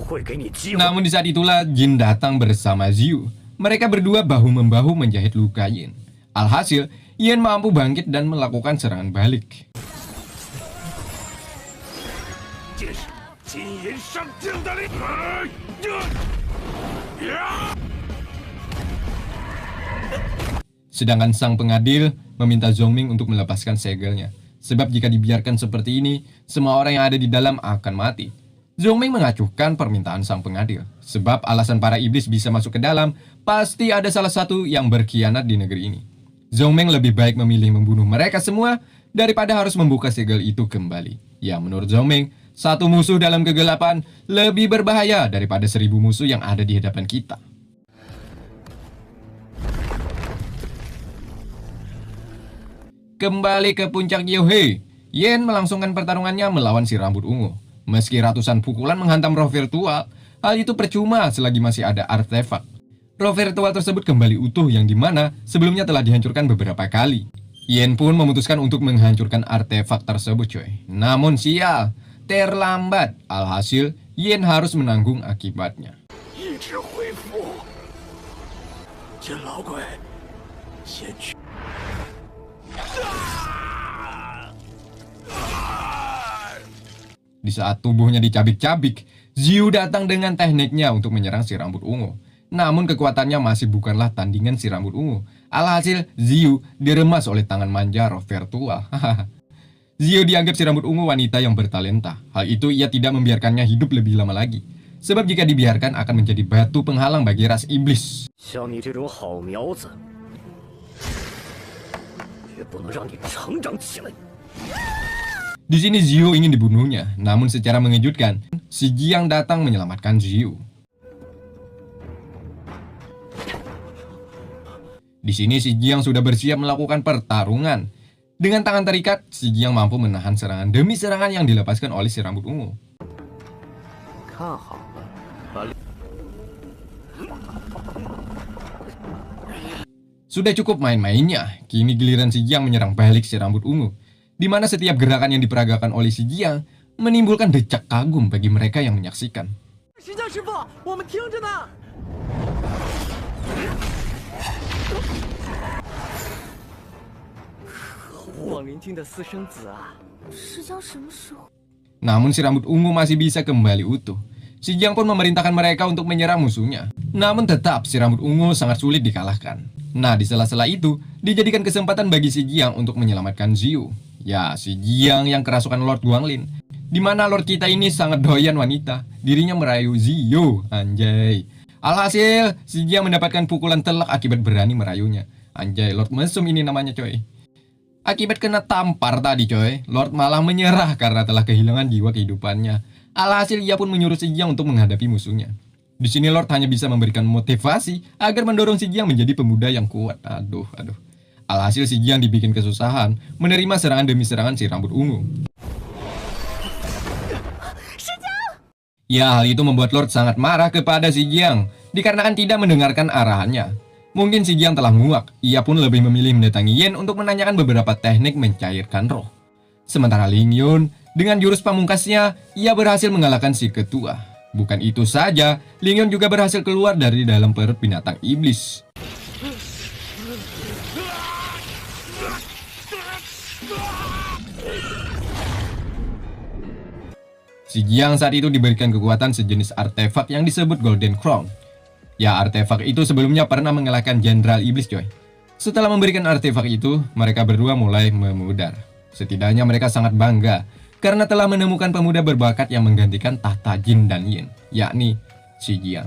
会给你机会。 Namun di saat itulah Jin datang bersama Ziyu. Mereka berdua bahu-membahu menjahit luka Yin. Alhasil, Yin mampu bangkit dan melakukan serangan balik. 这是金银上将的力。 Sedangkan sang pengadil meminta Zhongming untuk melepaskan segelnya. Sebab jika dibiarkan seperti ini, semua orang yang ada di dalam akan mati. Zhongming mengacuhkan permintaan sang pengadil. Sebab alasan para iblis bisa masuk ke dalam, pasti ada salah satu yang berkhianat di negeri ini. Zhongming lebih baik memilih membunuh mereka semua daripada harus membuka segel itu kembali. Ya, menurut Zhongming, satu musuh dalam kegelapan lebih berbahaya daripada 1000 musuh yang ada di hadapan kita. Kembali ke puncak Yohei, Yin melangsungkan pertarungannya melawan si rambut ungu. Meski ratusan pukulan menghantam roh virtual, hal itu percuma selagi masih ada artefak. Roh virtual tersebut kembali utuh yang dimana sebelumnya telah dihancurkan beberapa kali. Yin pun memutuskan untuk menghancurkan artefak tersebut coy. Namun sial, terlambat. Alhasil, Yin harus menanggung akibatnya. 一直恢复。金老鬼，先去。 Di saat tubuhnya dicabik-cabik, Ziyu datang dengan tekniknya untuk menyerang si rambut ungu. Namun kekuatannya masih bukanlah tandingan si rambut ungu. Alhasil, Ziyu diremas oleh tangan manja roh virtual. Ziyu dianggap si rambut ungu wanita yang bertalenta. Hal itu ia tidak membiarkannya hidup lebih lama lagi. Sebab jika dibiarkan akan menjadi batu penghalang bagi ras iblis. 像你这种好苗子，也不能让你成长起来。 Di sini Ziyu ingin dibunuhnya, namun secara mengejutkan, si Jiang datang menyelamatkan Ziyu. Di sini si Jiang sudah bersiap melakukan pertarungan. Dengan tangan terikat, si Jiang mampu menahan serangan demi serangan yang dilepaskan oleh si rambut ungu. 看好了，把 Sudah cukup main-mainnya, kini giliran si Jiang menyerang balik si rambut ungu. Di mana setiap gerakan yang diperagakan oleh si Jiang menimbulkan decak kagum bagi mereka yang menyaksikan. 石匠师傅，我们听着呢。望灵境的私生子啊！石匠什么时候？ Namun si rambut ungu masih bisa kembali utuh. Si Jiang pun memerintahkan mereka untuk menyerang musuhnya. Namun tetap si rambut ungu sangat sulit dikalahkan. Nah, di sela-sela itu dijadikan kesempatan bagi si Jiang untuk menyelamatkan Ziyu. Ya, si Jiang yang kerasukan Lord Guanglin. Di mana Lord kita ini sangat doyan wanita. Dirinya merayu Ziyu, anjay. Alhasil, si Jiang mendapatkan pukulan telak akibat berani merayunya. Anjay, Lord mesum ini namanya coy. Akibat kena tampar tadi coy, Lord malah menyerah karena telah kehilangan jiwa kehidupannya. Alhasil ia pun menyuruh si Jiang untuk menghadapi musuhnya. Di sini Lord hanya bisa memberikan motivasi agar mendorong si Jiang menjadi pemuda yang kuat. Aduh. Alhasil si Jiang dibikin kesusahan menerima serangan demi serangan si rambut ungu. Ya, hal itu membuat Lord sangat marah kepada si Jiang dikarenakan tidak mendengarkan arahannya. Mungkin si Jiang telah muak, ia pun lebih memilih mendatangi Yin untuk menanyakan beberapa teknik mencairkan roh. Sementara Ling Yun, dengan jurus pamungkasnya, ia berhasil mengalahkan si ketua. Bukan itu saja, Ling Yun juga berhasil keluar dari dalam perut binatang iblis. Si Jiang saat itu diberikan kekuatan sejenis artefak yang disebut Golden Crown. Ya, artefak itu sebelumnya pernah mengalahkan Jenderal Iblis coy. Setelah memberikan artefak itu, mereka berdua mulai memudar. Setidaknya mereka sangat bangga karena telah menemukan pemuda berbakat yang menggantikan tahta Jin dan Yin, yakni si Jiang.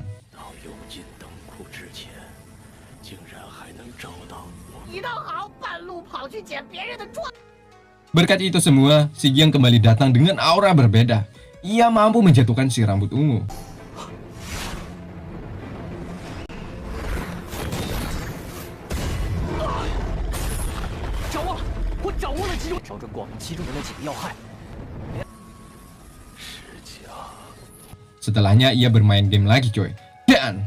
Berkat itu semua, si Jiang kembali datang dengan aura berbeda. Ia mampu menjatuhkan si rambut ungu. Setelahnya ia bermain game lagi coy. Dan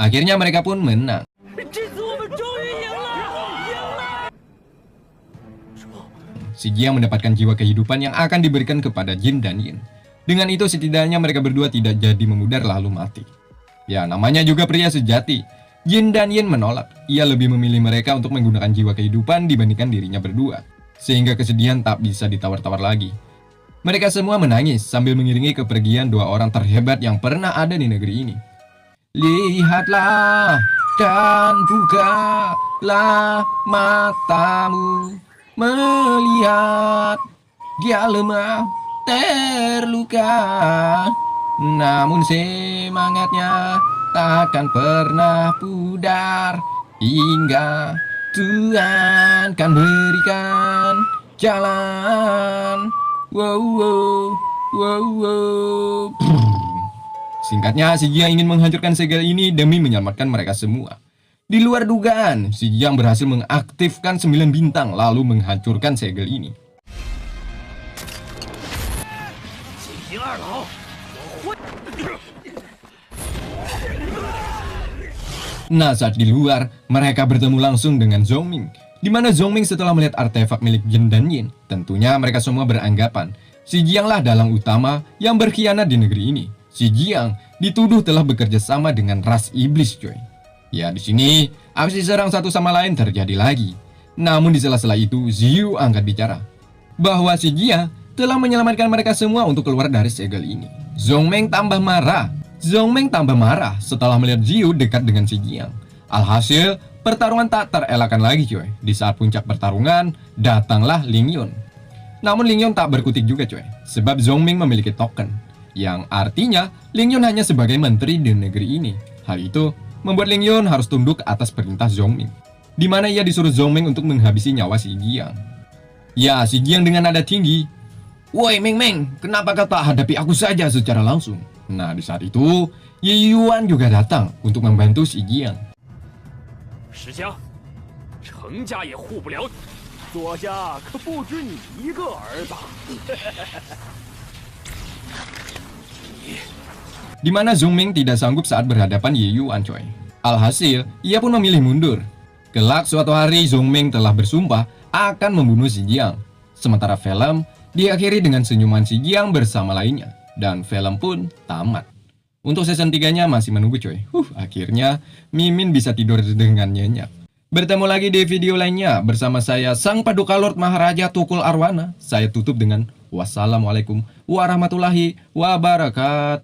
akhirnya mereka pun menang. Si Jiang mendapatkan jiwa kehidupan yang akan diberikan kepada Jin dan Yin. Dengan itu setidaknya mereka berdua tidak jadi memudar lalu mati. Ya, namanya juga pria sejati. Jin dan Yin menolak. Ia lebih memilih mereka untuk menggunakan jiwa kehidupan dibandingkan dirinya berdua. Sehingga kesedihan tak bisa ditawar-tawar lagi. Mereka semua menangis sambil mengiringi kepergian dua orang terhebat yang pernah ada di negeri ini. Lihatlah dan bukalah matamu, melihat dia lemah, terluka, namun semangatnya takkan pernah pudar hingga Tuhan kan berikan jalan. Wow, wow, wow, wow. Singkatnya, si Jiang ingin menghancurkan segel ini demi menyelamatkan mereka semua. Di luar dugaan, si Jiang berhasil mengaktifkan 9 bintang lalu menghancurkan segel ini. Nah, saat di luar, mereka bertemu langsung dengan Zhongming. Di mana Zhongming setelah melihat artefak milik Jin dan Yin, tentunya mereka semua beranggapan si Jianglah dalang utama yang berkhianat di negeri ini. Si Jiang dituduh telah bekerja sama dengan ras iblis, coy. Ya, di sini aksi serang satu sama lain terjadi lagi. Namun di sela-sela itu, Ziyu angkat bicara bahwa si Jiang telah menyelamatkan mereka semua untuk keluar dari segel ini. Zhongming tambah marah. Setelah melihat Ziyu dekat dengan si Jiang. Alhasil, pertarungan tak terelakkan lagi, coy. Di saat puncak pertarungan, datanglah Ling Yun. Namun Ling Yun tak berkutik juga, coy. Sebab Zhongming memiliki token, yang artinya Ling Yun hanya sebagai menteri di negeri ini. Hal itu membuat Ling Yun harus tunduk atas perintah Zhongming, di mana ia disuruh Zhongming untuk menghabisi nyawa si Jiang. Ya, si Jiang dengan nada tinggi, "Woi Meng Meng, kenapa kau tak hadapi aku saja secara langsung?" Nah, di saat itu, Ye Yuan juga datang untuk membantu si Jiang. 石江，程家也护不了，左家可不止你一个儿子。Di mana Zhongming tidak sanggup saat berhadapan Ye Yuan, coy. Alhasil, ia pun memilih mundur. Kelak suatu hari Zhongming telah bersumpah akan membunuh si Jiang. Sementara film diakhiri dengan senyuman si Jiang bersama lainnya. Dan film pun tamat. Untuk season 3-nya masih menunggu, coy. Akhirnya Mimin bisa tidur dengan nyenyak. Bertemu lagi di video lainnya bersama saya Sang Paduka Lord Maharaja Tukul Arwana. Saya tutup dengan wassalamualaikum warahmatullahi wabarakatuh.